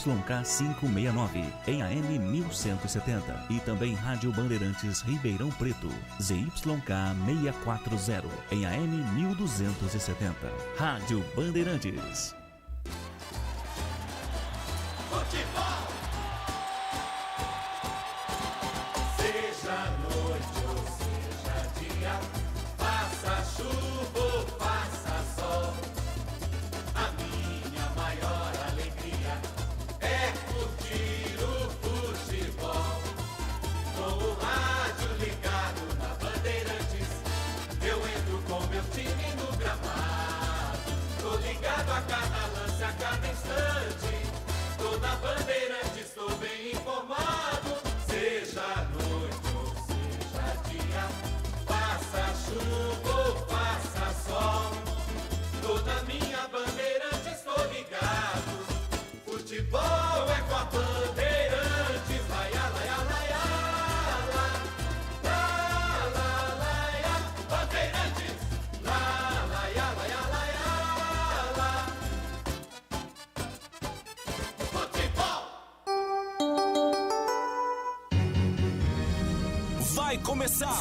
ZYK 569 em AM 1170 e também Rádio Bandeirantes Ribeirão Preto, ZYK 640 em AM 1270. Rádio Bandeirantes. Futebol! Seja noite ou seja dia, faça chuva ou faça sol, a minha maior alegria é curtir o futebol. Com o rádio ligado na Bandeirantes, eu entro com meu time no gramado. Tô ligado a cada lance, a cada instante. Tô na Bandeirantes, tô bem informado. Seja noite ou seja dia, faça chuva ou faça sol, tô na minha Bandeirantes, tô ligado. Futebol é com a Bandeirantes. Laia, laia, laia, la, la, laia. Bandeirantes, la, laia, laia, laia, la. Futebol!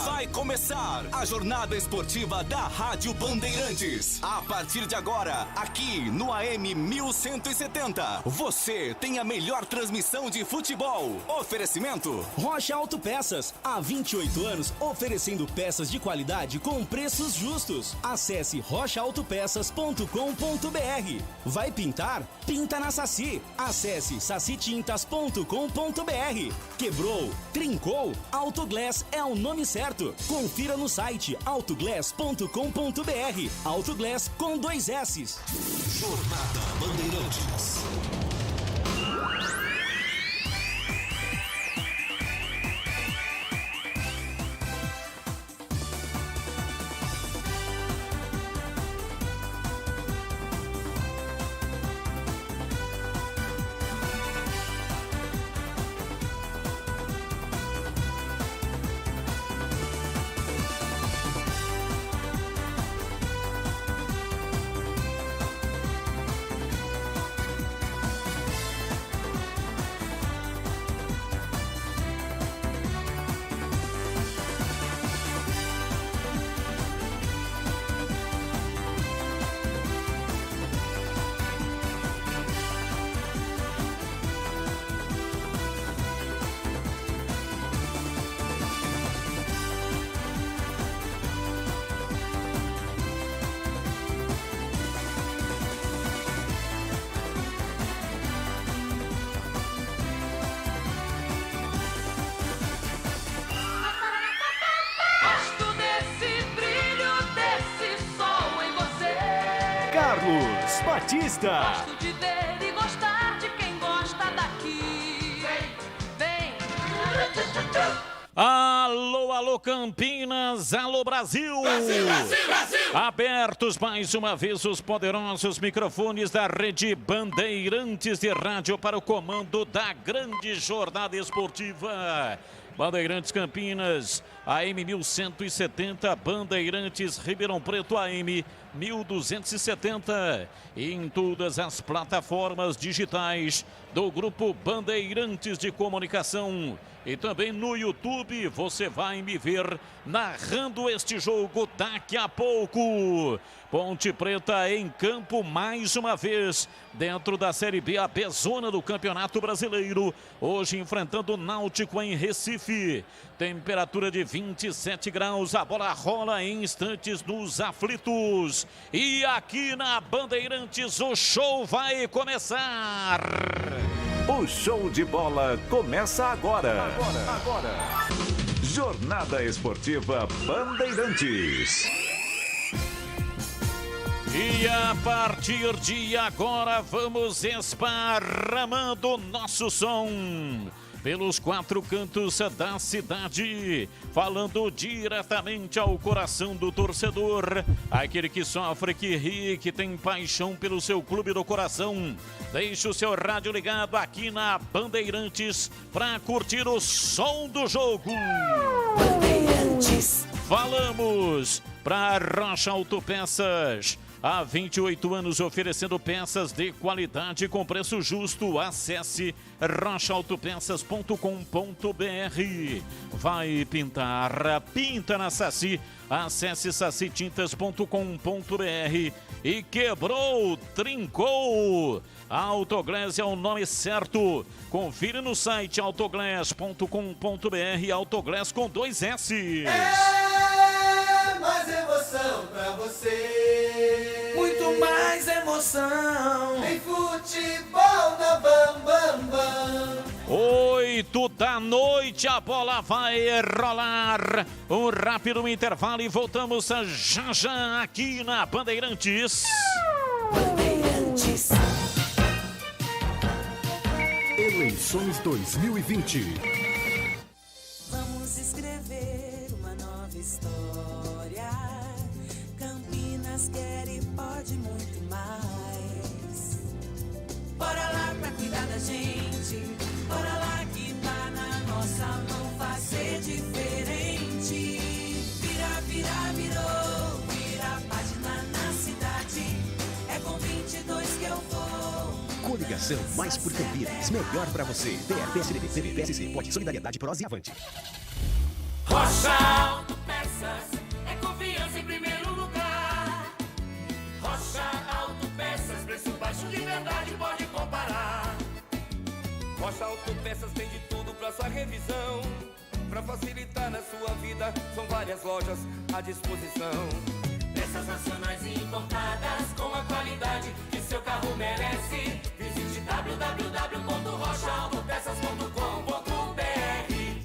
Vai começar a jornada esportiva da Rádio Bandeirantes. A partir de agora, aqui no AM 1170, você tem a melhor transmissão de futebol. Oferecimento Rocha Autopeças, há 28 anos oferecendo peças de qualidade com preços justos. Acesse rochaautopeças.com.br. Vai pintar? Pinta na Saci. Acesse sacitintas.com.br. Quebrou? Trincou? Autoglass é o nome certo. Confira no site autoglass.com.br. Autoglass com 2 S's. Jornada Bandeirantes. Carlos Batista. Gosto de ver e gostar de quem gosta daqui. Vem, Alô, alô Campinas, alô Brasil. Brasil, Brasil, Brasil. Abertos mais uma vez os poderosos microfones da Rede Bandeirantes de Rádio para o comando da grande jornada esportiva. Bandeirantes Campinas, AM 1170, Bandeirantes Ribeirão Preto, AM 1270. E em todas as plataformas digitais do Grupo Bandeirantes de Comunicação. E também no YouTube você vai me ver narrando este jogo daqui a pouco. Ponte Preta em campo mais uma vez dentro da Série B, a Bezona do Campeonato Brasileiro. Hoje enfrentando o Náutico em Recife. Temperatura de 27 graus, a bola rola em instantes nos aflitos. E aqui na Bandeirantes o show vai começar. O show de bola começa agora. Jornada Esportiva Bandeirantes. E a partir de agora vamos esparramando o nosso som pelos 4 cantos da cidade, falando diretamente ao coração do torcedor, aquele que sofre, que ri, que tem paixão pelo seu clube do coração. Deixe o seu rádio ligado aqui na Bandeirantes para curtir o som do jogo. Bandeirantes. Falamos para Rocha Autopeças. Há 28 anos oferecendo peças de qualidade com preço justo. Acesse rochaautopeças.com.br. Vai pintar, pinta na Saci. Acesse sacitintas.com.br. E quebrou, trincou. Autoglass é o nome certo. Confira no site autoglass.com.br. Autoglass com 2 S. É mais emoção pra você. Muito mais emoção. Em futebol na Bam Bam Bam. 8 da noite, a bola vai rolar. Um rápido intervalo e voltamos já já aqui na Bandeirantes. Bandeirantes. Eleições 2020. Vamos escrever uma nova história. Campinas quer e pode muito mais. Bora lá pra cuidar da gente. Bora lá que tá na nossa mão fazer diferente. Vira, vira, virou. Vira a página na cidade. É com 22 que eu vou. Coligação Mais por Campinas. Melhor pra você. PR, PSDB, PB, PSC, Pode, Solidariedade, Prós e Avante. Rocha Autopeças é confiança em primeiro lugar. Rocha Autopeças, preço baixo de verdade, pode comparar. Rocha Autopeças tem de tudo pra sua revisão. Pra facilitar na sua vida, são várias lojas à disposição. Peças nacionais e importadas com a qualidade que seu carro merece. Visite www.rochaautopeças.com.br.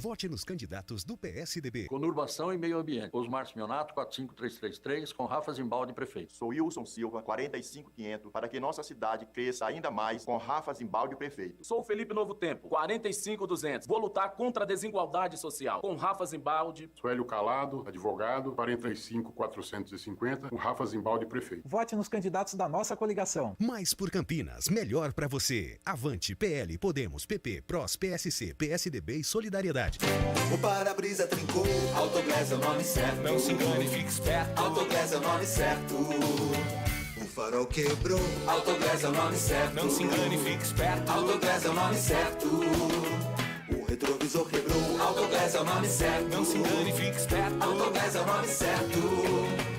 Vote nos candidatos do PSDB. Conurbação e Meio Ambiente. Osmar Simeonato, 45333, com Rafa Zimbaldi, prefeito. Sou Wilson Silva, 45500, para que nossa cidade cresça ainda mais com Rafa Zimbaldi, prefeito. Sou Felipe Novo Tempo, 45200. Vou lutar contra a desigualdade social, com Rafa Zimbaldi. Sou Hélio Calado, advogado, 45450, com Rafa Zimbaldi, prefeito. Vote nos candidatos da nossa coligação. Mais por Campinas, melhor pra você. Avante, PL, Podemos, PP, PROS, PSC, PSDB e Solidariedade. O para-brisa trincou, Autoglass é o nome certo. Não se engane, fique esperto. Autoglass é o nome certo. O farol quebrou, Autoglass é o nome certo. Não se engane, fique esperto. Autoglass é o nome certo. O retrovisor quebrou, Autoglass é o nome certo. Não se engane, fique esperto. Autoglass é o nome certo.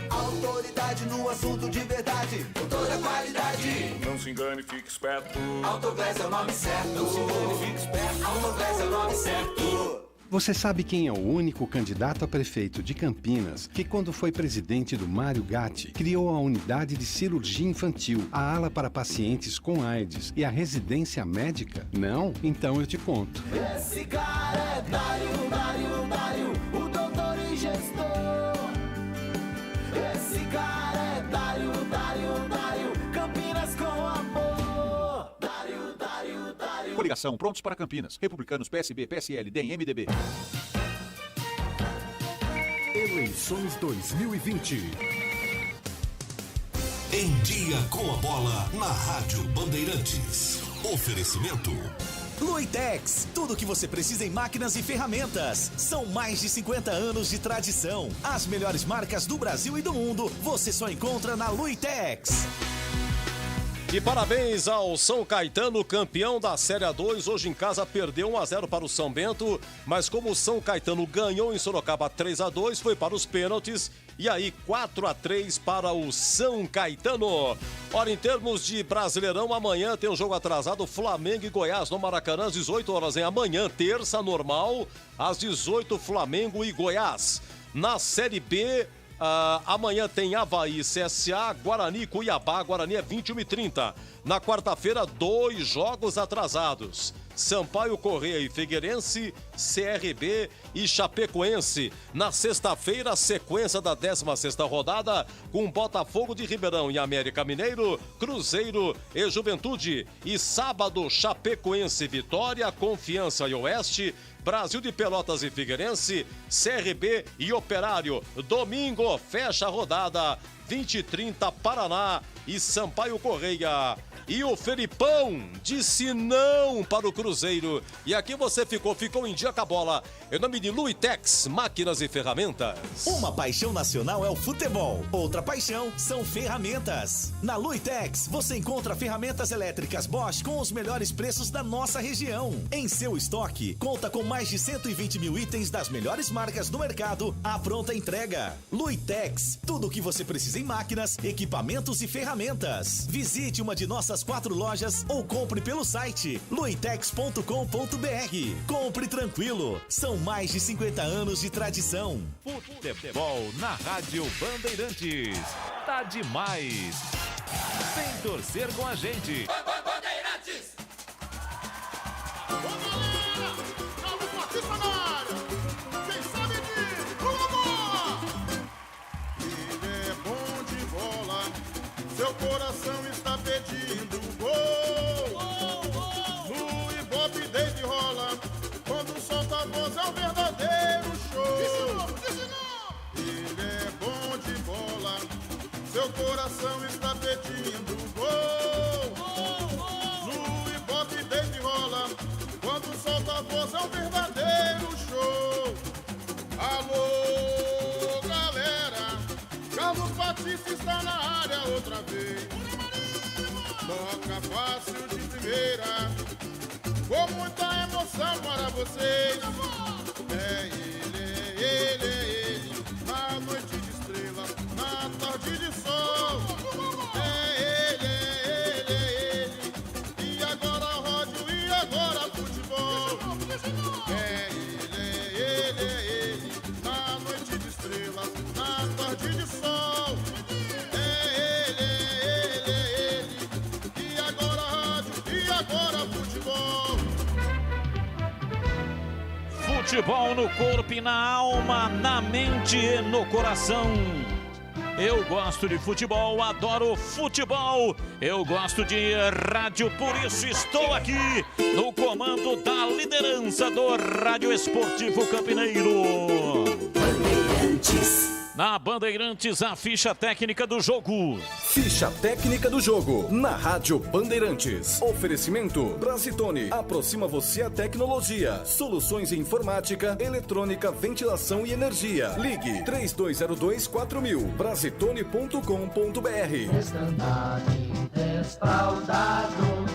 Autoridade no assunto de verdade, com toda a qualidade. Não se engane, fique esperto. Autoglass é o nome certo. Não se engane, fique esperto. Autoglass é o nome certo. Você sabe quem é o único candidato a prefeito de Campinas que, quando foi presidente do Mário Gatti, criou a unidade de cirurgia infantil, a ala para pacientes com AIDS e a residência médica? Não? Então eu te conto. Esse cara é Dário, o doutor e gestor. Esse cara é Dário, Campinas com amor. Dário. Coligação Prontos para Campinas. Republicanos, PSB, PSL, DEM, MDB. Eleições 2020. Em dia com a bola na Rádio Bandeirantes. Oferecimento Luitex, tudo o que você precisa em máquinas e ferramentas. São mais de 50 anos de tradição. As melhores marcas do Brasil e do mundo, você só encontra na Luitex. E parabéns ao São Caetano, campeão da Série A2. Hoje em casa perdeu 1-0 para o São Bento, mas como o São Caetano ganhou em Sorocaba 3-2, foi para os pênaltis. E aí 4-3 para o São Caetano. Ora, em termos de Brasileirão, amanhã tem um jogo atrasado, Flamengo e Goiás no Maracanã, às 18 horas. Em amanhã, terça normal, às 18, Flamengo e Goiás. Na Série B, amanhã tem Avaí, CSA, Guarani, Cuiabá. Guarani é 21h30. Na quarta-feira, 2 jogos atrasados. Sampaio Corrêa e Figueirense, CRB e Chapecoense. Na sexta-feira, sequência da 16ª rodada, com Botafogo de Ribeirão e América Mineiro, Cruzeiro e Juventude. E sábado, Chapecoense, Vitória, Confiança e Oeste, Brasil de Pelotas e Figueirense, CRB e Operário. Domingo, fecha a rodada, 20h30, Paraná e Sampaio Corrêa. E o Felipão disse não para o Cruzeiro. E aqui você ficou em dia com a bola. Em nome de Luitex, máquinas e ferramentas. Uma paixão nacional é o futebol. Outra paixão são ferramentas. Na Luitex, você encontra ferramentas elétricas Bosch com os melhores preços da nossa região. Em seu estoque, conta com mais de 120 mil itens das melhores marcas do mercado à pronta entrega. Luitex, tudo o que você precisa em máquinas, equipamentos e ferramentas. Visite uma de nossas 4 lojas ou compre pelo site luitex.com.br. Compre tranquilo, são mais de 50 anos de tradição. Futebol na Rádio Bandeirantes. Tá demais. Vem torcer com a gente. Bandeirantes! Quem sabe disso? Ele é bom de bola, seu coração está pedindo gol. No Ibope desde rola, quando solta a voz é um verdadeiro show. Ele é bom de bola, seu coração está pedindo gol. No Ibope desde rola, quando solta a voz é um verdadeiro show. Alô, galera, Carlos Batista está na área outra vez. Toca fácil de primeira, com muita emoção para vocês. É ele, na noite de estrela, na tarde de sol. É ele, e agora rádio, e agora futebol. É ele, na noite de estrelas, na tarde de sol. É ele, e agora rádio, e agora futebol. Futebol no corpo e na alma, na mente e no coração. Eu gosto de futebol, adoro futebol. Eu gosto de rádio, por isso estou aqui no comando da liderança do Rádio Esportivo Campineiro. Bandeirantes. Na Bandeirantes, a ficha técnica do jogo. Ficha técnica do jogo, na Rádio Bandeirantes. Oferecimento Brasitone, aproxima você a tecnologia. Soluções em informática, eletrônica, ventilação e energia. Ligue 3202-4000, brasitone.com.br. Estandarte desfraldado,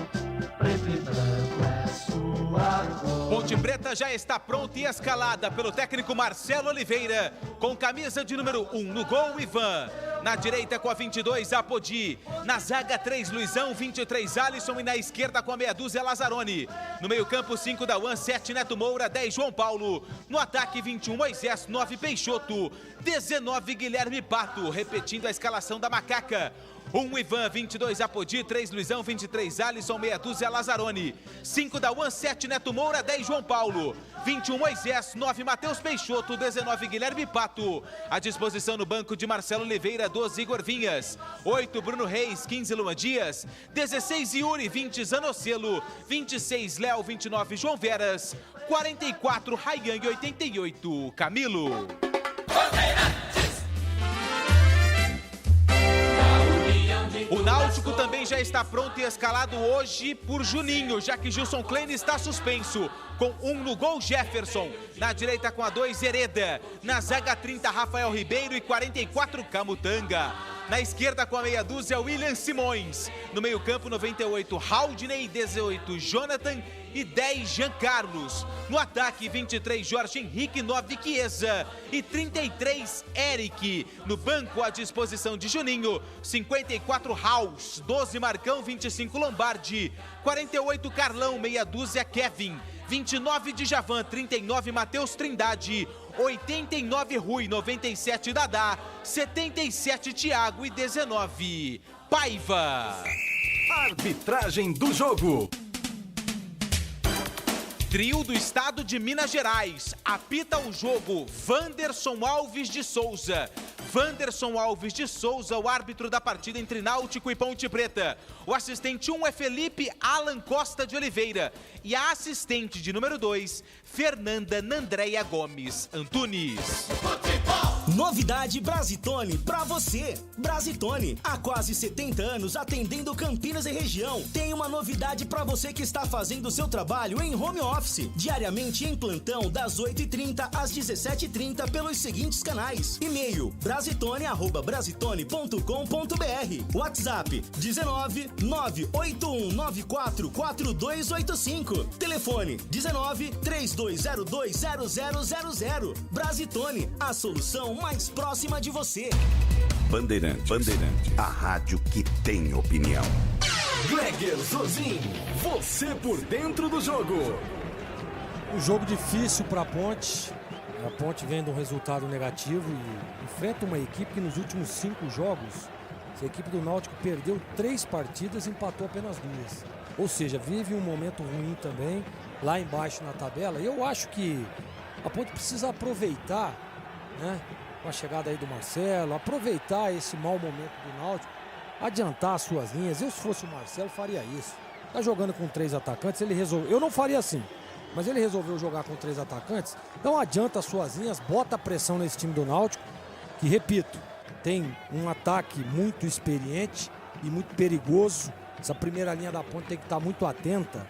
preto e branco é sua cor. Ponte Preta já está pronta e escalada pelo técnico Marcelo Oliveira, com camisa de número 1 no gol, Ivan. Na direita com a 22, Apodi. Na zaga 3, Luizão, 23, Alisson. E na esquerda com a meia dúzia, Lazzaroni. No meio campo 5, Dauan, 7, Neto Moura, 10, João Paulo. No ataque 21, Moisés, 9, Peixoto. 19, Guilherme Pato, repetindo a escalação da Macaca. 1, Ivan, 22, Apodi, 3, Luizão, 23, Alisson, meia dúzia, Lazzaroni. 5, Dauan, 7, Neto Moura, 10, João Paulo. 21, Moisés, 9, Matheus Peixoto, 19, Guilherme Pato. À disposição no banco de Marcelo Oliveira, 12, Igor Vinhas. 8, Bruno Reis, 15, Luan Dias. 16, Yuri, 20, Zanocelo. 26, Léo, 29, João Veras. 44, Rayang, 88, Camilo. O Náutico também já está pronto e escalado hoje por Juninho, já que Gilson Klein está suspenso. Com 1 no gol, Jefferson. Na direita com a 2, Hereda. Na zaga 30, Rafael Ribeiro e 44, Camutanga. Na esquerda com a meia dúzia, William Simões. No meio campo, 98, Haldney, 18, Jonathan e 10, Jean Carlos. No ataque, 23, Jorge Henrique, 9, Chiesa e 33, Eric. No banco, à disposição de Juninho, 54, House, 12, Marcão, 25, Lombardi, 48, Carlão, meia dúzia, Kevin, 29, Djavan, 39, Matheus Trindade, 89, Rui, 97, Dadá, 77, Thiago e 19, Paiva. Arbitragem do jogo. Trio do estado de Minas Gerais. Apita o jogo Wanderson Alves de Souza. Wanderson Alves de Souza, o árbitro da partida entre Náutico e Ponte Preta. O assistente 1 é Felipe Alan Costa de Oliveira. E a assistente de número 2, Fernanda Nandréia Gomes Antunes. Futebol! Novidade Brasitone pra você. Brasitone, há quase 70 anos atendendo Campinas e região. Tem uma novidade pra você que está fazendo o seu trabalho em home office. Diariamente em plantão das 8h30 às 17h30 pelos seguintes canais. E-mail brasitone@brasitone.com.br. WhatsApp 19 98194 4285. Telefone 19 3202 0000. Brasitone, a solução mais próxima de você. Bandeirante, a rádio que tem opinião. Gleger Zozin, você por dentro do jogo. Um jogo difícil para a Ponte. A Ponte vem de um resultado negativo e enfrenta uma equipe que nos últimos 5 jogos, a equipe do Náutico perdeu 3 partidas e empatou apenas 2. Ou seja, vive um momento ruim também lá embaixo na tabela. E eu acho que a Ponte precisa aproveitar, né, com a chegada aí do Marcelo, aproveitar esse mau momento do Náutico, adiantar as suas linhas. Eu, se fosse o Marcelo, faria isso. Tá jogando com 3 atacantes, ele resolveu. Eu não faria assim, mas ele resolveu jogar com 3 atacantes. Então adianta as suas linhas, bota pressão nesse time do Náutico, que, repito, tem um ataque muito experiente e muito perigoso. Essa primeira linha da Ponte tem que estar muito atenta,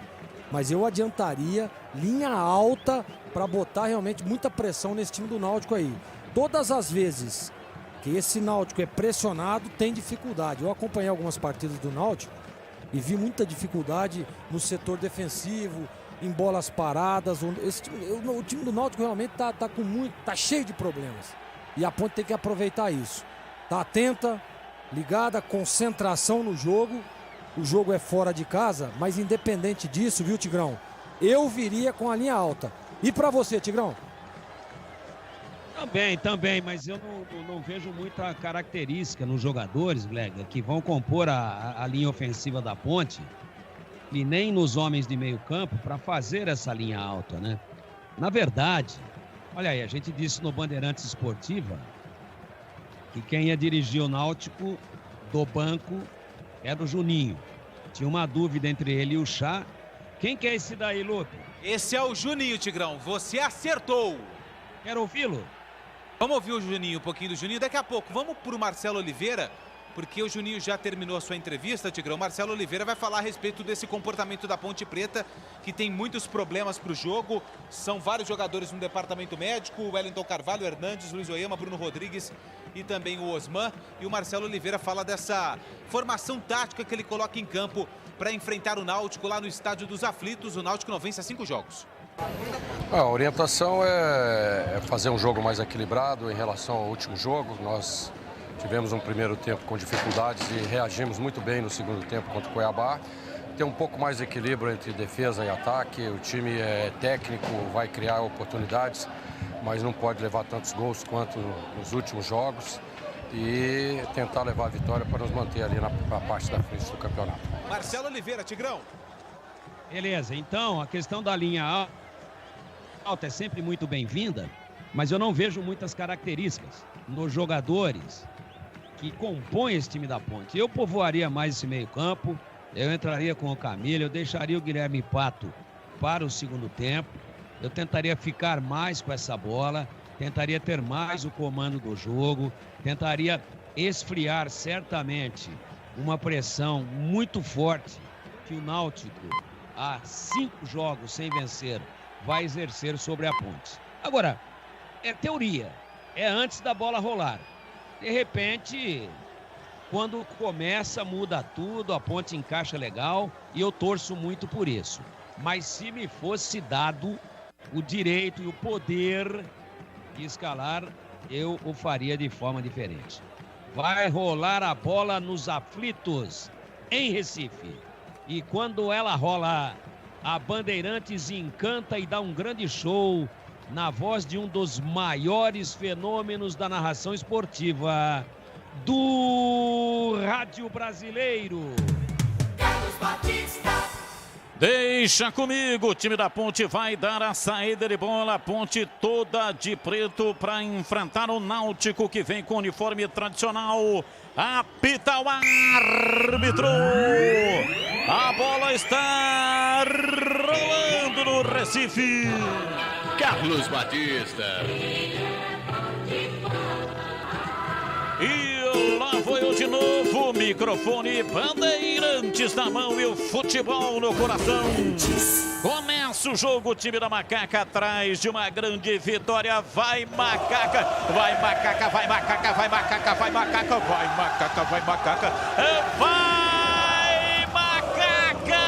mas eu adiantaria linha alta para botar realmente muita pressão nesse time do Náutico aí. Todas as vezes que esse Náutico é pressionado, tem dificuldade. Eu acompanhei algumas partidas do Náutico e vi muita dificuldade no setor defensivo, em bolas paradas. O time do Náutico realmente tá cheio de problemas. E a Ponte tem que aproveitar isso. Tá atenta, ligada, concentração no jogo. O jogo é fora de casa, mas independente disso, viu, Tigrão? Eu viria com a linha alta. E pra você, Tigrão? Também, mas eu não vejo muita característica nos jogadores, Glega, que vão compor a linha ofensiva da Ponte e nem nos homens de meio campo para fazer essa linha alta, né? Na verdade, olha aí, a gente disse no Bandeirantes Esportiva que quem ia dirigir o Náutico do banco era o Juninho. Tinha uma dúvida entre ele e o Chá. Quem que é esse daí, Lupe? Esse é o Juninho, Tigrão. Você acertou. Quero ouvi-lo. Vamos ouvir o Juninho, um pouquinho do Juninho. Daqui a pouco, vamos pro Marcelo Oliveira, porque o Juninho já terminou a sua entrevista, Tigrão. Marcelo Oliveira vai falar a respeito desse comportamento da Ponte Preta, que tem muitos problemas pro jogo. São vários jogadores no departamento médico, o Wellington Carvalho, Hernandes, Luiz Oyama, Bruno Rodrigues e também o Osman. E o Marcelo Oliveira fala dessa formação tática que ele coloca em campo para enfrentar o Náutico lá no Estádio dos Aflitos. O Náutico não vence há 5 jogos. A orientação é fazer um jogo mais equilibrado em relação ao último jogo. Nós tivemos um primeiro tempo com dificuldades e reagimos muito bem no segundo tempo contra o Cuiabá. Ter um pouco mais de equilíbrio entre defesa e ataque. O time é técnico, vai criar oportunidades, mas não pode levar tantos gols quanto nos últimos jogos. E tentar levar a vitória para nos manter ali na parte da frente do campeonato. Marcelo Oliveira, Tigrão. Beleza, então a questão da linha alta é sempre muito bem-vinda, mas eu não vejo muitas características nos jogadores que compõem esse time da Ponte. Eu povoaria mais esse meio-campo, eu entraria com o Camilo, eu deixaria o Guilherme Pato para o segundo tempo, eu tentaria ficar mais com essa bola, tentaria ter mais o comando do jogo, tentaria esfriar certamente uma pressão muito forte que o Náutico, há 5 jogos sem vencer, vai exercer sobre a Ponte. Agora, é teoria, é antes da bola rolar. De repente, quando começa, muda tudo, a Ponte encaixa legal e eu torço muito por isso. Mas se me fosse dado o direito e o poder de escalar, eu o faria de forma diferente. Vai rolar a bola nos Aflitos, em Recife. E quando ela rola, a Bandeirantes encanta e dá um grande show na voz de um dos maiores fenômenos da narração esportiva do rádio brasileiro. Carlos Batista. Deixa comigo, o time da Ponte vai dar a saída de bola. Ponte toda de preto para enfrentar o Náutico, que vem com o uniforme tradicional. Apita o árbitro. A bola está rolando no Recife. Carlos Batista. E lá foi eu de novo, microfone Bandeirantes na mão e o futebol no coração. Começa o jogo, o time da Macaca atrás de uma grande vitória. Vai Macaca, vai Macaca, vai Macaca, vai Macaca, vai Macaca, vai Macaca, vai Macaca, vai Macaca!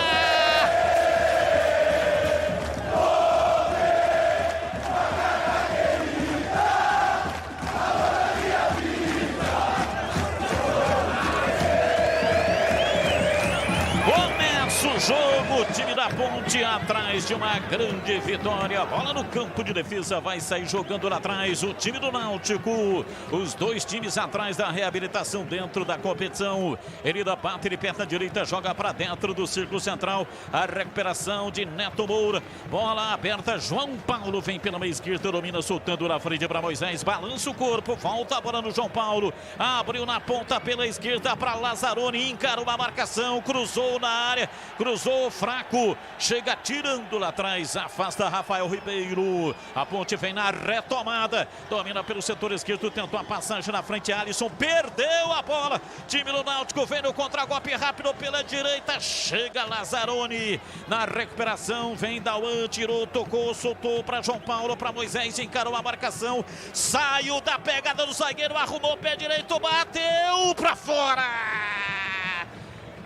O jogo, o time da Ponte atrás de uma grande vitória. Bola no campo de defesa, vai sair jogando lá atrás o time do Náutico. Os dois times atrás da reabilitação dentro da competição. Ele da parte de perna direita, joga para dentro do círculo central. A recuperação de Neto Moura. Bola aberta, João Paulo vem pela meia esquerda, domina soltando na frente para Moisés. Balança o corpo, volta a bola no João Paulo. Abriu na ponta pela esquerda para Lazzaroni, encarou uma marcação, cruzou na área. Cruzou fraco, chega tirando lá atrás, afasta Rafael Ribeiro. A Ponte vem na retomada, domina pelo setor esquerdo, tentou a passagem na frente, Alisson perdeu a bola. Time do Náutico vem no contragolpe rápido pela direita, chega Lazzaroni. Na recuperação vem Dauan, tirou, tocou, soltou para João Paulo, para Moisés, encarou a marcação, saiu da pegada do zagueiro, arrumou o pé direito, bateu para fora.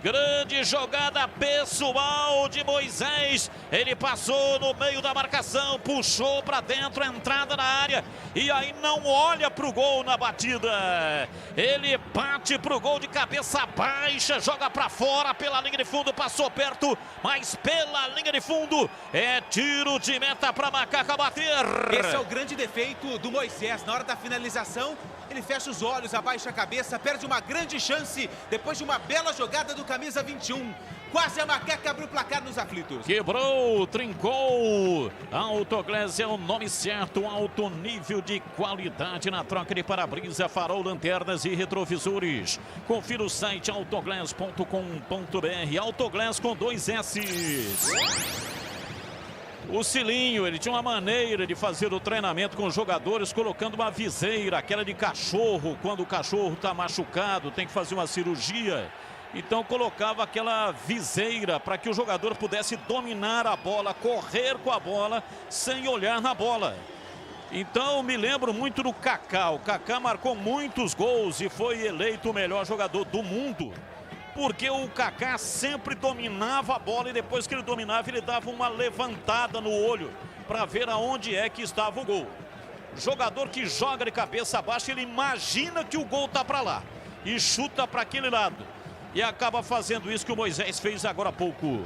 Grande jogada pessoal de Moisés. Ele passou no meio da marcação, puxou para dentro, entrada na área. E aí não olha para o gol na batida. Ele bate para o gol de cabeça baixa, joga para fora pela linha de fundo, passou perto, mas pela linha de fundo é tiro de meta para Macaca bater. Esse é o grande defeito do Moisés. Na hora da finalização, ele fecha os olhos, abaixa a cabeça, perde uma grande chance depois de uma bela jogada do camisa 21. Quase a Macaca abriu o placar nos aflitos. Quebrou, trincou. Autoglass é o nome certo. Alto nível de qualidade na troca de para-brisa, farol, lanternas e retrovisores. Confira o site autoglass.com.br. Autoglass com 2 S. O Cilinho, ele tinha uma maneira de fazer o treinamento com os jogadores colocando uma viseira, aquela de cachorro, quando o cachorro está machucado, tem que fazer uma cirurgia. Então colocava aquela viseira para que o jogador pudesse dominar a bola, correr com a bola, sem olhar na bola. Então me lembro muito do Kaká. O Kaká marcou muitos gols e foi eleito o melhor jogador do mundo. Porque o Kaká sempre dominava a bola e depois que ele dominava, ele dava uma levantada no olho para ver aonde é que estava o gol. Jogador que joga de cabeça baixa, ele imagina que o gol tá para lá e chuta para aquele lado. E acaba fazendo isso que o Moisés fez agora há pouco.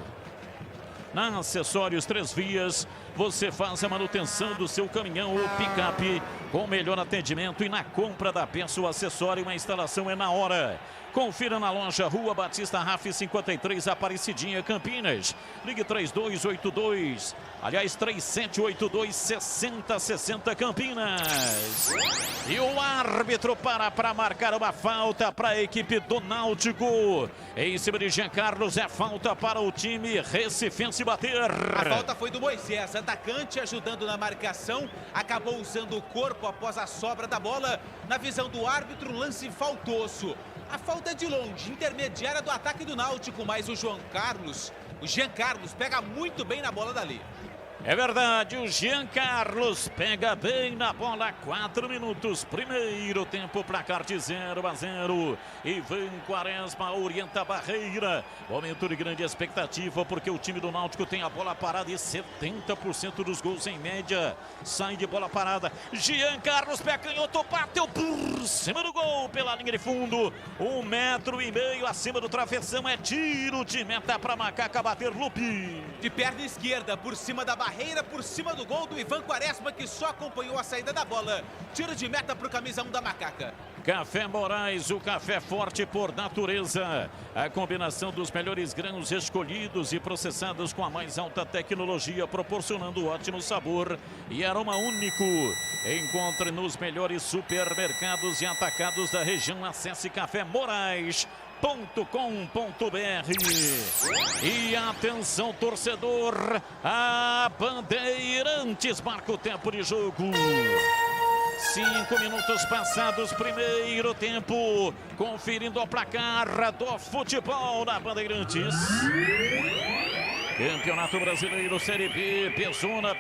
Na Acessórios 3 Vias, você faz a manutenção do seu caminhão ou picape com melhor atendimento e na compra da peça ou acessório, uma instalação é na hora. Confira na loja Rua Batista Raf 53, Aparecidinha, Campinas. Ligue 3282, aliás 3782-6060, Campinas. E o árbitro para marcar uma falta para a equipe do Náutico. Em cima de Jean Carlos, é falta para o time recifense bater. A falta foi do Moisés, atacante ajudando na marcação, acabou usando o corpo após a sobra da bola. Na visão do árbitro, lance faltoso. A falta é de longe, intermediária do ataque do Náutico, mas o Jean Carlos pega muito bem na bola dali. É verdade, o Jean Carlos pega bem na bola. 4 minutos, primeiro tempo, placar de 0-0. Ivan Quaresma orienta a barreira. Momento de grande expectativa, porque o time do Náutico tem a bola parada e 70% dos gols em média saem de bola parada. Jean Carlos, pé canhoto, bateu por cima do gol pela linha de fundo. 1,5 metro acima do travessão, é tiro de meta para Macaca bater. Lupe. De perna esquerda, por cima da barreira, por cima do gol do Ivan Quaresma, que só acompanhou a saída da bola. Tiro de meta para o camisa 1 da Macaca. Café Moraes, o café forte por natureza. A combinação dos melhores grãos escolhidos e processados com a mais alta tecnologia, proporcionando ótimo sabor e aroma único. Encontre nos melhores supermercados e atacados da região. Acesse cafémorais.com.br. E atenção, torcedor, a Bandeirantes marca o tempo de jogo. 5 minutos passados, primeiro tempo. Conferindo o placar do futebol na Bandeirantes. Campeonato Brasileiro Série B. Pezuna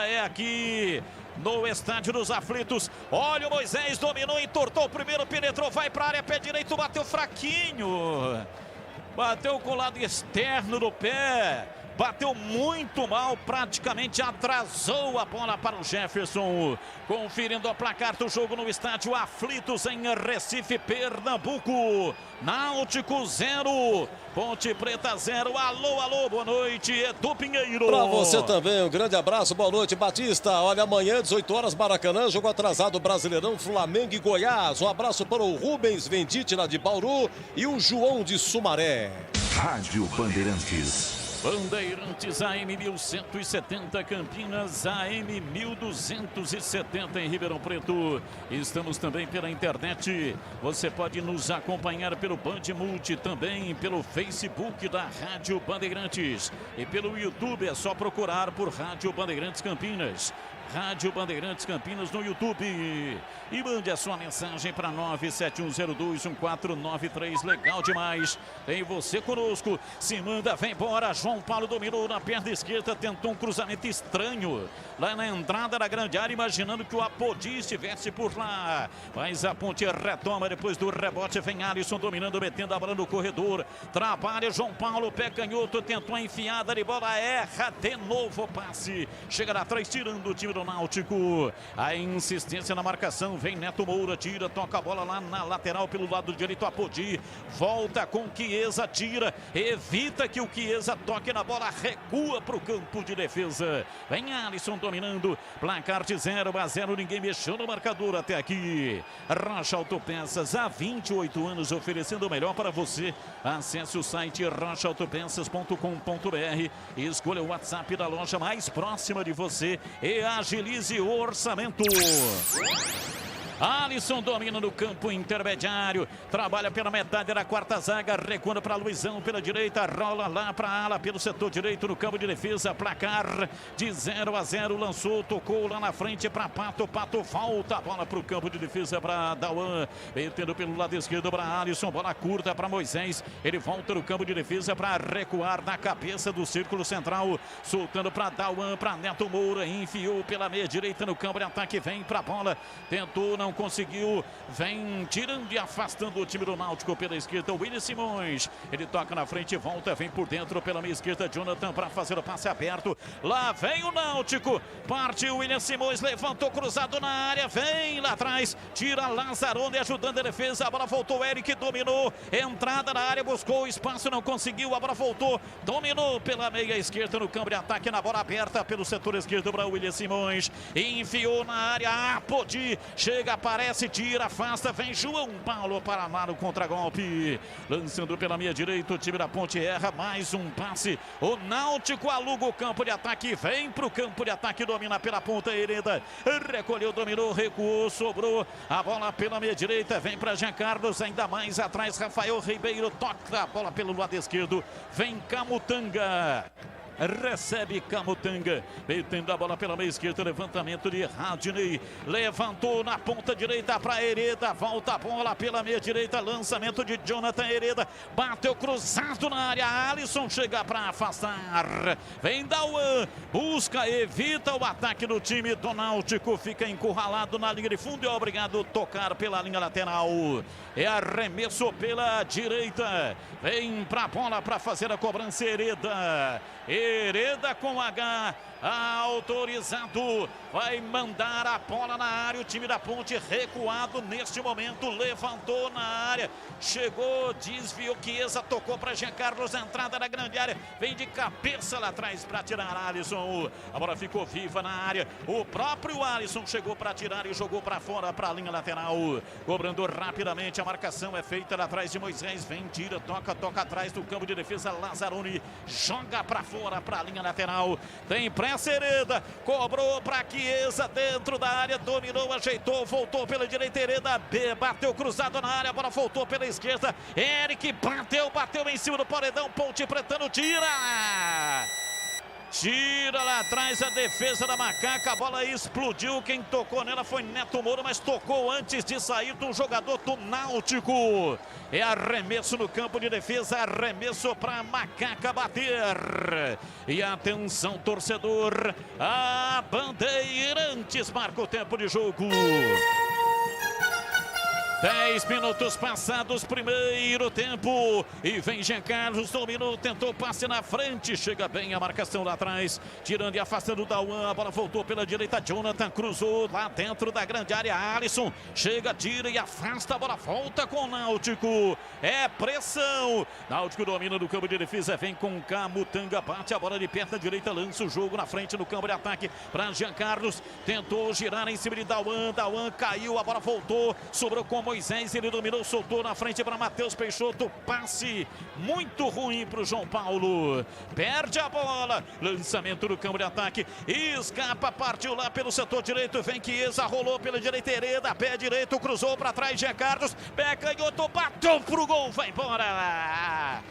é aqui no Estádio dos Aflitos. Olha o Moisés, dominou, entortou o primeiro, penetrou, vai para a área, pé direito, bateu fraquinho. Bateu com o lado externo do pé. Bateu muito mal, praticamente atrasou a bola para o Jefferson. Conferindo o placar do jogo no Estádio Aflitos em Recife, Pernambuco. Náutico 0, Ponte Preta 0. Alô, boa noite, Edu Pinheiro. Para você também, um grande abraço, boa noite, Batista. Olha, amanhã, 18 horas, Maracanã, jogo atrasado, Brasileirão, Flamengo e Goiás. Um abraço para o Rubens Vendite, lá de Bauru, e o João de Sumaré. Rádio Bandeirantes. Bandeirantes AM 1170 Campinas, AM 1270 em Ribeirão Preto. Estamos também pela internet. Você pode nos acompanhar pelo Band Multi, também pelo Facebook da Rádio Bandeirantes. E pelo YouTube é só procurar por Rádio Bandeirantes Campinas. Rádio Bandeirantes Campinas no YouTube. E mande a sua mensagem para 971021493. Legal demais. Tem você conosco. Se manda, vem embora. João Paulo dominou na perna esquerda. Tentou um cruzamento estranho lá na entrada da grande área, imaginando que o Apodi estivesse por lá. Mas a Ponte retoma depois do rebote. Vem Alisson dominando, metendo a bola no corredor. Trabalha João Paulo, pé canhoto. Tentou a enfiada de bola. Erra de novo o passe. Chega lá atrás, tirando o time do Náutico. A insistência na marcação, vem Neto Moura, tira, toca a bola lá na lateral pelo lado direito, Apodi, volta com Chiesa, tira, evita que o Chiesa toque na bola, recua para o campo de defesa. Vem Alisson dominando, placar de 0-0, ninguém mexeu no marcador até aqui. Rocha Autopeças, há 28 anos oferecendo o melhor para você. Acesse o site rochaautopeças.com.br e escolha o WhatsApp da loja mais próxima de você e agilize o orçamento. Alisson domina no campo intermediário, trabalha pela metade da quarta zaga, recuando para Luizão pela direita, rola lá para a ala pelo setor direito no campo de defesa, placar de 0-0, lançou, tocou lá na frente para Pato, volta a bola para o campo de defesa para Dauan, metendo pelo lado esquerdo para Alisson, bola curta para Moisés, ele volta no campo de defesa para recuar na cabeça do círculo central, soltando para Dauan, para Neto Moura, enfiou pela meia direita no campo de ataque, vem para a bola, tentou, não conseguiu, vem tirando e afastando o time do Náutico pela esquerda, o William Simões, ele toca na frente, volta, vem por dentro pela meia esquerda, Jonathan para fazer o passe aberto, lá vem o Náutico, partiu o William Simões, levantou cruzado na área, vem lá atrás, tira Lazzaroni ajudando a defesa, a bola voltou, Eric dominou, entrada na área, buscou o espaço, não conseguiu, a bola voltou, dominou pela meia esquerda no campo de ataque, na bola aberta pelo setor esquerdo para o William Simões, enfiou na área, Apodi, chega, aparece, tira, afasta, vem João Paulo para amar o contragolpe, lançando pela meia direita, o time da Ponte erra, mais um passe, o Náutico aluga o campo de ataque, vem para o campo de ataque, domina pela ponta, Hereda, recolheu, dominou, recuou, sobrou, a bola pela meia direita, vem para Jean Carlos, ainda mais atrás, Rafael Ribeiro, toca a bola pelo lado esquerdo, vem Camutanga, recebe Camutanga, metendo a bola pela meia esquerda, levantamento de Radney, levantou na ponta direita para Hereda, volta a bola pela meia direita, lançamento de Jonathan, Hereda, bateu cruzado na área, Alisson chega para afastar, vem Dauan, busca, evita o ataque do time do Náutico, fica encurralado na linha de fundo e é obrigado a tocar pela linha lateral, é arremesso pela direita, vem para a bola para fazer a cobrança, Hereda com H, autorizado, vai mandar a bola na área, o time da Ponte recuado neste momento, levantou na área, chegou, desviou, Chiesa, tocou para Jean Carlos, entrada na grande área, vem de cabeça lá atrás para tirar Alisson, a bola ficou viva na área, o próprio Alisson chegou para tirar e jogou para fora, para a linha lateral, cobrando rapidamente, a marcação é feita lá atrás de Moisés, vem, tira, toca atrás do campo de defesa, Lazzaroni, joga para fora, para a linha lateral, tem pressa, Hereda, cobrou para Chiesa dentro da área, dominou, ajeitou, voltou pela direita, Hereda, bateu cruzado na área, a bola voltou pela esquerda, Eric bateu em cima do paredão, Ponte Pretano tira! Tira lá atrás a defesa da Macaca, a bola explodiu, quem tocou nela foi Neto Moura, mas tocou antes de sair do jogador do Náutico. É arremesso no campo de defesa, arremesso para Macaca bater. E atenção, torcedor, a Bandeirantes marca o tempo de jogo. 10 minutos passados, primeiro tempo. E vem Jean Carlos, dominou, tentou passe na frente. Chega bem a marcação lá atrás. Tirando e afastando o Dauan. A bola voltou pela direita. Jonathan cruzou lá dentro da grande área. Alisson chega, tira e afasta. A bola volta com o Náutico. É pressão. Náutico domina no campo de defesa. Vem com Camutanga. Bate a bola de perna direita. Lança o jogo na frente no campo de ataque para Jean Carlos. Tentou girar em cima de Dauan. Dauan caiu. A bola voltou. Sobrou com Moisés, ele dominou, soltou na frente para Matheus Peixoto, passe muito ruim para o João Paulo, perde a bola, lançamento no campo de ataque, escapa, partiu lá pelo setor direito, vem Chiesa, rolou pela direita, Hereda, pé direito, cruzou para trás, Jean Carlos, pé canhoto, bateu pro gol, vai embora,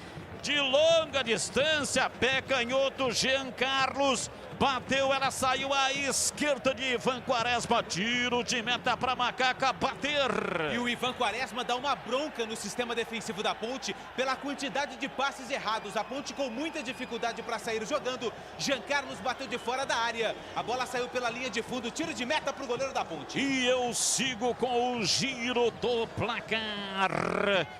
de longa distância, pé canhoto, Jean Carlos, bateu, ela saiu à esquerda de Ivan Quaresma. Tiro de meta para Macaca bater. E o Ivan Quaresma dá uma bronca no sistema defensivo da Ponte pela quantidade de passes errados. A Ponte com muita dificuldade para sair jogando. Jean Carlos bateu de fora da área. A bola saiu pela linha de fundo. Tiro de meta para o goleiro da Ponte. E eu sigo com o giro do placar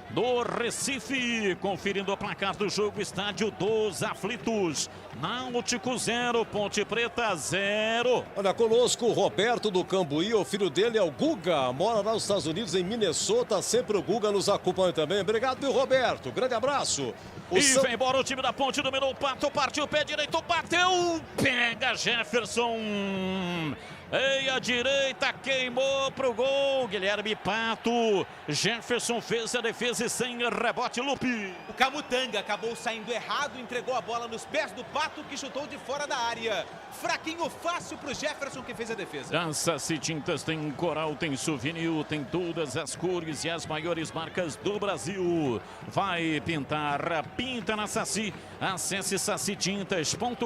do Recife. Conferindo o placar do jogo, estádio dos Aflitos. Náutico 0, Ponte Preta 0. Olha, conosco o Roberto do Cambuí, o filho dele é o Guga, mora lá nos Estados Unidos, em Minnesota, sempre o Guga nos acompanha também. Obrigado, meu Roberto, grande abraço. Vem embora o time da Ponte, dominou o Pato, partiu, pé direito, bateu, pega Jefferson. Ei, a direita queimou pro gol, Guilherme Pato. Jefferson fez a defesa e sem rebote, Lupe. O Camutanga acabou saindo errado, entregou a bola nos pés do Pato, que chutou de fora da área. Fraquinho, fácil pro Jefferson, que fez a defesa. Dança-se Tintas tem coral, tem souvenir, tem todas as cores e as maiores marcas do Brasil. Vai pintar, pinta na Saci. Acesse sacitintas.com.br.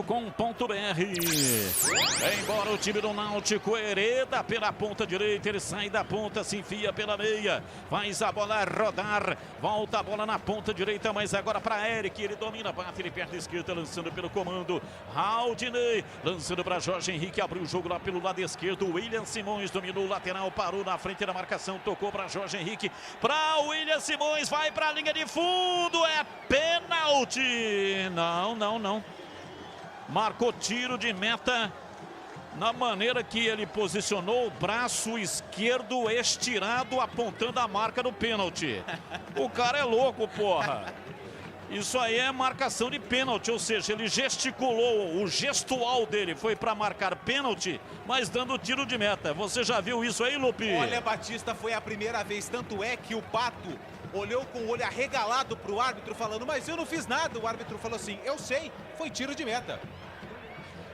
Vem embora o time do Náutico. Hereda pela ponta direita, ele sai da ponta, se enfia pela meia, faz a bola rodar, volta a bola na ponta direita, mas agora para Eric, ele domina, bate ele perna esquerda, lançando pelo comando, Raudinei, lançando para Jorge Henrique, abriu o jogo lá pelo lado esquerdo, William Simões dominou o lateral, parou na frente da marcação, tocou para Jorge Henrique, para William Simões, vai para a linha de fundo, é pênalti, não, marcou tiro de meta, na maneira que ele posicionou o braço esquerdo estirado, apontando a marca do pênalti. O cara é louco, porra. Isso aí é marcação de pênalti, ou seja, ele gesticulou, o gestual dele foi para marcar pênalti, mas dando tiro de meta. Você já viu isso aí, Lupe? Olha, Batista, foi a primeira vez, tanto é que o Pato olhou com o olho arregalado para o árbitro, falando, mas eu não fiz nada. O árbitro falou assim, eu sei, foi tiro de meta.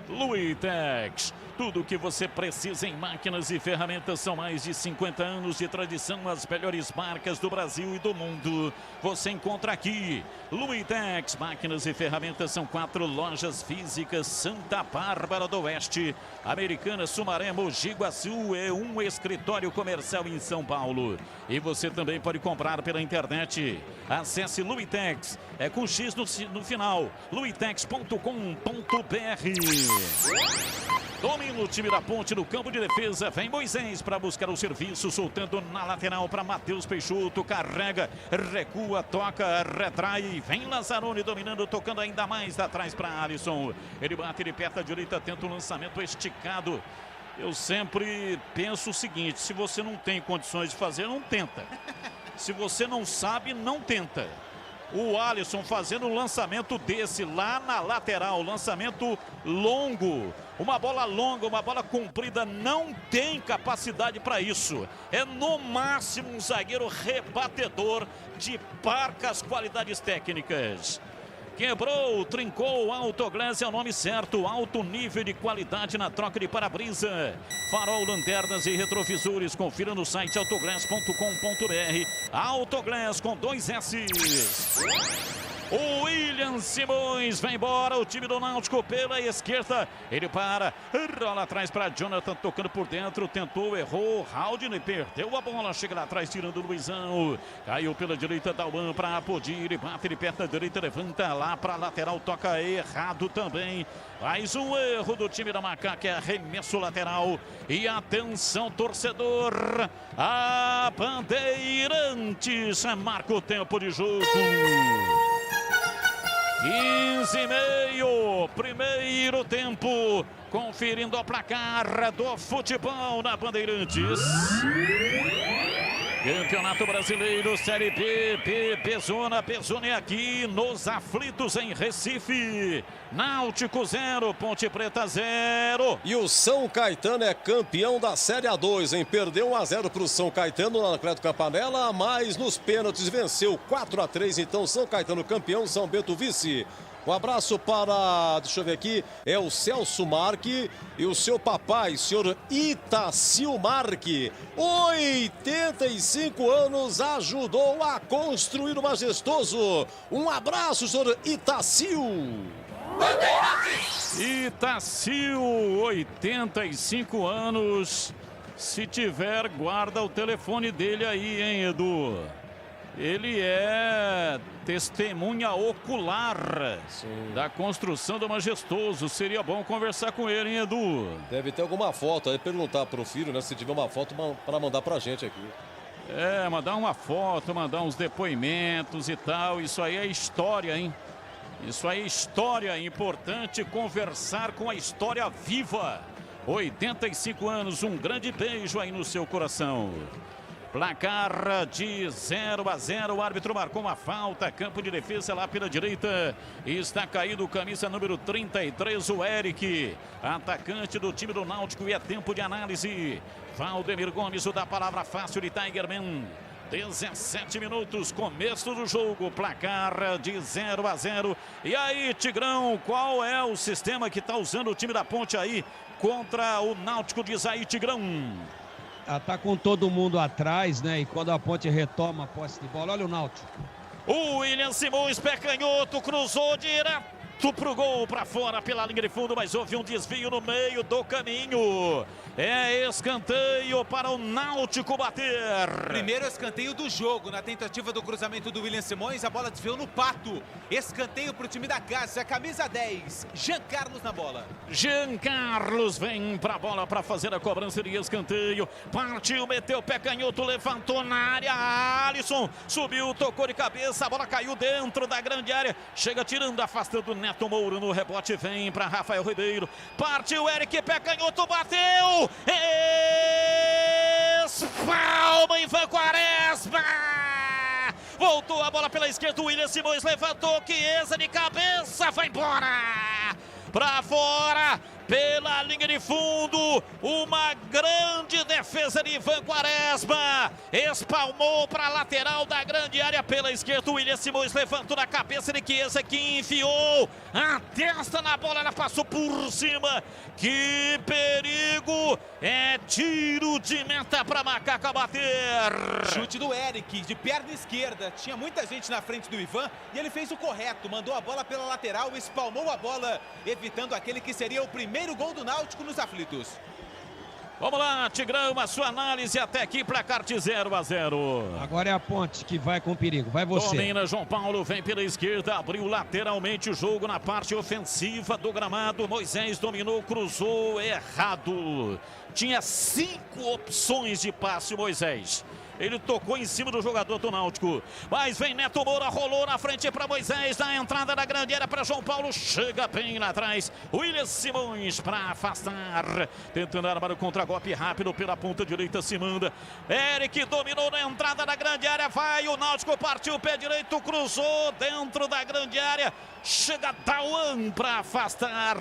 Luitex, tudo o que você precisa em máquinas e ferramentas, são mais de 50 anos de tradição, as melhores marcas do Brasil e do mundo. Você encontra aqui. Luitex, máquinas e ferramentas, são 4 lojas físicas, Santa Bárbara do Oeste, Americana, Sumaré, Mogi Guaçu, é um escritório comercial em São Paulo. E você também pode comprar pela internet. Acesse Luitex, é com X no final, luitex.com.br. Domina o time da Ponte no campo de defesa. Vem Moisés para buscar o serviço, soltando na lateral para Matheus Peixoto. Carrega, recua, toca, retrai. Vem Lazzaroni dominando, tocando ainda mais atrás para Alisson. Ele bate de perto à direita, tenta um lançamento esticado. Eu sempre penso o seguinte: se você não tem condições de fazer, não tenta. Se você não sabe, não tenta. O Alisson fazendo um lançamento desse lá na lateral, lançamento longo, uma bola longa, uma bola comprida, não tem capacidade para isso. É no máximo um zagueiro rebatedor de parcas qualidades técnicas. Quebrou, trincou, Autoglass é o nome certo, alto nível de qualidade na troca de para-brisa. Farol, lanternas e retrovisores, confira no site autoglass.com.br. Autoglass com 2 S's. O William Simões vai embora. O time do Náutico pela esquerda. Ele para. Rola atrás para Jonathan. Tocando por dentro. Tentou, errou. Haldane perdeu a bola. Chega lá atrás, tirando o Luizão. Caiu pela direita. Dauan para Apodi. Ele bate, ele perto da direita. Levanta lá para lateral. Toca errado também. Mais um erro do time da Macaca. É arremesso lateral. E atenção, torcedor. A Bandeirantes marca o tempo de jogo. 15:30, primeiro tempo, conferindo o placar do futebol na Bandeirantes. Campeonato Brasileiro, Série B, Pezona é aqui nos aflitos em Recife. Náutico 0, Ponte Preta 0. E o São Caetano é campeão da Série A2, hein? Perdeu 1-0 para o São Caetano na Atlético Campanella, mas nos pênaltis venceu 4-3, então São Caetano campeão, São Bento vice. Um abraço para, deixa eu ver aqui, é o Celso Marque e o seu papai, senhor Itacil Marque. 85 anos, ajudou a construir o Majestoso. Um abraço, senhor Itacil. Itacil, 85 anos. Se tiver, guarda o telefone dele aí, hein, Edu? Ele é testemunha ocular da construção do Majestoso. Seria bom conversar com ele, hein, Edu? Deve ter alguma foto aí, perguntar pro filho, né? Se tiver uma foto para mandar pra gente aqui. É, mandar uma foto, mandar uns depoimentos e tal. Isso aí é história, hein? Isso aí é história. Importante conversar com a história viva. 85 anos, um grande beijo aí no seu coração. Placar de 0-0, o árbitro marcou uma falta, campo de defesa lá pela direita, está caído camisa número 33, o Eric, atacante do time do Náutico, e é tempo de análise. Valdemir Gomes, o da palavra fácil de Tigerman. 17 minutos, começo do jogo, placar de 0-0. E aí, Tigrão, qual é o sistema que está usando o time da Ponte aí contra o Náutico? Diz aí, Tigrão. Tá com todo mundo atrás, né? E quando a Ponte retoma a posse de bola, olha o Náutico. O William Simões, pé canhoto, cruzou direto pro gol, para fora pela linha de fundo, mas houve um desvio no meio do caminho. É escanteio para o Náutico bater. Primeiro escanteio do jogo, na tentativa do cruzamento do William Simões, a bola desviou no pato. Escanteio para o time da casa, camisa 10, Jean Carlos na bola. Jean Carlos vem para a bola para fazer a cobrança de escanteio. Partiu, meteu o pé canhoto, levantou na área. Alisson subiu, tocou de cabeça, a bola caiu dentro da grande área. Chega tirando, afastando o Neto Moura no rebote, vem para Rafael Ribeiro. Partiu, Eric, pé canhoto, bateu. Espalma, Ivan Quaresma. Voltou a bola pela esquerda, o William Simões levantou, Chiesa de cabeça, vai embora. Para fora, pela linha de fundo, uma grande defesa de Ivan Quaresma, espalmou para a lateral da grande área pela esquerda, o William Simões levantou na cabeça de Chiesa, que enfiou a testa na bola, ela passou por cima. Que perigo, é tiro de meta para Macaca bater. Chute do Eric, de perna esquerda, tinha muita gente na frente do Ivan e ele fez o correto, mandou a bola pela lateral, espalmou a bola, evitando aquele que seria o primeiro gol do Náutico nos aflitos. Vamos lá, Tigrão, a sua análise até aqui, placar de 0-0. Agora é a Ponte que vai com perigo, vai você. Domina João Paulo, vem pela esquerda, abriu lateralmente o jogo na parte ofensiva do gramado. Moisés dominou, cruzou, errado. Tinha 5 opções de passe, Moisés. Ele tocou em cima do jogador do Náutico. Mas vem Neto Moura, rolou na frente para Moisés, na entrada da grande área para João Paulo. Chega bem lá atrás. William Simões para afastar. Tentando armar o contra-golpe rápido pela ponta direita, se manda. Eric dominou na entrada da grande área. Vai, o Náutico partiu o pé direito, cruzou dentro da grande área. Chega Dauan para afastar.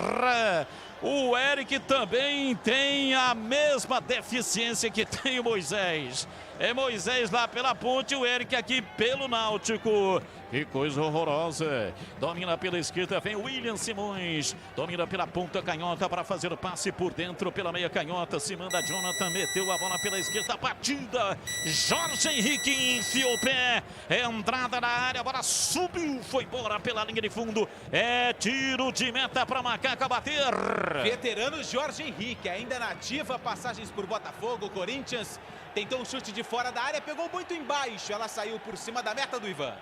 O Eric também tem a mesma deficiência que tem o Moisés. É Moisés lá pela ponte, o Eric aqui pelo Náutico. Que coisa horrorosa. Domina pela esquerda, vem William Simões. Domina pela ponta canhota para fazer o passe por dentro pela meia canhota. Se manda Jonathan, meteu a bola pela esquerda, batida. Jorge Henrique enfiou o pé. Entrada na área, a bola subiu, foi embora pela linha de fundo. É tiro de meta para Macaca bater. Veterano Jorge Henrique, ainda na ativa, passagens por Botafogo, Corinthians. Tentou um chute de fora da área, pegou muito embaixo. Ela saiu por cima da meta do Ivan.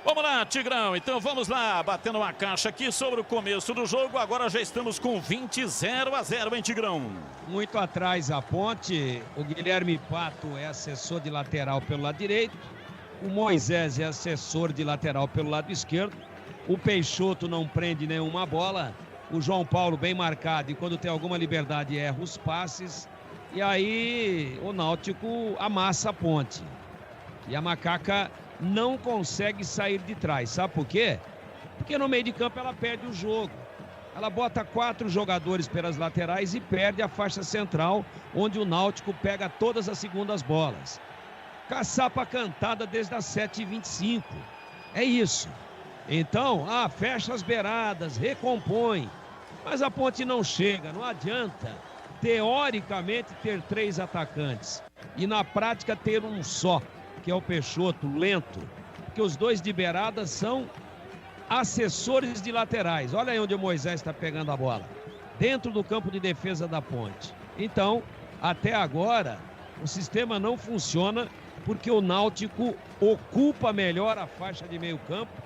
Vamos lá, Tigrão, então vamos lá, batendo uma caixa aqui sobre o começo do jogo, agora já estamos com 20-0-0, hein, Tigrão? Muito atrás a ponte, o Guilherme Pato é assessor de lateral pelo lado direito, o Moisés é assessor de lateral pelo lado esquerdo, o Peixoto não prende nenhuma bola, o João Paulo bem marcado e quando tem alguma liberdade erra os passes, e aí o Náutico amassa a ponte, e a Macaca não consegue sair de trás. Sabe por quê? Porque no meio de campo ela perde o jogo. Ela bota 4 jogadores pelas laterais e perde a faixa central, onde o Náutico pega todas as segundas bolas. Caçapa cantada desde as 7h25. É isso. Então, fecha as beiradas, recompõe. Mas a ponte não chega, não adianta, teoricamente, ter 3 atacantes. E na prática ter um só, que é o Peixoto, lento, porque os 2 de beirada são assessores de laterais. Olha aí onde o Moisés está pegando a bola, dentro do campo de defesa da ponte. Então, até agora, o sistema não funciona porque o Náutico ocupa melhor a faixa de meio campo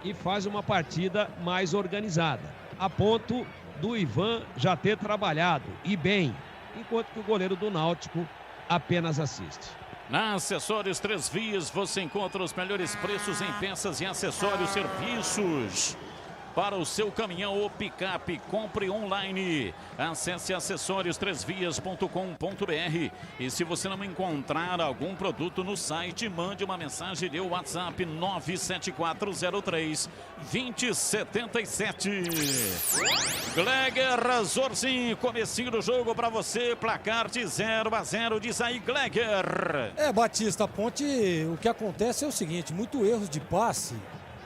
e faz uma partida mais organizada, a ponto do Ivan já ter trabalhado, e bem, enquanto que o goleiro do Náutico apenas assiste. Na Acessórios 3 Vias você encontra os melhores preços em peças e acessórios, serviços para o seu caminhão ou picape. Compre online. Acesse acessorios3vias.com.br e se você não encontrar algum produto no site, mande uma mensagem de WhatsApp 97403-2077. Gleger Zorzin, comecinho do jogo para você, placar de 0-0, diz aí Gleger. Batista, a ponte, o que acontece é o seguinte, muito erros de passe.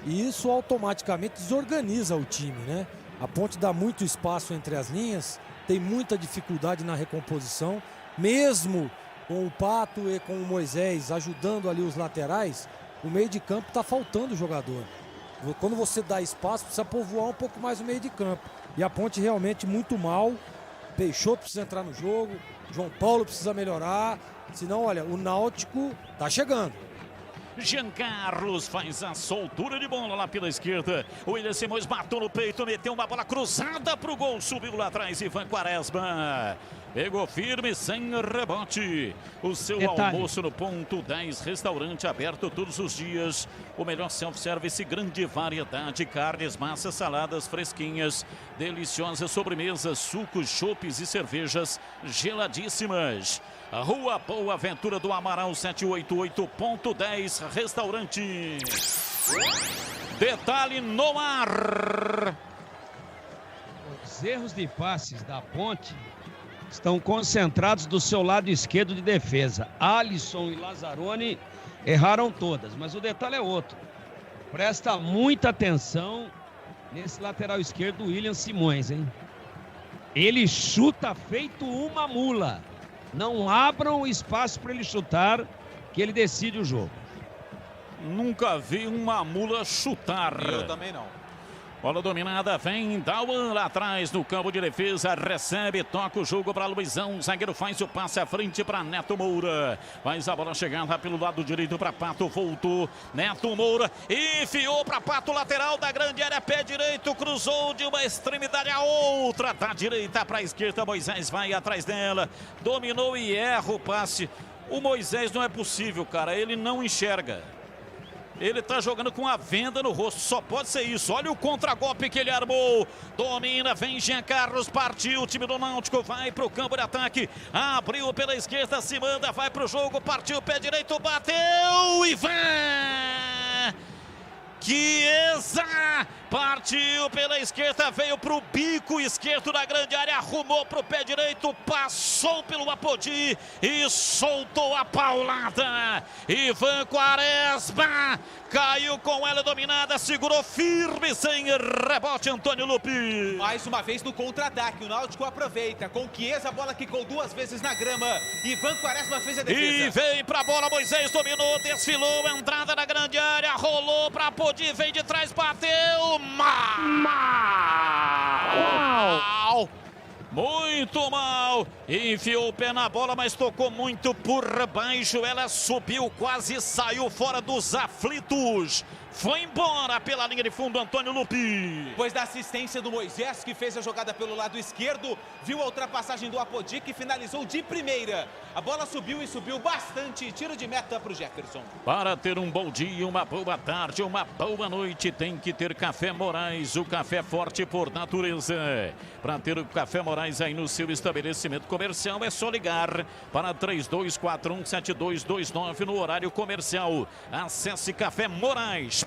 E isso automaticamente desorganiza o time, né? A ponte dá muito espaço entre as linhas, tem muita dificuldade na recomposição, mesmo com o Pato e com o Moisés ajudando ali os laterais, o meio de campo está faltando jogador. Quando você dá espaço, precisa povoar um pouco mais o meio de campo. E a ponte realmente muito mal, Peixoto precisa entrar no jogo, João Paulo precisa melhorar, senão, olha, o Náutico tá chegando. Jean Carlos faz a soltura de bola lá pela esquerda. O William Simões matou no peito, meteu uma bola cruzada pro gol, subiu lá atrás Ivan Quaresma. Pegou firme, sem rebote. O seu almoço no ponto 10, restaurante aberto todos os dias. O melhor self-service, grande variedade, carnes, massas, saladas fresquinhas, deliciosas sobremesas, sucos, chopes e cervejas geladíssimas. A Rua Boa Aventura do Amaral 788.10, restaurante. Detalhe no ar. Os erros de passes da ponte estão concentrados do seu lado esquerdo de defesa. Alisson e Lazzaroni erraram todas, mas o detalhe é outro. Presta muita atenção nesse lateral esquerdo, William Simões, hein? Ele chuta feito uma mula. Não abram espaço para ele chutar, que ele decide o jogo. Nunca vi uma mula chutar. Eu também não. Bola dominada, vem Dauan lá atrás no campo de defesa, recebe, toca o jogo para Luizão, zagueiro faz o passe à frente para Neto Moura, faz a bola chegada pelo lado direito para Pato, voltou, Neto Moura, enfiou para Pato, lateral da grande área, pé direito, cruzou de uma extremidade a outra, da direita para a esquerda, Moisés vai atrás dela, dominou e erra o passe. O Moisés não é possível, cara, ele não enxerga. Ele tá jogando com a venda no rosto, só pode ser isso. Olha o contragolpe que ele armou. Domina, vem Jean Carlos, partiu. O time do Náutico vai pro campo de ataque. Abriu pela esquerda, se manda, vai pro jogo, partiu, pé direito, bateu. Ivan! Chiesa partiu pela esquerda, veio para o bico esquerdo da grande área, arrumou para o pé direito, passou pelo Apodi e soltou a paulada. Ivan Quaresma caiu com ela dominada, segurou firme, sem rebote, Antônio Lupi. Mais uma vez no contra-ataque, o Náutico aproveita. Com Chiesa, a bola quicou 2 vezes na grama. Ivan Quaresma fez a defesa. E vem pra bola, Moisés dominou, desfilou, entrada na grande área, rolou pra Apodi, vem de trás, bateu. Mal! Muito mal, enfiou o pé na bola, mas tocou muito por baixo, ela subiu, quase saiu fora dos aflitos. Foi embora pela linha de fundo, Antônio Lupi. Depois da assistência do Moisés, que fez a jogada pelo lado esquerdo, viu a ultrapassagem do Apodi, que finalizou de primeira. A bola subiu e subiu bastante. Tiro de meta para o Jefferson. Para ter um bom dia, uma boa tarde, uma boa noite, tem que ter Café Moraes, o café forte por natureza. Para ter o Café Moraes aí no seu estabelecimento comercial, é só ligar para 32417229 no horário comercial. Acesse cafémorais.com.br.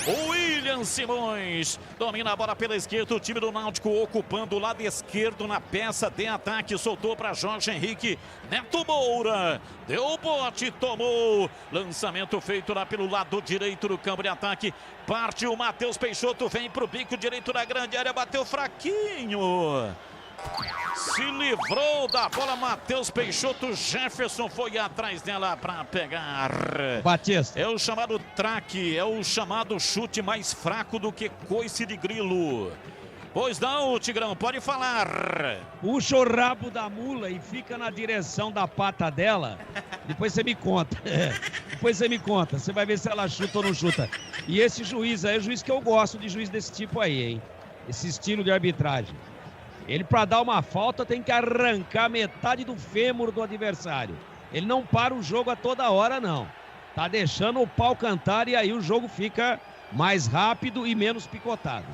O William Simões domina a bola pela esquerda, o time do Náutico ocupando o lado esquerdo na peça de ataque, soltou para Jorge Henrique, Neto Moura deu o bote, tomou, lançamento feito lá pelo lado direito do campo de ataque, parte o Matheus Peixoto, vem para o bico direito da grande área, bateu fraquinho. Se livrou da bola, Matheus Peixoto, Jefferson foi atrás dela para pegar. Batista. É o chamado traque, é o chamado chute mais fraco do que coice de grilo. Pois não, Tigrão, pode falar. Puxa o rabo da mula e fica na direção da pata dela. Depois você me conta. Depois você me conta. Você vai ver se ela chuta ou não chuta. E esse juiz aí é o juiz que eu gosto, de juiz desse tipo aí, hein? Esse estilo de arbitragem. Ele, para dar uma falta, tem que arrancar metade do fêmur do adversário. Ele não para o jogo a toda hora, não. Tá deixando o pau cantar e aí o jogo fica mais rápido e menos picotado.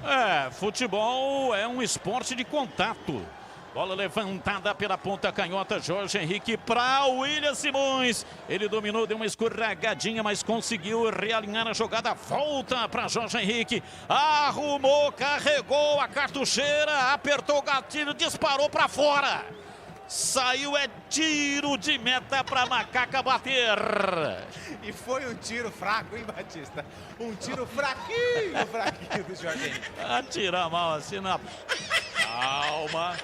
Futebol é um esporte de contato. Bola levantada pela ponta canhota, Jorge Henrique para o William Simões. Ele dominou, deu uma escorregadinha, mas conseguiu realinhar a jogada. Volta para Jorge Henrique. Arrumou, carregou a cartucheira, apertou o gatilho, disparou para fora. Saiu, é tiro de meta para Macaca bater. E foi um tiro fraco, hein, Batista? Um tiro fraquinho do Jorge Henrique. Atira mal assim na palma.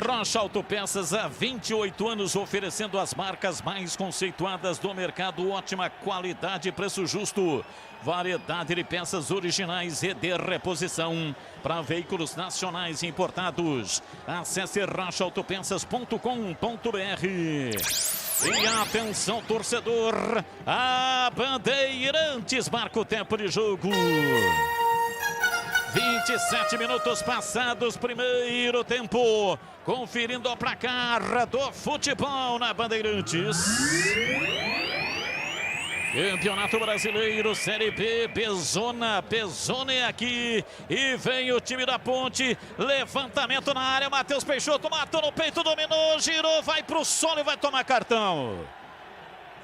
Rocha Autopeças, há 28 anos oferecendo as marcas mais conceituadas do mercado, ótima qualidade e preço justo. Variedade de peças originais e de reposição para veículos nacionais e importados. Acesse rochaautopeças.com.br. E atenção, torcedor, a Bandeirantes marca o tempo de jogo. 27 minutos passados, primeiro tempo. Conferindo o placar do futebol na Bandeirantes. Campeonato Brasileiro, Série B, Bezona é aqui. E vem o time da Ponte. Levantamento na área, Matheus Peixoto matou no peito, dominou, girou, vai pro solo e vai tomar cartão.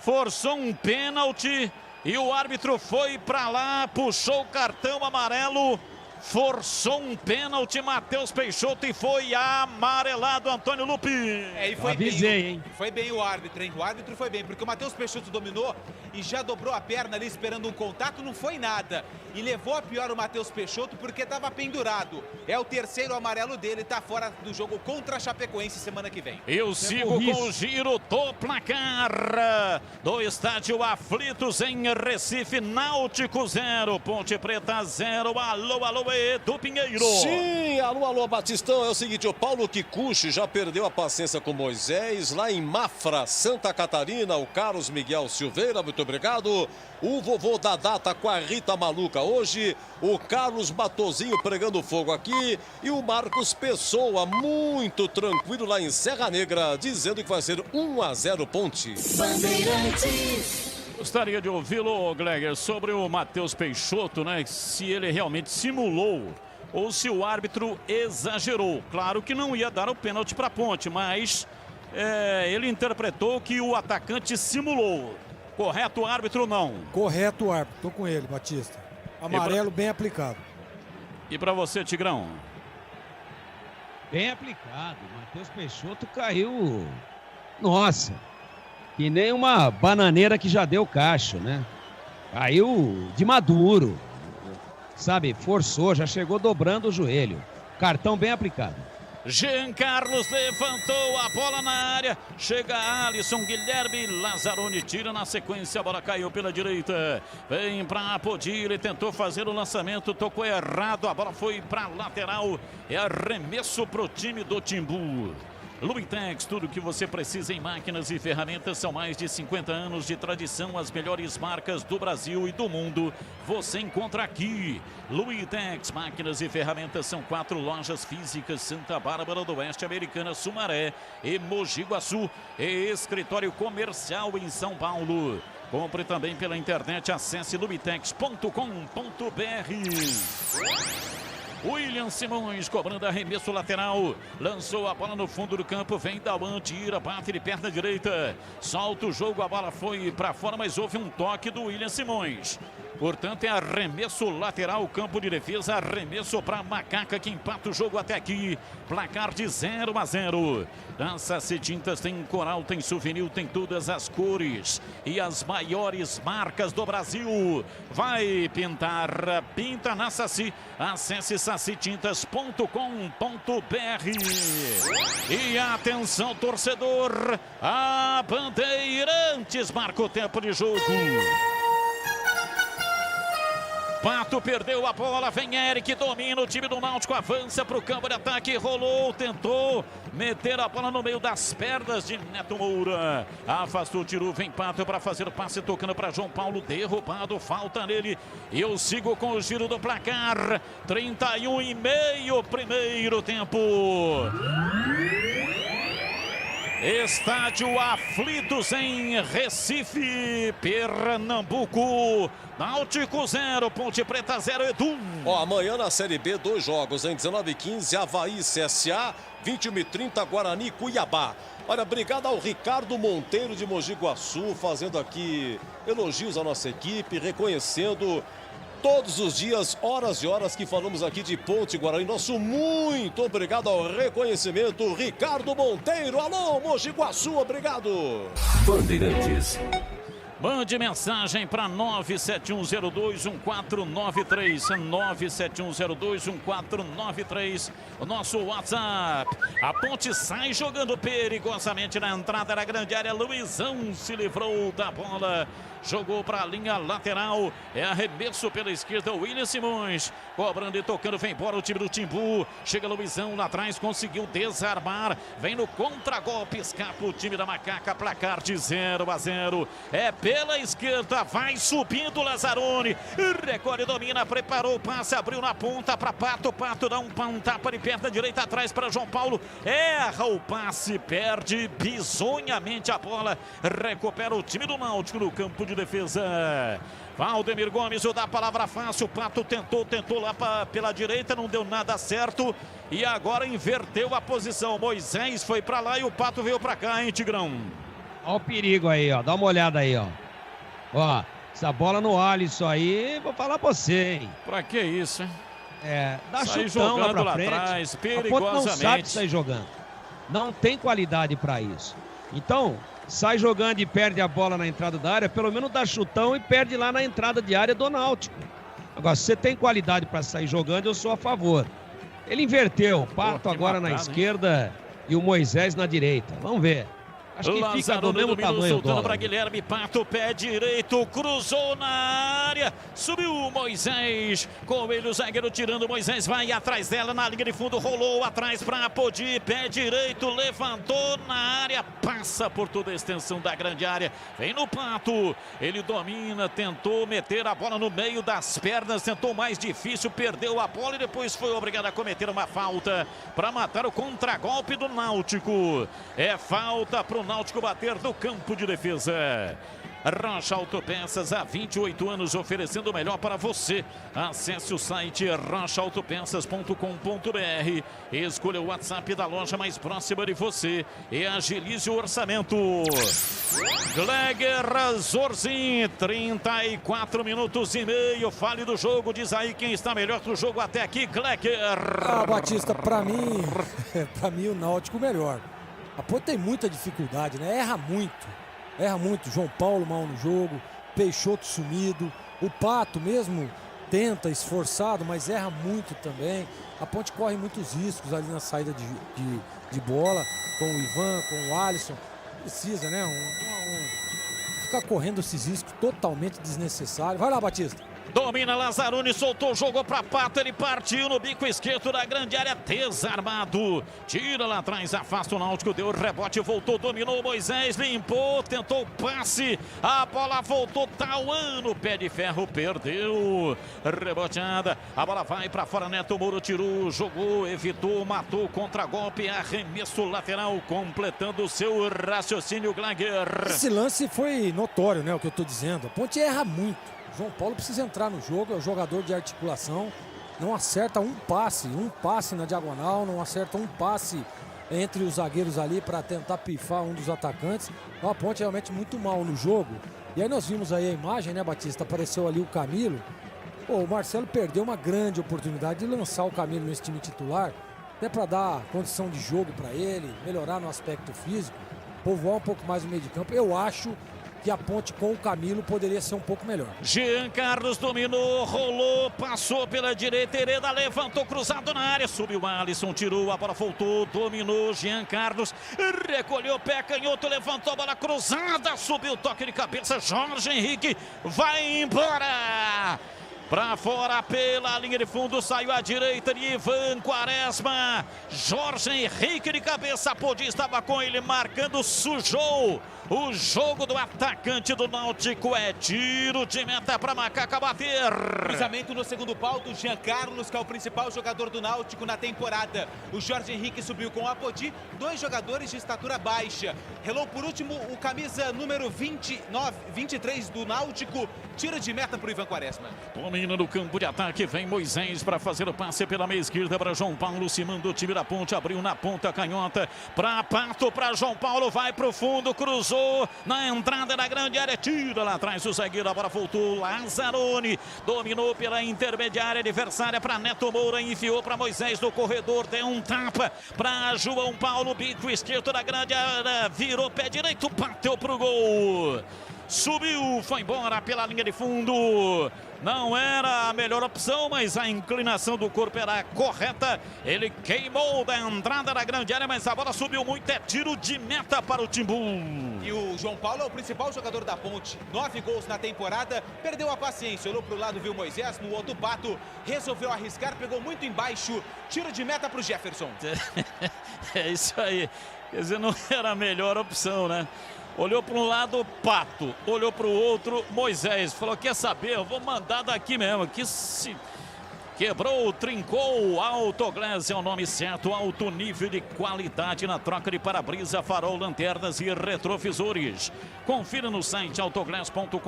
Forçou um pênalti e o árbitro foi pra lá, puxou o cartão amarelo. Forçou um pênalti, Matheus Peixoto, e foi amarelado, Antônio Lupi. E foi avisei, bem, hein? Foi bem o árbitro, hein? O árbitro foi bem, porque o Matheus Peixoto dominou e já dobrou a perna ali esperando um contato, não foi nada. E levou a pior o Matheus Peixoto porque estava pendurado. É o terceiro amarelo dele, tá fora do jogo contra a Chapecoense semana que vem. Eu sigo com o giro do placar do estádio Aflitos em Recife. Náutico 0, Ponte Preta 0. Alô, alô, Edu Pinheiro. Sim, alô, Batistão. É o seguinte, o Paulo Kikuchi já perdeu a paciência com Moisés. Lá em Mafra, Santa Catarina, o Carlos Miguel Silveira, muito obrigado. O vovô Dadá tá com a Rita maluca hoje. O Carlos Matozinho pregando fogo aqui. E o Marcos Pessoa, muito tranquilo lá em Serra Negra, dizendo que vai ser 1-0 Ponte. Bandeirantes. Gostaria de ouvi-lo, Gleger, sobre o Matheus Peixoto, né? Se ele realmente simulou ou se o árbitro exagerou. Claro que não ia dar o pênalti para a Ponte, mas ele interpretou que o atacante simulou. Correto o árbitro, não? Correto o árbitro, tô com ele, Batista. Amarelo bem aplicado. E para você, Tigrão? Bem aplicado. Matheus Peixoto caiu. Nossa, que nem uma bananeira que já deu cacho, né? Caiu de maduro. Sabe, forçou, já chegou dobrando o joelho. Cartão bem aplicado. Jean Carlos levantou a bola na área. Chega Alisson, Guilherme Lazzaroni tira na sequência. A bola caiu pela direita. Vem para Apodi. Ele tentou fazer o lançamento, tocou errado. A bola foi para lateral. É arremesso para o time do Timbu. Lumitex, tudo que você precisa em máquinas e ferramentas. São mais de 50 anos de tradição. As melhores marcas do Brasil e do mundo você encontra aqui. Lumitex, máquinas e ferramentas. São 4 lojas físicas: Santa Bárbara do Oeste, Americana, Sumaré e Mogi Guaçu. E escritório comercial em São Paulo. Compre também pela internet. Acesse lumitex.com.br. William Simões cobrando arremesso lateral. Lançou a bola no fundo do campo. Vem Dauan, tira, bate de perna direita. Solta o jogo, a bola foi para fora, mas houve um toque do William Simões. Portanto, é arremesso lateral, campo de defesa, arremesso para Macaca, que empata o jogo até aqui. Placar de 0-0. A Saci Tintas tem coral, tem souvenir, tem todas as cores e as maiores marcas do Brasil. Vai pintar, pinta na Saci. Acesse sacitintas.com.br. E atenção, torcedor, a Bandeirantes marca o tempo de jogo. Pato perdeu a bola, vem Eric, domina o time do Náutico, avança para o campo de ataque, rolou, tentou meter a bola no meio das pernas de Neto Moura. Afastou o tiro, vem Pato para fazer o passe, tocando para João Paulo, derrubado, falta nele. Eu sigo com o giro do placar, 31,5, primeiro tempo. Estádio Aflitos em Recife, Pernambuco. Náutico 0, Ponte Preta 0, Edu. Amanhã na Série B, 2 jogos, em 19h15, Avaí CSA, 21h30, Guarani Cuiabá. Olha, obrigado ao Ricardo Monteiro de Mogi Guaçu, fazendo aqui elogios à nossa equipe, reconhecendo todos os dias, horas e horas que falamos aqui de Ponte Guarani. Nosso muito obrigado ao reconhecimento, Ricardo Monteiro. Alô, Mogi Guaçu, obrigado. Bandeirantes. Mande mensagem para 971021493, 971021493, o nosso WhatsApp. A Ponte sai jogando perigosamente na entrada da grande área. Luizão se livrou da bola, jogou para a linha lateral. É arremesso pela esquerda, William Simões cobrando e tocando, vem embora o time do Timbu. Chega Luizão lá atrás, conseguiu desarmar, vem no contragolpe, escapa o time da Macaca. Placar de 0-0. É pela esquerda, vai subindo Lazzaroni, recolhe, domina, preparou o passe, abriu na ponta para Pato. Pato dá um tapa de perna direita atrás para João Paulo, erra o passe, perde bizonhamente a bola, recupera o time do Náutico no campo de defesa. Valdemir Gomes, o da palavra fácil. O Pato tentou lá pela direita, não deu nada certo e agora inverteu a posição. Moisés foi para lá e o Pato veio para cá, hein, Tigrão? Olha o perigo aí, ó, dá uma olhada aí, ó. Ó, essa bola no Alisson aí, vou falar pra você, hein. Pra que isso, hein? Dá sai chutão lá jogando pra frente. atrás, A Ponte perigosamente. não sabe sair jogando. Não tem qualidade pra isso. Então, sai jogando e perde a bola na entrada da área, pelo menos dá chutão e perde lá na entrada de área do Náutico. Agora, se você tem qualidade pra sair jogando, eu sou a favor. Ele inverteu, o Pato agora na esquerda e o Moisés na direita. Vamos ver. Acho que fica do mesmo tamanho. Soltando para Guilherme, Pato, pé direito, cruzou na área, subiu Moisés, com ele o zagueiro tirando, Moisés vai atrás dela na linha de fundo, rolou atrás para Apodi, pé direito, levantou na área, passa por toda a extensão da grande área, vem no Pato, ele domina, tentou meter a bola no meio das pernas, tentou mais difícil, perdeu a bola e depois foi obrigado a cometer uma falta para matar o contragolpe do Náutico. É falta para o Náutico bater no campo de defesa. Rocha Autopeças, há 28 anos oferecendo o melhor para você. Acesse o site rochaautopeças.com.br, escolha o WhatsApp da loja mais próxima de você e agilize o orçamento. Gleger Zorzin, 34 minutos e meio. Fale do jogo, diz aí quem está melhor do jogo até aqui, Gleger. Batista, para mim o Náutico melhor. A Ponte tem muita dificuldade, né? Erra muito. João Paulo mal no jogo, Peixoto sumido, o Pato mesmo tenta, esforçado, mas erra muito também. A Ponte corre muitos riscos ali na saída de bola, com o Ivan, com o Alisson. Precisa, né? Ficar correndo esses riscos totalmente desnecessário. Vai lá, Batista. Domina Lazzaroni, soltou, jogou para Pato, ele partiu no bico esquerdo da grande área, desarmado. Tira lá atrás, afasta o Náutico, deu rebote, voltou, dominou Moisés, limpou, tentou o passe. A bola voltou, Tauan no pé de ferro, perdeu. Reboteada, a bola vai para fora, Neto Moura tirou, jogou, evitou, matou, contra-golpe, arremesso lateral, completando o seu raciocínio, Gleger. Esse lance foi notório, né? O que eu tô dizendo. A Ponte erra muito. João Paulo precisa entrar no jogo, é o jogador de articulação, não acerta um passe na diagonal, não acerta um passe entre os zagueiros ali para tentar pifar um dos atacantes. Então a Ponte é realmente muito mal no jogo. E aí nós vimos aí a imagem, né, Batista? Apareceu ali o Camilo. O Marcelo perdeu uma grande oportunidade de lançar o Camilo nesse time titular, até para dar condição de jogo para ele, melhorar no aspecto físico, povoar um pouco mais o meio de campo. Eu acho que a Ponte com o Camilo poderia ser um pouco melhor. Jean Carlos dominou, rolou, passou pela direita, Hereda levantou, cruzado na área, subiu Alisson, tirou, a bola voltou, dominou Jean Carlos, recolheu o pé canhoto, levantou a bola cruzada, subiu o toque de cabeça, Jorge Henrique vai embora. Pra fora pela linha de fundo, saiu à direita de Ivan Quaresma. Jorge Henrique de cabeça, Apodi estava com ele marcando, sujou o jogo do atacante do Náutico. É tiro de meta para Macaca bater. Cruzamento no segundo pau do Jean Carlos, que é o principal jogador do Náutico na temporada. O Jorge Henrique subiu com o Apodi, dois jogadores de estatura baixa. Relou por último o camisa número 23 do Náutico. Tiro de meta para o Ivan Quaresma. Domina no campo de ataque, vem Moisés para fazer o passe pela meia esquerda para João Paulo, se manda o time da Ponte, abriu na ponta canhota para Pato, para João Paulo, vai para o fundo, cruzou na entrada da grande área, tira lá atrás o zagueiro, a bola voltou, Lazzaroni dominou pela intermediária adversária para Neto Moura, enfiou para Moisés no corredor, deu um tapa para João Paulo, bico esquerdo da grande área, virou pé direito, bateu pro gol. Subiu, foi embora pela linha de fundo. Não era a melhor opção, mas a inclinação do corpo era correta. Ele queimou da entrada da grande área, mas a bola subiu muito. É tiro de meta para o Timbu. E o João Paulo é o principal jogador da Ponte. 9 gols na temporada. Perdeu a paciência. Olhou para o lado, viu Moisés no outro Pato. Resolveu arriscar, pegou muito embaixo. Tiro de meta para o Jefferson. É isso aí. Quer dizer, não era a melhor opção, né? Olhou para um lado, Pato. Olhou para o outro, Moisés. Falou, quer saber? Eu vou mandar daqui mesmo. Que se quebrou, trincou. Autoglass é o nome certo. Alto nível de qualidade na troca de para-brisa, farol, lanternas e retrovisores. Confira no site autoglass.com.br.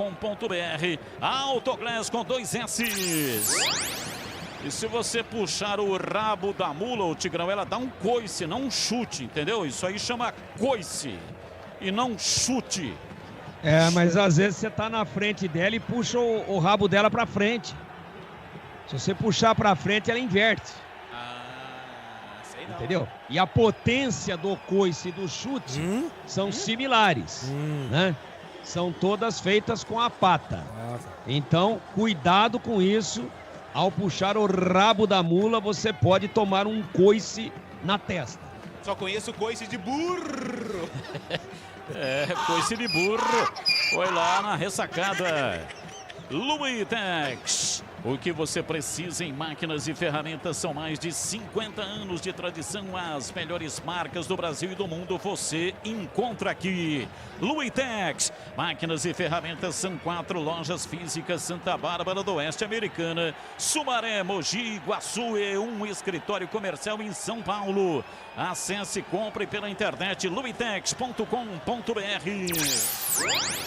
Autoglass com 2 S's. E se você puxar o rabo da mula, o Tigrão, ela dá um coice, não um chute, entendeu? Isso aí chama coice. E não chute. É, mas às vezes você tá na frente dela e puxa o rabo dela pra frente. Se você puxar pra frente, ela inverte. Sei não. Entendeu? E a potência do coice e do chute são similares, né? São todas feitas com a pata. Então, cuidado com isso. Ao puxar o rabo da mula, você pode tomar um coice na testa. Só conheço coice de burro. É, coice de burro. Foi lá na ressacada. Lumitex. O que você precisa em máquinas e ferramentas são mais de 50 anos de tradição. As melhores marcas do Brasil e do mundo você encontra aqui. Luitex, máquinas e ferramentas, são 4 lojas físicas: Santa Bárbara do Oeste, Americana, Sumaré, Mogi, Iguaçu e um escritório comercial em São Paulo. Acesse e compre pela internet luitex.com.br.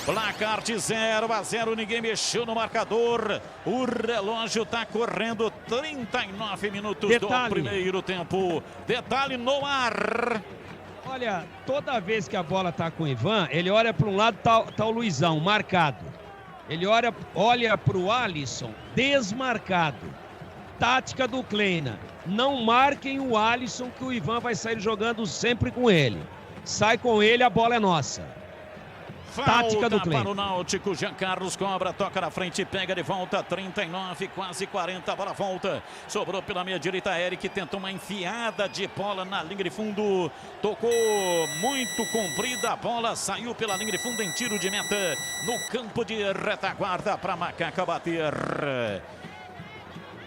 Placar de 0-0, ninguém mexeu no marcador. O relógio está correndo, 39 minutos do primeiro tempo. Detalhe no ar. Olha, toda vez que a bola tá com o Ivan, ele olha para um lado, tá o Luizão marcado. Ele olha para o Alisson desmarcado. Tática do Kleina: não marquem o Alisson, que o Ivan vai sair jogando sempre com ele. Sai com ele, a bola é nossa. Tática do Kleina. Para o Náutico, Jean Carlos cobra, toca na frente, pega de volta, 39, quase 40, a bola volta. Sobrou pela meia direita, Eric tentou uma enfiada de bola na linha de fundo. Tocou muito comprida, a bola saiu pela linha de fundo em tiro de meta no campo de retaguarda para Macaca bater.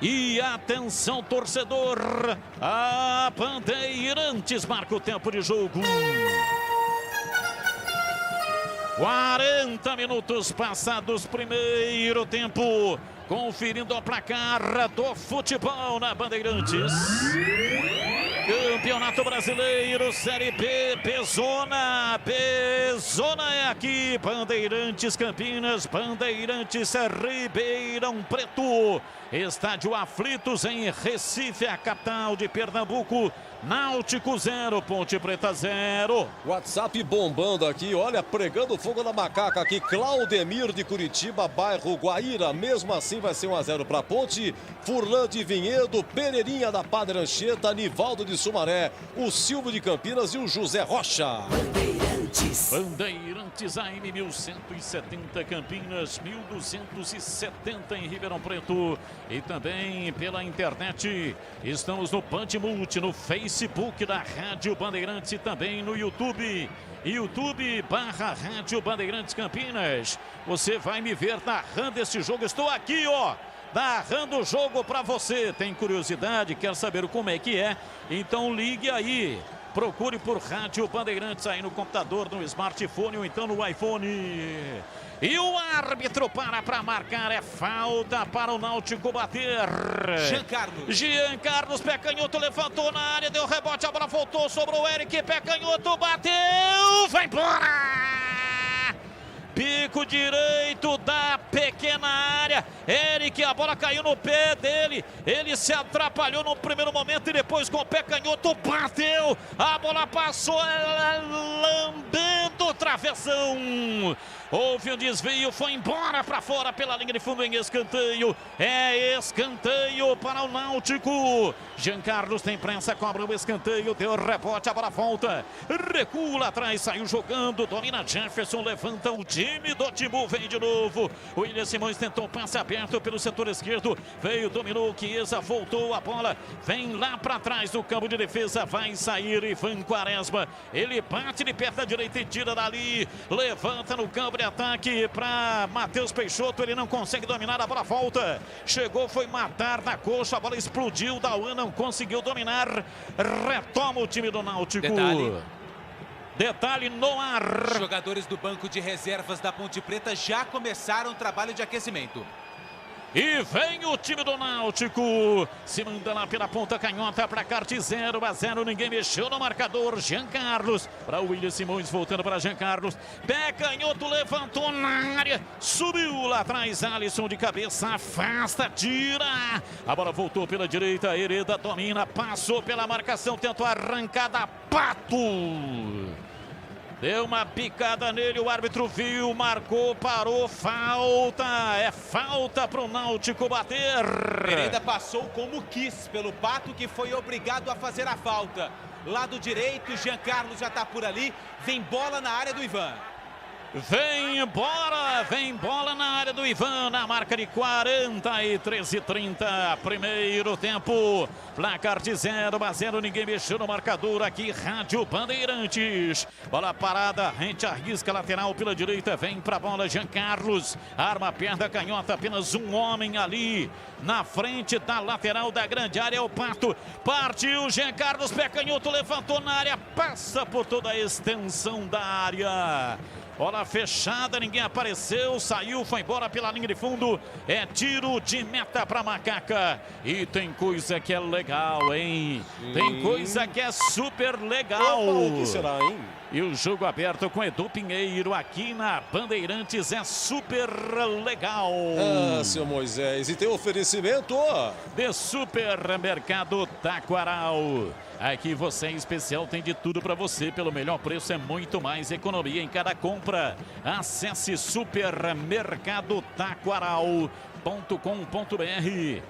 E atenção, torcedor, a Bandeirantes marca o tempo de jogo. 40 minutos passados, primeiro tempo. Conferindo o placar do futebol na Bandeirantes. Campeonato Brasileiro, Série B, Pezona. Pezona é aqui. Bandeirantes Campinas, Bandeirantes Ribeirão Preto. Estádio Aflitos em Recife, a capital de Pernambuco. Náutico 0, Ponte Preta 0. WhatsApp bombando aqui, olha, pregando fogo na macaca aqui. Claudemir de Curitiba, bairro Guaíra. Mesmo assim vai ser 1-0 para Ponte. Furlan de Vinhedo, Pereirinha da Padre Anchieta, Nivaldo de Sumaré, o Silvio de Campinas e o José Rocha. Bandeirantes AM 1170 Campinas, 1270 em Ribeirão Preto. E também pela internet. Estamos no Pandemulti, no Facebook da Rádio Bandeirantes e também no YouTube. YouTube/Rádio Bandeirantes Campinas. Você vai me ver narrando este jogo. Estou aqui, ó, narrando o jogo para você. Tem curiosidade, quer saber como é que é? Então ligue aí. Procure por Rádio Bandeirantes aí no computador, no smartphone ou então no iPhone. E o árbitro para marcar, é falta para o Náutico bater. Jean Carlos, pé canhoto, levantou na área, deu rebote, a bola voltou, sobrou o Eric, pé canhoto, bateu, vai embora! Bico direito da pequena área. Eric, a bola caiu no pé dele. Ele se atrapalhou no primeiro momento e depois com o pé canhoto bateu. A bola passou lambendo o travessão. Houve um desvio, foi embora para fora pela linha de fundo em escanteio. É escanteio para o Náutico. Jean Carlos tem pressa, cobra o escanteio, deu rebote, a bola volta. Recua atrás, saiu jogando, domina Jefferson, levanta o time do Timbu, vem de novo. O William Simões tentou passe aberto pelo setor esquerdo. Veio, dominou, Chiesa, voltou a bola. Vem lá para trás do campo de defesa, vai sair Ivan Quaresma. Ele bate de perto da direita e tira dali. Levanta no campo de ataque para Matheus Peixoto, ele não consegue dominar, a bola volta, chegou, foi matar na coxa, a bola explodiu, Dauan não conseguiu dominar, retoma o time do Náutico. Detalhe no ar. Jogadores do banco de reservas da Ponte Preta já começaram o trabalho de aquecimento. E vem o time do Náutico, se manda lá pela ponta canhota para cá de 0-0, ninguém mexeu no marcador. Jean Carlos para o William Simões, voltando para Jean Carlos, pé canhoto, levantou na área, subiu lá atrás, Alisson de cabeça, afasta, tira, a bola voltou pela direita, Hereda domina, passou pela marcação, tentou arrancada, Pato deu uma picada nele, o árbitro viu, marcou, parou, falta, é falta para o Náutico bater. Hereda passou como quis pelo Pato, que foi obrigado a fazer a falta. Lado direito, Jean Carlos já está por ali, vem bola na área do Ivan. Vem bola na área do Ivan, na marca de 43:30, primeiro tempo, placar de 0-0, ninguém mexeu no marcador aqui, Rádio Bandeirantes, bola parada, rente arrisca, lateral pela direita, vem pra bola, Jean Carlos, arma a perna canhota, apenas um homem ali, na frente da lateral da grande área, é o Pato, partiu, Jean Carlos, pé canhoto, levantou na área, passa por toda a extensão da área. Bola fechada, ninguém apareceu, saiu, foi embora pela linha de fundo. É tiro de meta para Macaca. E tem coisa que é legal, hein? Sim. Tem coisa que é super legal. Opa, o que será, hein? E o jogo aberto com Edu Pinheiro aqui na Bandeirantes é super legal. Ah, seu Moisés, e tem oferecimento de Supermercado Taquaral. Aqui você em especial tem de tudo para você. Pelo melhor preço é muito mais economia em cada compra. Acesse supermercadotaquaral.com.br.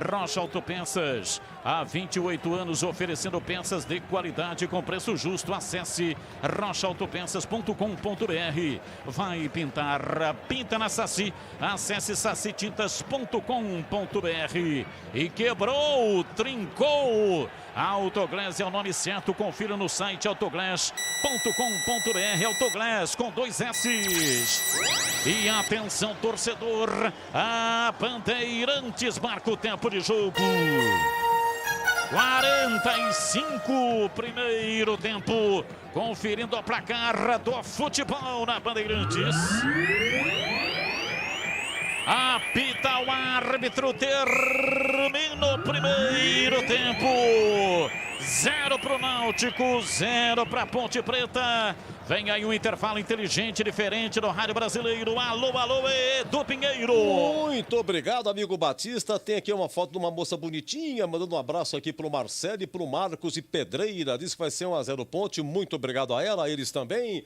Rocha Autopeças, há 28 anos oferecendo peças de qualidade com preço justo. Acesse rochaautopeças.com.br. Vai pintar, pinta na Saci. Acesse sacitintas.com.br. E quebrou, trincou. Autoglass é o nome certo, confira no site autoglass.com.br. Autoglass com 2 S's. E atenção, torcedor, a Bandeirantes marca o tempo de jogo. 45, primeiro tempo, conferindo a placar do futebol na Bandeirantes. Apita o árbitro, termina o primeiro tempo. 0 para o Náutico, 0 para a Ponte Preta. Vem aí um intervalo inteligente, diferente do rádio brasileiro. Alô, alô, Edu Pinheiro. Muito obrigado, amigo Batista. Tem aqui uma foto de uma moça bonitinha, mandando um abraço aqui pro Marcelo e pro Marcos e Pedreira. Diz que vai ser 1-0 Ponte. Muito obrigado a ela, a eles também.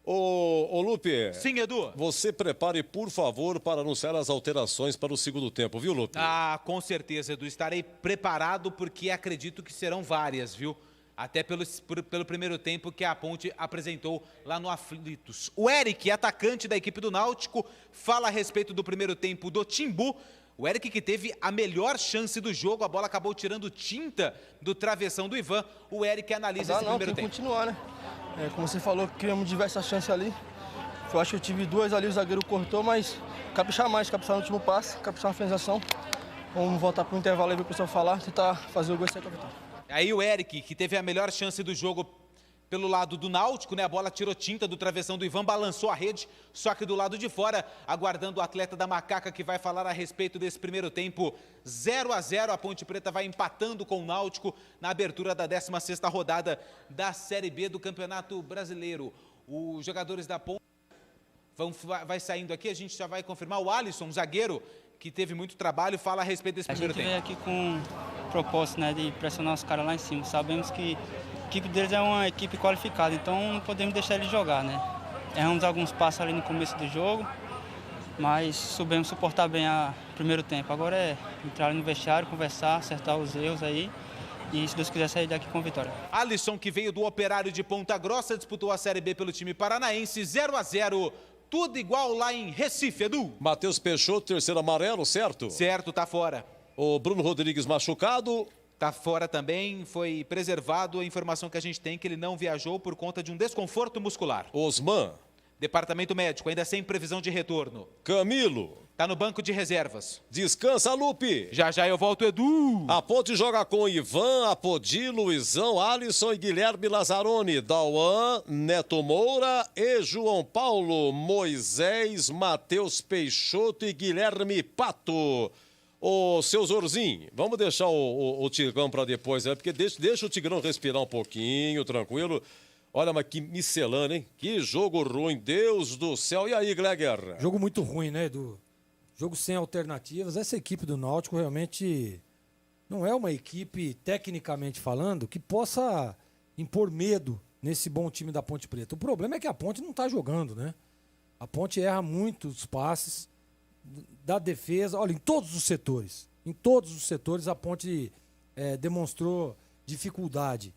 Ô Lupe. Sim, Edu. Você prepare, por favor, para anunciar as alterações para o segundo tempo, viu, Lupe? Ah, com certeza, Edu. Estarei preparado porque acredito que serão várias, viu? Até pelo primeiro tempo que a Ponte apresentou lá no Aflitos. O Eric, atacante da equipe do Náutico, fala a respeito do primeiro tempo do Timbu. O Eric que teve a melhor chance do jogo, a bola acabou tirando tinta do travessão do Ivan. O Eric analisa esse primeiro tempo. Continuar, né? Como você falou, criamos diversas chances ali. Eu acho que eu tive 2 ali, o zagueiro cortou, mas caprichar mais, caprichar no último passe, caprichar na finalização. Vamos voltar para o intervalo aí, ver o pessoal falar, tentar fazer o gol e sair com a vitória. Aí o Eric, que teve a melhor chance do jogo pelo lado do Náutico, né? A bola tirou tinta do travessão do Ivan, balançou a rede, só que do lado de fora, aguardando o atleta da Macaca que vai falar a respeito desse primeiro tempo. 0-0, a Ponte Preta vai empatando com o Náutico na abertura da 16ª rodada da Série B do Campeonato Brasileiro. Os jogadores da Ponte vai saindo aqui, a gente já vai confirmar. O Alisson, zagueiro, que teve muito trabalho, fala a respeito desse primeiro tempo. A gente veio aqui com propósito, né, de pressionar os caras lá em cima. Sabemos que a equipe deles é uma equipe qualificada, então não podemos deixar eles jogar, né? Erramos alguns passos ali no começo do jogo, mas soubemos suportar bem o primeiro tempo. Agora é entrar no vestiário, conversar, acertar os erros aí e, se Deus quiser, sair daqui com vitória. Alisson, que veio do Operário de Ponta Grossa, disputou a Série B pelo time paranaense, 0-0. Tudo igual lá em Recife, Edu. Matheus Peixoto, terceiro amarelo, certo? Certo, tá fora. O Bruno Rodrigues machucado. Tá fora também, foi preservado. A informação que a gente tem que ele não viajou por conta de um desconforto muscular. Osman. Departamento médico, ainda sem previsão de retorno. Camilo. Tá no banco de reservas. Descansa, Lupe. Já eu volto, Edu. A Ponte joga com Ivan, Apodi, Luizão, Alisson e Guilherme Lazzaroni, Dauan, Neto Moura e João Paulo, Moisés, Matheus Peixoto e Guilherme Pato. Ô, seu Zorzinho, vamos deixar o Tigrão para depois, né? Porque deixa o Tigrão respirar um pouquinho, tranquilo. Olha, mas que miscelânea, hein? Que jogo ruim, Deus do céu. E aí, Gleger? Jogo muito ruim, né, Edu? Jogo sem alternativas. Essa equipe do Náutico realmente não é uma equipe, tecnicamente falando, que possa impor medo nesse bom time da Ponte Preta. O problema é que a Ponte não está jogando, né? A Ponte erra muitos passes da defesa. Olha, em todos os setores. Em todos os setores a Ponte demonstrou dificuldade.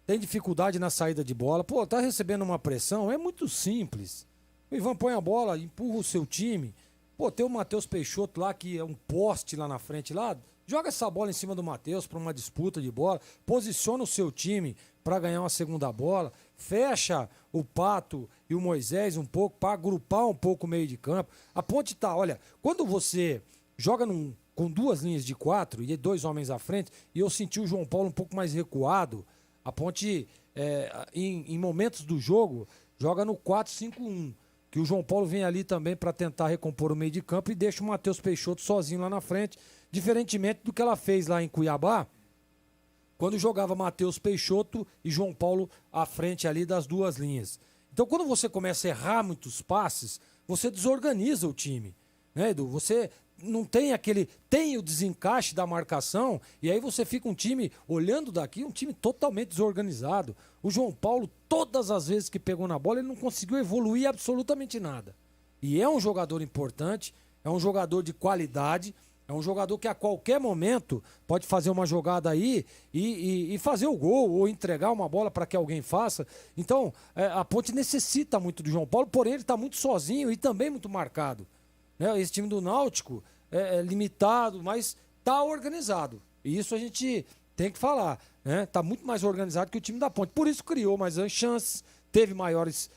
Tem dificuldade na saída de bola. Pô, tá recebendo uma pressão, é muito simples. O Ivan põe a bola, empurra o seu time. Pô, tem o Matheus Peixoto lá, que é um poste lá na frente lá. Joga essa bola em cima do Matheus para uma disputa de bola. Posiciona o seu time para ganhar uma segunda bola. Fecha o Pato e o Moisés um pouco para agrupar um pouco o meio de campo. A Ponte tá, olha, quando você joga com 2 linhas de 4 e 2 homens à frente, e eu senti o João Paulo um pouco mais recuado, a Ponte, em momentos do jogo, joga no 4-5-1. Que o João Paulo vem ali também para tentar recompor o meio de campo e deixa o Matheus Peixoto sozinho lá na frente, diferentemente do que ela fez lá em Cuiabá, quando jogava Matheus Peixoto e João Paulo à frente ali das 2 linhas. Então, quando você começa a errar muitos passes, você desorganiza o time, né, Edu? Você não tem tem o desencaixe da marcação, e aí você fica um time, olhando daqui, um time totalmente desorganizado. O João Paulo, todas as vezes que pegou na bola, ele não conseguiu evoluir absolutamente nada. E é um jogador importante, é um jogador de qualidade, é um jogador que a qualquer momento pode fazer uma jogada aí e fazer o gol, ou entregar uma bola para que alguém faça. Então, a Ponte necessita muito do João Paulo, porém ele está muito sozinho e também muito marcado. Esse time do Náutico é limitado, mas está organizado. E isso a gente tem que falar. Está muito mais organizado que o time da Ponte. Por isso criou mais chances, teve maiores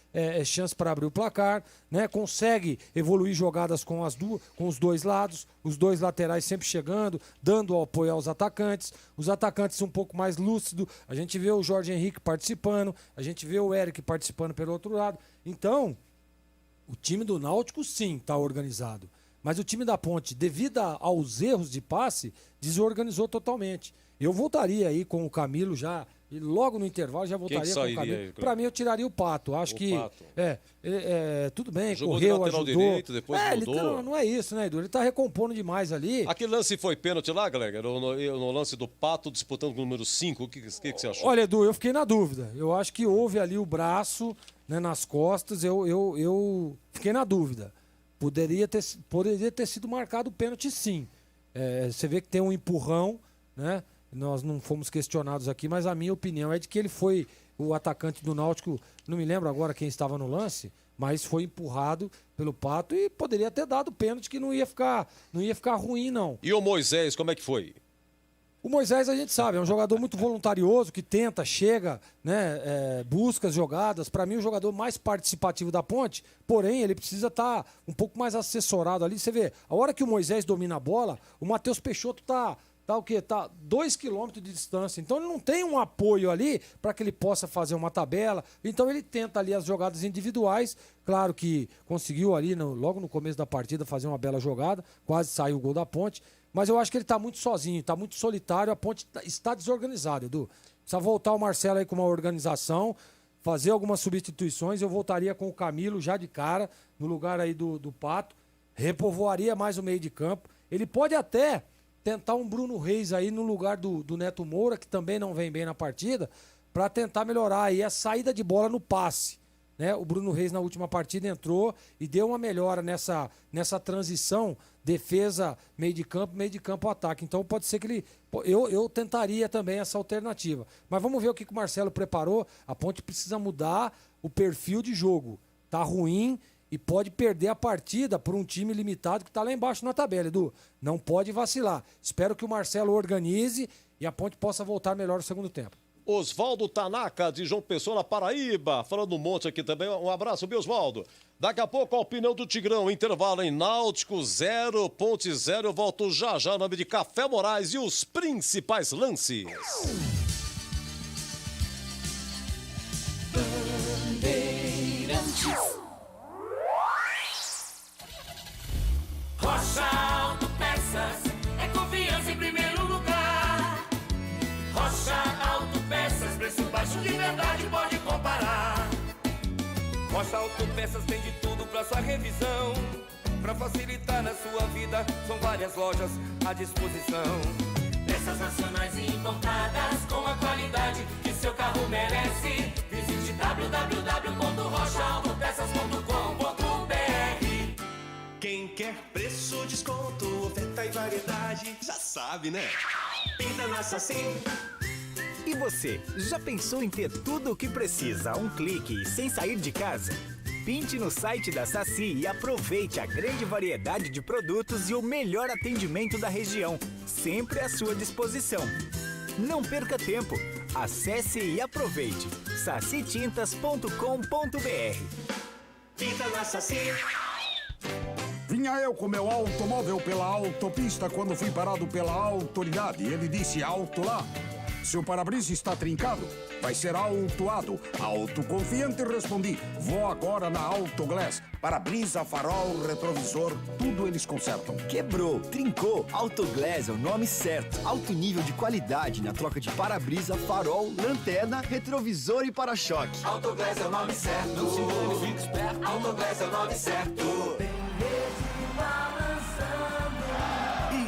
chances para abrir o placar, né? Consegue evoluir jogadas com os 2 lados, os 2 laterais sempre chegando, dando apoio aos atacantes, os atacantes um pouco mais lúcidos. A gente vê o Jorge Henrique participando, a gente vê o Eric participando pelo outro lado. Então, o time do Náutico, sim, está organizado. Mas o time da Ponte, devido aos erros de passe, desorganizou totalmente. Eu voltaria aí com o Camilo já, e logo no intervalo já voltaria com o Camilo. Para mim, eu tiraria o Pato. Acho que Pato. tudo bem, jogou correu, de lateral ajudou. direito, depois mudou. Não é isso, né, Edu? Ele tá recompondo demais ali. Aquele lance foi pênalti lá, galera? No lance do Pato disputando com o número 5, o que você achou? Olha, Edu, eu fiquei na dúvida. Eu acho que houve ali o braço, né, nas costas, eu fiquei na dúvida. Poderia ter sido marcado o pênalti, sim. Você vê que tem um empurrão, né? Nós não fomos questionados aqui, mas a minha opinião é de que ele foi o atacante do Náutico, não me lembro agora quem estava no lance, mas foi empurrado pelo Pato e poderia ter dado pênalti, que não ia ficar ruim, não. E o Moisés, como é que foi? O Moisés, a gente sabe, é um jogador muito voluntarioso, que tenta, chega, né, busca as jogadas. Para mim, o jogador mais participativo da Ponte, porém, ele precisa estar um pouco mais assessorado ali. Você vê, a hora que o Moisés domina a bola, o Matheus Peixoto tá o quê? Tá 2 quilômetros de distância. Então ele não tem um apoio ali para que ele possa fazer uma tabela. Então ele tenta ali as jogadas individuais. Claro que conseguiu ali, logo no começo da partida, fazer uma bela jogada. Quase saiu o gol da Ponte. Mas eu acho que ele está muito sozinho, está muito solitário. A Ponte está desorganizada, Edu. Precisa voltar o Marcelo aí com uma organização, fazer algumas substituições. Eu voltaria com o Camilo já de cara, no lugar aí do Pato. Repovoaria mais o meio de campo. Ele pode até tentar um Bruno Reis aí no lugar do Neto Moura, que também não vem bem na partida, para tentar melhorar aí a saída de bola no passe. Né? O Bruno Reis na última partida entrou e deu uma melhora nessa transição, defesa, meio de campo, ataque. Então pode ser que eu tentaria também essa alternativa. Mas vamos ver o que o Marcelo preparou. A Ponte precisa mudar o perfil de jogo. Tá ruim e pode perder a partida por um time limitado que está lá embaixo na tabela, Edu. Não pode vacilar. Espero que o Marcelo organize e a Ponte possa voltar melhor no segundo tempo. Oswaldo Tanaka, de João Pessoa, na Paraíba, falando um monte aqui também. Um abraço, meu Oswaldo. Daqui a pouco a opinião do Tigrão, intervalo em Náutico 0, Ponte 0. Eu volto já em nome de Café Moraes e os principais lances. Rocha Autopeças é confiança em primeiro lugar. Rocha Autopeças, preço baixo de verdade, pode comparar. Rocha Autopeças tem de tudo pra sua revisão. Pra facilitar na sua vida, são várias lojas à disposição. Peças nacionais e importadas com a qualidade que seu carro merece. Visite www.rochaautopeças.com.br. Quem quer preço, desconto, oferta e variedade, já sabe, né? Pinta na Saci. E você, já pensou em ter tudo o que precisa a um clique sem sair de casa? Pinte no site da Saci e aproveite a grande variedade de produtos e o melhor atendimento da região, sempre à sua disposição. Não perca tempo. Acesse e aproveite sacitintas.com.br. Tinta na Saci. Vinha eu com meu automóvel pela autopista quando fui parado pela autoridade. Ele disse: alto lá. Seu para-brisa está trincado, vai ser autuado. Autoconfiante respondi: vou agora na Autoglass. Para-brisa, farol, retrovisor, tudo eles consertam. Quebrou, trincou, Autoglass é o nome certo. Alto nível de qualidade na troca de para-brisa, farol, lanterna, retrovisor e para-choque. Autoglass é o nome certo. Não se engane, fique esperto. Autoglass é o nome certo.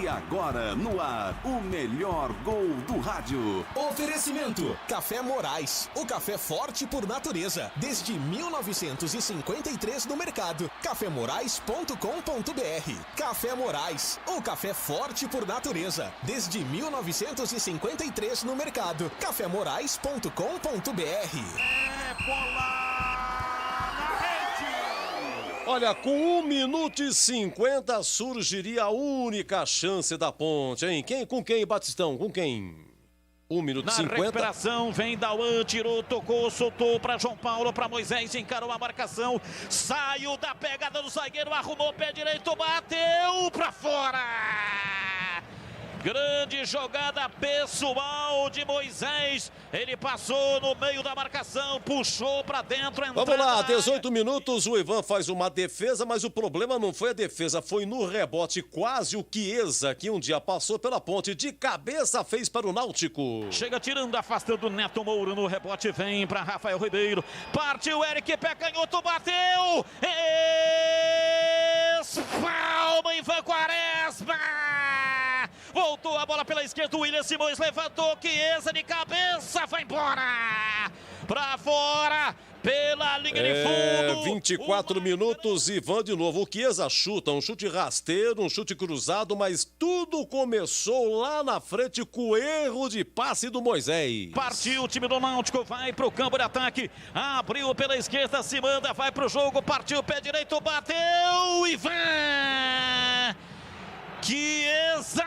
E agora, no ar, o melhor gol do rádio. Oferecimento: Café Morais, o café forte por natureza. Desde 1953 no mercado. cafemorais.com.br. Café Morais, o café forte por natureza. Desde 1953 no mercado. cafemorais.com.br. Olha, com 1 minuto e 50 surgiria a única chance da Ponte, hein? Com quem, Batistão? Com quem? 1 minuto e 50. Na recuperação, vem Dauan, tirou, tocou, soltou para João Paulo, para Moisés, encarou a marcação, saiu da pegada do zagueiro, arrumou o pé direito, bateu para fora! Grande jogada pessoal de Moisés, ele passou no meio da marcação, puxou para dentro, Vamos lá, 18 minutos, o Ivan faz uma defesa, mas o problema não foi a defesa, foi no rebote, quase o Chiesa, que um dia passou pela Ponte, de cabeça fez para o Náutico. Chega tirando, afastando o Neto Moura no rebote, vem para Rafael Ribeiro, partiu Eric, pé canhoto, bateu, espalma Ivan Quaresma! Voltou a bola pela esquerda, o William Simões levantou, Chiesa de cabeça, vai embora! Pra fora, pela linha de fundo. 24 minutos, Ivan de novo. O Chiesa chuta, um chute rasteiro, um chute cruzado, mas tudo começou lá na frente com o erro de passe do Moisés. Partiu o time do Náutico, vai pro campo de ataque, abriu pela esquerda, se manda, vai pro jogo, partiu pé direito, bateu, Ivan! Chiesa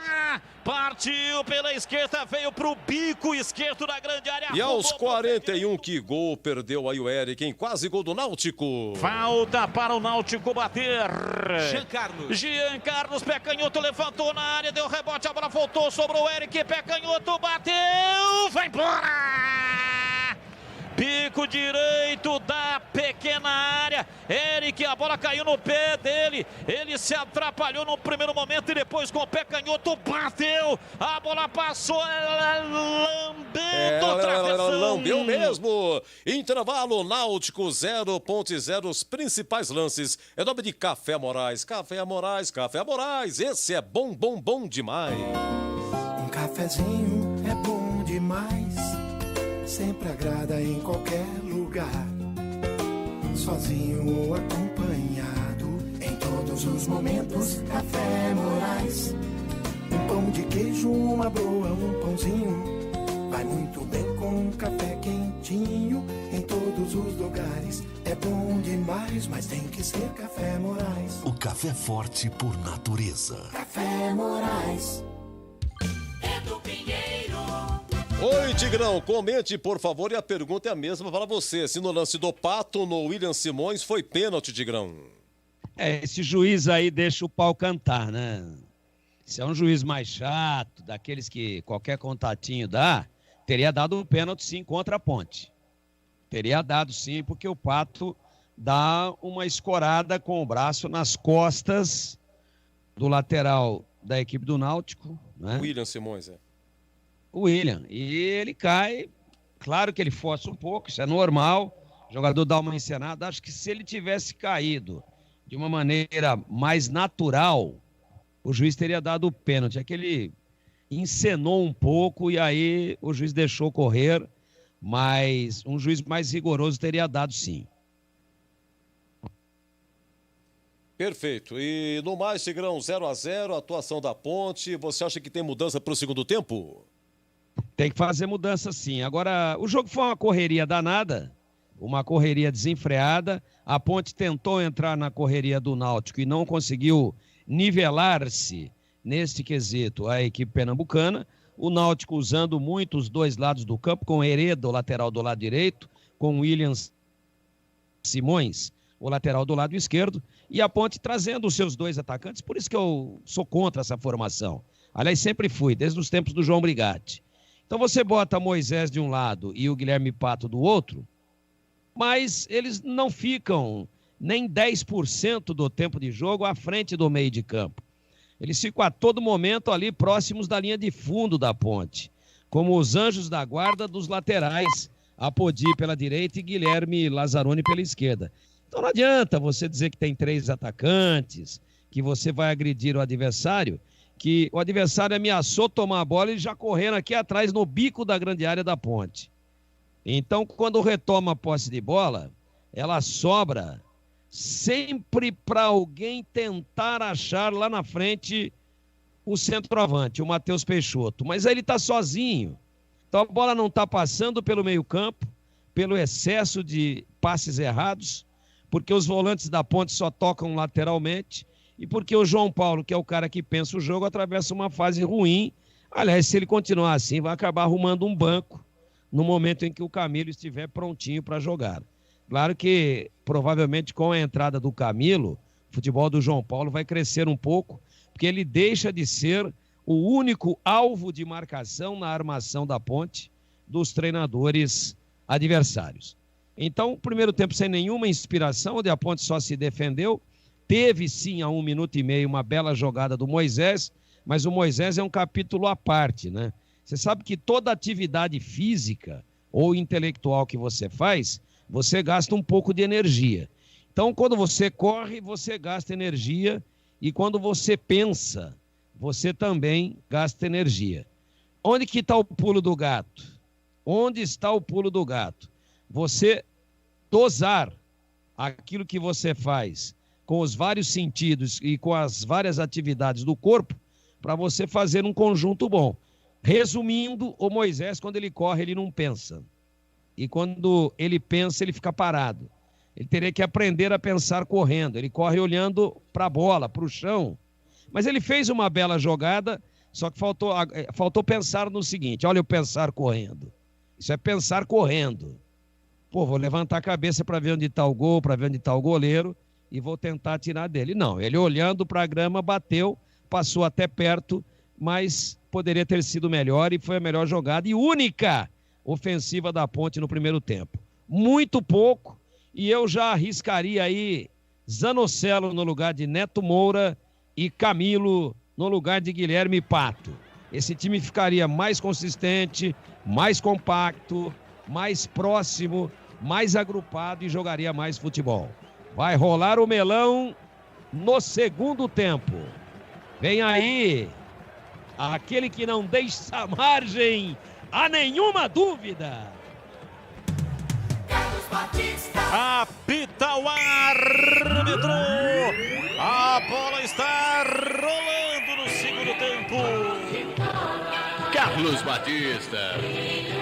partiu pela esquerda, veio pro bico esquerdo da grande área. E aos 41, que gol perdeu aí o Eric, hein? Quase gol do Náutico. Falta para o Náutico bater. Jean Carlos, pé canhoto, levantou na área, deu rebote, a bola voltou, sobrou o Eric, pé canhoto, bateu, vai embora! Bico direito da pequena área, Eric, a bola caiu no pé dele, ele se atrapalhou no primeiro momento e depois com o pé canhoto bateu, a bola passou, lambendo o travessão. Lambeu mesmo. Intervalo, Náutico 0.0, os principais lances. É nome de Café Morais, Café Morais, Café Morais, esse é bom, bom, bom demais. Um cafezinho é bom demais. Sempre agrada em qualquer lugar, sozinho ou acompanhado, em todos os momentos. Café Morais, um pão de queijo, uma broa, um pãozinho, vai muito bem com um café quentinho. Em todos os lugares é bom demais, mas tem que ser Café Morais. O café forte por natureza. Café Morais. É do Pinheiro. Oi, Tigrão, comente, por favor, e a pergunta é a mesma para você. Se no lance do Pato, no William Simões, foi pênalti, Tigrão? Esse juiz aí deixa o pau cantar, né? Se é um juiz mais chato, daqueles que qualquer contatinho dá, teria dado um pênalti sim contra a Ponte. Teria dado sim, porque o Pato dá uma escorada com o braço nas costas do lateral da equipe do Náutico, né? William Simões, O William, e ele cai, claro que ele força um pouco, isso é normal, o jogador dá uma encenada, acho que se ele tivesse caído de uma maneira mais natural, o juiz teria dado o pênalti, é que ele encenou um pouco e aí o juiz deixou correr, mas um juiz mais rigoroso teria dado sim. Perfeito. E no mais, Tigrão, 0-0, atuação da Ponte, você acha que tem mudança para o segundo tempo? Tem que fazer mudança sim. Agora, o jogo foi uma correria danada. uma correria desenfreada. A Ponte tentou entrar na correria do Náutico e não conseguiu nivelar-se nesse quesito a equipe pernambucana. O Náutico usando muito os dois lados do campo, com Hereda, o lateral do lado direito, com Williams Simões, o lateral do lado esquerdo, e a Ponte trazendo os seus dois atacantes. Por isso que eu sou contra essa formação. Aliás, sempre fui, desde os tempos do João Brigatti. Então você bota Moisés de um lado e o Guilherme Pato do outro, mas eles não ficam nem 10% do tempo de jogo à frente do meio de campo. Eles ficam a todo momento ali próximos da linha de fundo da Ponte, como os anjos da guarda dos laterais, Apodi pela direita e Guilherme Lazzaroni pela esquerda. Então não adianta você dizer que tem 3 atacantes, que você vai agredir o adversário, que o adversário ameaçou tomar a bola e já correndo aqui atrás no bico da grande área da Ponte. Então, quando retoma a posse de bola, ela sobra sempre para alguém tentar achar lá na frente o centroavante, o Matheus Peixoto. Mas aí ele está sozinho. Então a bola não está passando pelo meio-campo, pelo excesso de passes errados, porque os volantes da Ponte só tocam lateralmente e porque o João Paulo, que é o cara que pensa o jogo, atravessa uma fase ruim. Aliás, se ele continuar assim, vai acabar arrumando um banco no momento em que o Camilo estiver prontinho para jogar. Claro que, provavelmente, com a entrada do Camilo, o futebol do João Paulo vai crescer um pouco, porque ele deixa de ser o único alvo de marcação na armação da Ponte dos treinadores adversários. Então, o primeiro tempo sem nenhuma inspiração, onde a Ponte só se defendeu. Teve, sim, a 1 minuto e meio, uma bela jogada do Moisés, mas o Moisés é um capítulo à parte, né? Você sabe que toda atividade física ou intelectual que você faz, você gasta um pouco de energia. Então, quando você corre, você gasta energia, e quando você pensa, você também gasta energia. Onde que está o pulo do gato? Onde está o pulo do gato? Você dosar aquilo que você faz com os vários sentidos e com as várias atividades do corpo para você fazer um conjunto bom. Resumindo, o Moisés, quando ele corre, ele não pensa. E quando ele pensa, ele fica parado. Ele teria que aprender a pensar correndo. Ele corre olhando para a bola, para o chão. Mas ele fez uma bela jogada, só que faltou pensar no seguinte: olha, eu pensar correndo. Isso é pensar correndo. Pô, vou levantar a cabeça para ver onde está o gol, para ver onde está o goleiro e vou tentar tirar dele. Não, ele olhando para a grama, bateu, passou até perto, mas poderia ter sido melhor e foi a melhor jogada e única ofensiva da Ponte no primeiro tempo. Muito pouco, e eu já arriscaria aí Zanocelo no lugar de Neto Moura e Camilo no lugar de Guilherme Pato. Esse time ficaria mais consistente, mais compacto, mais próximo, mais agrupado e jogaria mais futebol. Vai rolar o melão no segundo tempo. Vem aí aquele que não deixa margem a nenhuma dúvida. Carlos Batista. Apita o árbitro. A bola está rolando no segundo tempo. Carlos Batista. E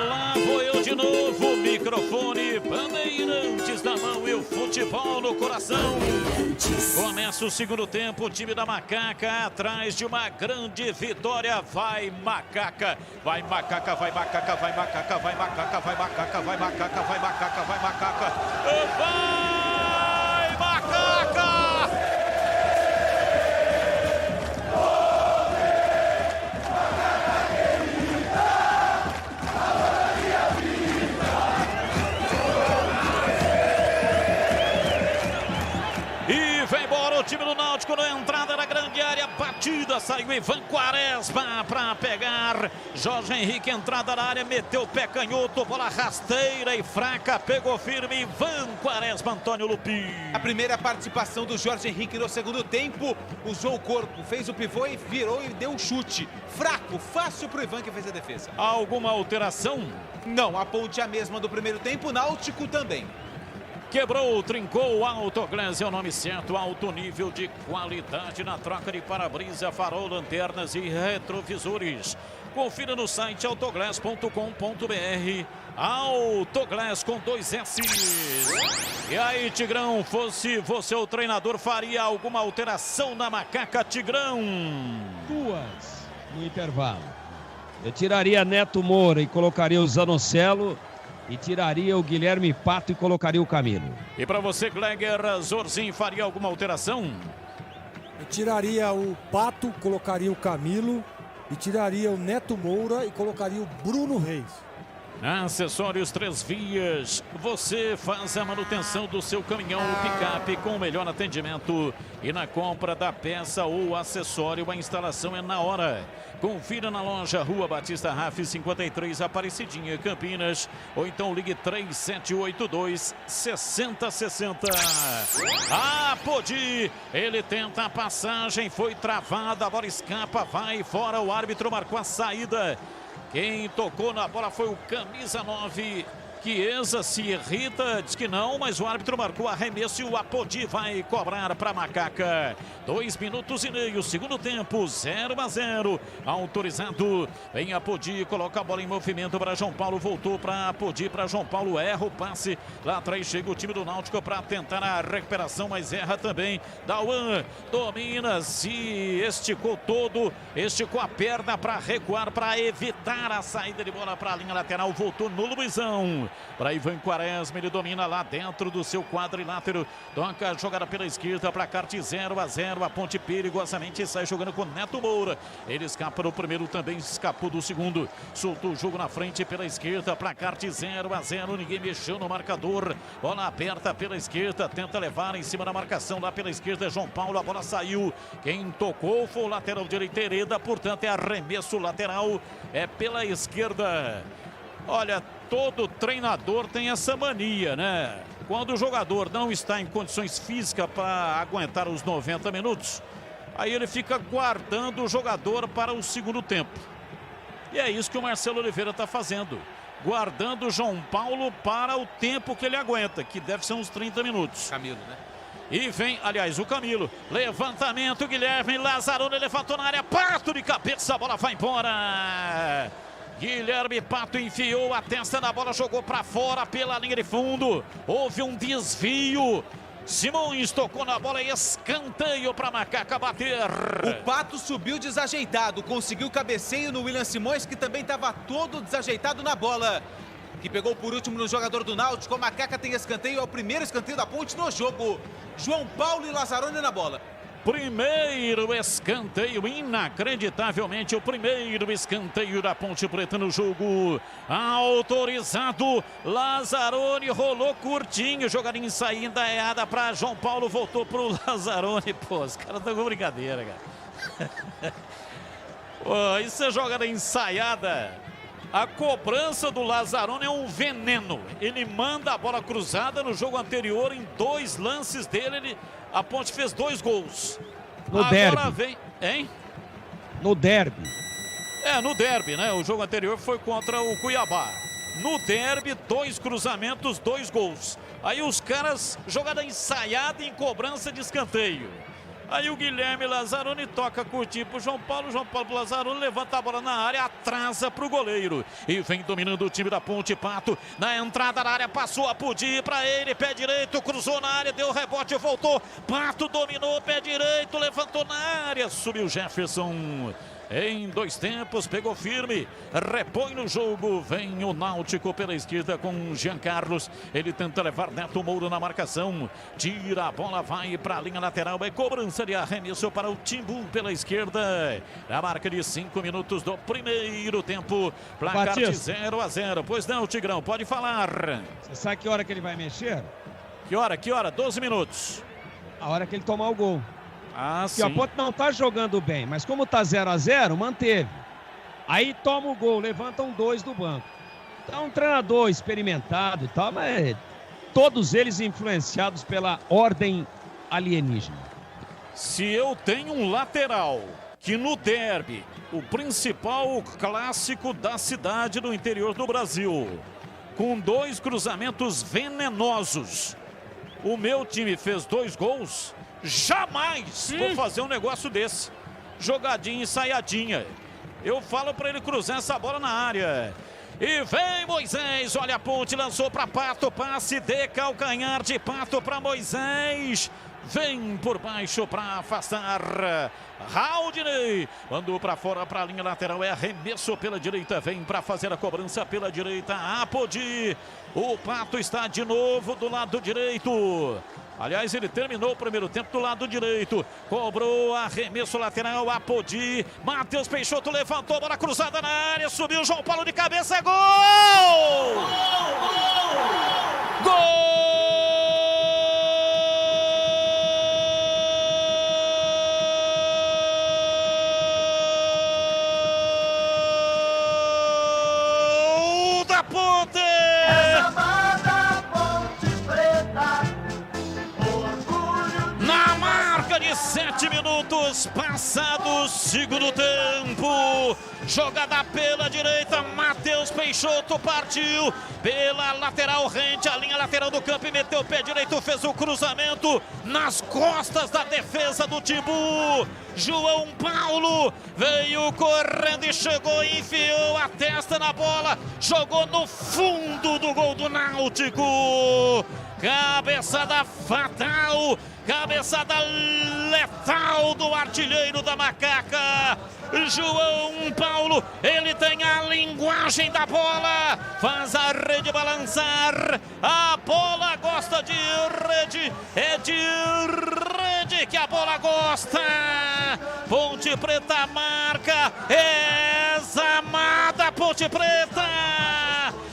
lá vou eu de novo, microfone, Bandeirantes na mão e o futebol no coração. Começa o segundo tempo, o time da Macaca atrás de uma grande vitória. Vai Macaca, vai Macaca, vai Macaca, vai Macaca, vai Macaca, vai Macaca, vai Macaca, vai Macaca, vai Macaca, vai Macaca! O time do Náutico na entrada da grande área, batida, saiu Ivan Quaresma para pegar. Jorge Henrique, entrada na área, meteu o pé canhoto, bola rasteira e fraca, pegou firme Ivan Quaresma, Antônio Lupin. A primeira participação do Jorge Henrique no segundo tempo, usou o corpo, fez o pivô e virou e deu um chute. Fraco, fácil para o Ivan que fez a defesa. Alguma alteração? Não, a Ponte é a mesma do primeiro tempo, Náutico também. Quebrou, trincou, Autoglass é o nome certo, alto nível de qualidade na troca de para-brisa, farol, lanternas e retrovisores. Confira no site autoglass.com.br. Autoglass com 2 S. E aí, Tigrão, fosse você o treinador, faria alguma alteração na macaca, Tigrão? 2 no intervalo. Eu tiraria Neto Moura e colocaria o Zanocelo. E tiraria o Guilherme Pato e colocaria o Camilo. E para você, Gleger Zorzin, faria alguma alteração? Eu tiraria o Pato, colocaria o Camilo. E tiraria o Neto Moura e colocaria o Bruno Reis. Acessórios 3 Vias. Você faz a manutenção do seu caminhão ou picape com o melhor atendimento. E na compra da peça ou acessório, a instalação é na hora. Confira na loja Rua Batista Raff 53, Aparecidinha, Campinas. Ou então ligue 3782-6060. Podi. Ele tenta a passagem, foi travada, a bola escapa, vai fora. O árbitro marcou a saída. Quem tocou na bola foi o camisa 9, Chiesa, se irrita, diz que não, mas o árbitro marcou arremesso e o Apodi vai cobrar para a Macaca. 2 minutos e meio, segundo tempo, 0-0, autorizado. Vem Apodi, coloca a bola em movimento para João Paulo, voltou para Apodi, para João Paulo, erra o passe. Lá atrás chega o time do Náutico para tentar a recuperação, mas erra também. Dauan domina, se esticou todo, esticou a perna para recuar, para evitar a saída de bola para a linha lateral, voltou no Luizão. Para Ivan Quaresma, ele domina lá dentro do seu quadrilátero, toca a jogada pela esquerda, placar de 0-0, a Ponte perigosamente sai jogando com Neto Moura, ele escapa no primeiro, também escapou do segundo, soltou o jogo na frente pela esquerda, placar de 0-0, ninguém mexeu no marcador, bola aberta pela esquerda, tenta levar em cima da marcação lá pela esquerda, João Paulo, a bola saiu, quem tocou foi o lateral direito Hereda, portanto é arremesso lateral, é pela esquerda. Olha, todo treinador tem essa mania, né? Quando o jogador não está em condições físicas para aguentar os 90 minutos, aí ele fica guardando o jogador para o segundo tempo. E é isso que o Marcelo Oliveira está fazendo. Guardando o João Paulo para o tempo que ele aguenta, que deve ser uns 30 minutos. Camilo, né? E vem, aliás, o Camilo. Levantamento, Guilherme Lazzaroni levantou na área, Pato de cabeça, a bola vai embora. Guilherme Pato enfiou a testa na bola, jogou para fora pela linha de fundo. Houve um desvio. Simões tocou na bola e escanteio para Macaca bater. O Pato subiu desajeitado, conseguiu cabeceio no William Simões, que também estava todo desajeitado na bola. Que pegou por último no jogador do Náutico. A Macaca tem escanteio, é o primeiro escanteio da Ponte no jogo. João Paulo e Lazzaroni na bola. Primeiro escanteio, inacreditavelmente o primeiro escanteio da Ponte Preta no jogo. Autorizado, Lazzaroni rolou curtinho, jogadinha em saída errada para João Paulo, voltou pro Lazzaroni. Pô, os caras estão com brincadeira, cara. Pô, isso é jogada ensaiada. A cobrança do Lazzaroni é um veneno. Ele manda a bola cruzada. No jogo anterior, em 2 lances dele, a Ponte fez 2 gols. No Agora derby. vem, hein? No derby. No derby, né? O jogo anterior foi contra o Cuiabá. No derby, 2 cruzamentos, 2 gols. Aí os caras, jogada ensaiada em cobrança de escanteio. Aí o Guilherme Lazzaroni toca curtinho pro João Paulo pro Lazzaroni, levanta a bola na área, atrasa pro goleiro. E vem dominando o time da Ponte. Pato na entrada da área, passou a Pudi para ele, pé direito, cruzou na área, deu rebote, voltou. Pato dominou, pé direito, levantou na área, subiu Jefferson. Em 2 tempos, pegou firme, repõe no jogo, vem o Náutico pela esquerda com Jean Carlos, ele tenta levar Neto Moura na marcação, tira a bola, vai para a linha lateral, é cobrança de arremesso para o Timbu pela esquerda, na marca de 5 minutos do primeiro tempo, placar de 0-0, pois não, Tigrão, pode falar. Você sabe que hora que ele vai mexer? Que hora? 12 minutos. A hora que ele tomar o gol. Sim. A Ponte não tá jogando bem, mas como tá 0-0, manteve. Aí toma o gol, levantam 2 do banco. Então um treinador experimentado e tal, mas todos eles influenciados pela ordem alienígena. Se eu tenho um lateral que no derby, o principal clássico da cidade do interior do Brasil, com 2 cruzamentos venenosos, o meu time fez 2 gols, jamais vou fazer um negócio desse. Jogadinha ensaiadinha. eu falo para ele cruzar essa bola na área. E vem Moisés, olha a ponte, lançou para Pato, passe de calcanhar de Pato para Moisés. Vem por baixo para afastar. Haldney mandou para fora para a linha lateral. É arremesso pela direita. Vem para fazer a cobrança pela direita. Apodi. O Pato está de novo do lado direito. Aliás, ele terminou o primeiro tempo do lado direito. Cobrou arremesso lateral. Apodi. Matheus Peixoto levantou. Bola cruzada na área. Subiu João Paulo de cabeça. Gol! Gol! Ponte! Chamada Ponte Preta, orgulho. Na marca de 7 minutos passados, segundo tempo. Jogada pela direita, Matheus Peixoto partiu pela lateral rente, a linha lateral do campo e meteu o pé direito, fez o cruzamento nas costas da defesa do Timbu. João Paulo veio correndo e chegou, enfiou a testa na bola, jogou no fundo do gol do Náutico. Cabeçada fatal, cabeçada letal do artilheiro da Macaca. João Paulo, ele tem a linguagem da bola, faz a rede balançar, a bola gosta de rede, é de rede que a bola gosta. Ponte Preta marca, é zamada Ponte Preta.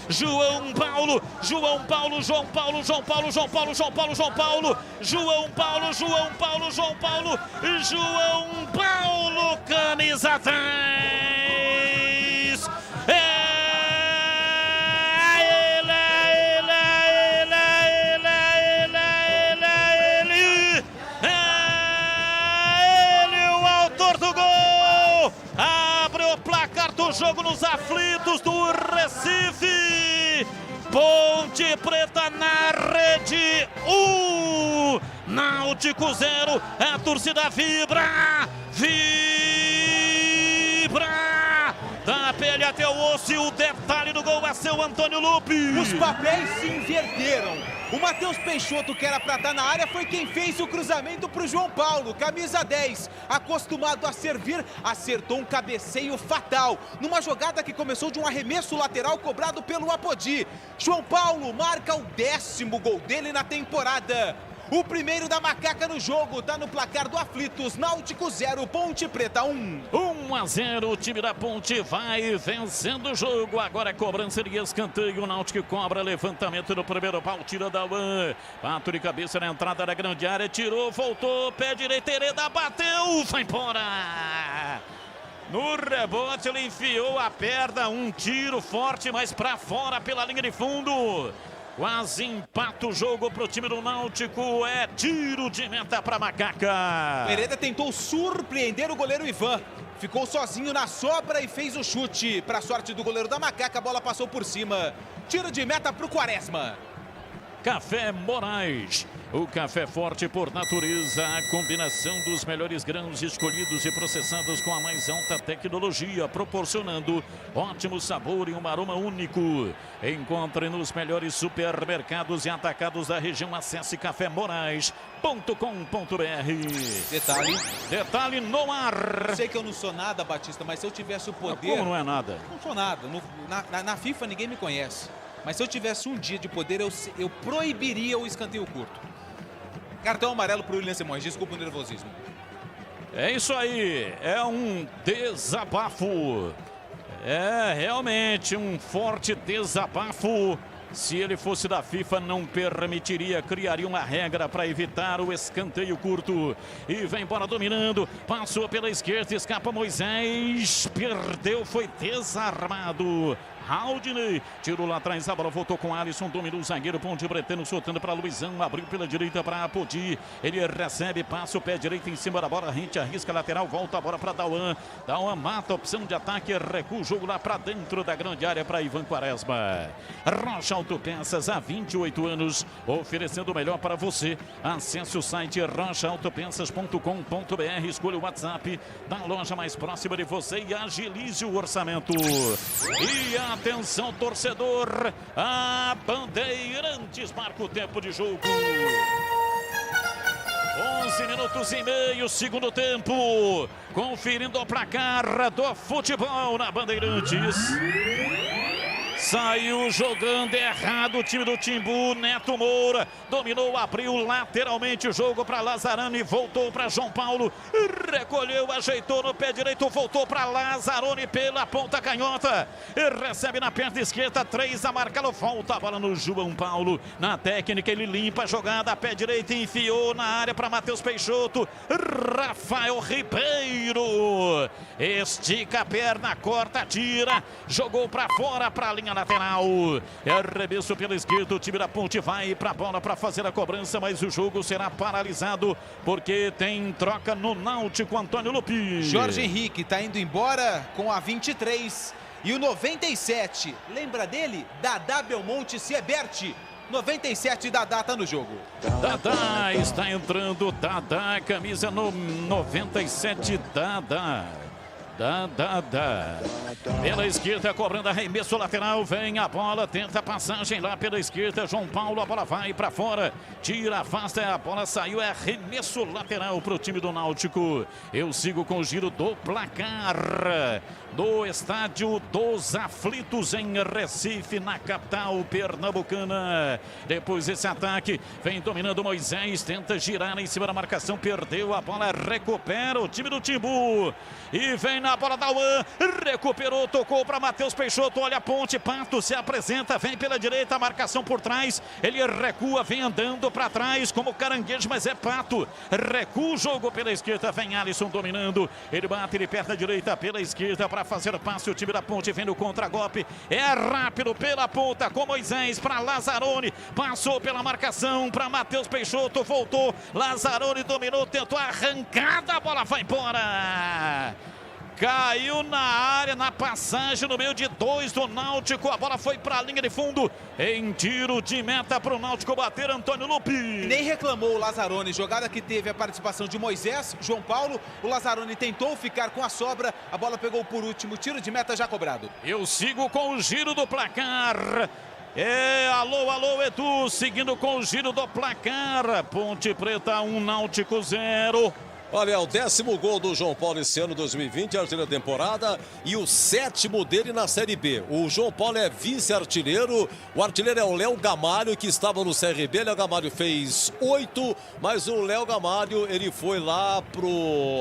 João Paulo, João Paulo, João Paulo, João Paulo, João Paulo, João Paulo, João Paulo, João Paulo, João Paulo, João Paulo, João Paulo, camisa 10. Ele, o autor do gol, abre o placar do jogo nos aflitos do Recife. Ponte Preta na rede, Náutico 0, a torcida vibra, da pele até o osso, e o detalhe do gol é seu Antônio Lupe. Os papéis se inverteram. O Matheus Peixoto, que era para estar na área, foi quem fez o cruzamento para o João Paulo, camisa 10, acostumado a servir, acertou um cabeceio fatal, numa jogada que começou de um arremesso lateral cobrado pelo Apodi. João Paulo marca o 10º gol dele na temporada. O primeiro da Macaca no jogo, tá no placar do Aflitos, Náutico 0, Ponte Preta 1. 1-0, o time da Ponte vai vencendo o jogo. Agora é cobrança de escanteio, o Náutico cobra, levantamento no primeiro pau, tira da Luan. Pato de cabeça na entrada da grande área, tirou, voltou, pé direito, Hereda bateu, vai embora. No rebote ele enfiou a perna, um tiro forte, mas pra fora pela linha de fundo. Quase empata o jogo para o time do Náutico, é tiro de meta para Macaca. Hereda tentou surpreender o goleiro Ivan, ficou sozinho na sobra e fez o chute. Para sorte do goleiro da Macaca, a bola passou por cima. Tiro de meta para o Quaresma. Café Moraes, o café forte por natureza, a combinação dos melhores grãos escolhidos e processados com a mais alta tecnologia, proporcionando ótimo sabor e um aroma único. Encontre nos melhores supermercados e atacados da região. Acesse cafémorais.com.br. Detalhe no ar. Sei que eu não sou nada, Batista, mas se eu tivesse o poder... Como não é nada? Não sou nada. Na FIFA ninguém me conhece. Mas se eu tivesse um dia de poder, eu proibiria o escanteio curto. Cartão amarelo para o William Simões. Desculpa o nervosismo. É isso aí. É um desabafo. É realmente um forte desabafo. Se ele fosse da FIFA, não permitiria, criaria uma regra para evitar o escanteio curto. E vem embora dominando, passou pela esquerda, escapa Moisés, perdeu, foi desarmado. Haldney. Tirou lá atrás, a bola voltou com Alisson, dominou o zagueiro, Ponte Bretano, soltando para Luizão, abriu pela direita para Apodi. Ele recebe, passa o pé direito em cima da bola, rente, arrisca lateral, volta a bola para Dauan. Dauan mata a opção de ataque, recua o jogo lá para dentro da grande área para Ivan Quaresma. Rocha Autopeças, há 28 anos, oferecendo o melhor para você. Acesse o site rochaautopeças.com.br, escolha o WhatsApp da loja mais próxima de você e agilize o orçamento. E atenção, torcedor, a Bandeirantes marca o tempo de jogo. 11 minutos e meio, segundo tempo. Conferindo o placar do futebol na Bandeirantes. Saiu jogando errado o time do Timbu. Neto Moura dominou, abriu lateralmente o jogo para Lazzaroni, voltou para João Paulo, recolheu, ajeitou no pé direito, voltou para Lazzaroni pela ponta canhota, recebe na perna esquerda, 3 a marcá-lo, volta a bola no João Paulo, na técnica ele limpa a jogada, pé direito, enfiou na área para Matheus Peixoto, Rafael Ribeiro estica a perna, corta, tira, jogou para fora, para a linha lateral, arremesso pela esquerda, o time da Ponte vai para a bola para fazer a cobrança, mas o jogo será paralisado porque tem troca no Náutico. Antônio Lupi. Jorge Henrique está indo embora com a 23 e o 97, lembra dele? Dadá Belmonte Sieberti. 97, Dadá tá no jogo. Dadá está entrando, Dadá, camisa no 97, Dadá. Pela esquerda, cobrando arremesso lateral, vem a bola, tenta a passagem lá pela esquerda, João Paulo, a bola vai para fora, tira, afasta, a bola saiu, é arremesso lateral para o time do Náutico. Eu sigo com o giro do placar do Estádio dos Aflitos em Recife, na capital pernambucana. Depois desse ataque, vem dominando Moisés, tenta girar em cima da marcação, perdeu a bola, recupera o time do Timbu e vem na bola da UAN, recuperou, tocou para Matheus Peixoto, olha a ponte, Pato se apresenta, vem pela direita, a marcação por trás, ele recua, vem andando para trás como caranguejo, mas é Pato, recua o jogo pela esquerda, vem Alisson dominando, ele bate, ele perna direita pela esquerda para fazer o passe, o time da Ponte vem no contra-golpe, é rápido pela ponta com Moisés para Lazzaroni, passou pela marcação para Matheus Peixoto, voltou, Lazzaroni dominou, tentou a arrancada, a bola vai embora. Caiu na área, na passagem, no meio de 2 do Náutico. A bola foi para a linha de fundo. Em tiro de meta para o Náutico bater, Antônio Lupi. Nem reclamou o Lazzaroni. Jogada que teve a participação de Moisés, João Paulo. O Lazzaroni tentou ficar com a sobra. A bola pegou por último. Tiro de meta já cobrado. Eu sigo com o giro do placar. Alô, Edu. Seguindo com o giro do placar. Ponte Preta 1, Náutico 0. Olha, é o 10º gol do João Paulo esse ano, 2020, artilheiro da temporada, e o 7º dele na Série B. O João Paulo é vice-artilheiro, o artilheiro é o Léo Gamalho, que estava no CRB. Léo Gamalho fez 8, mas o Léo Gamalho, ele foi lá pro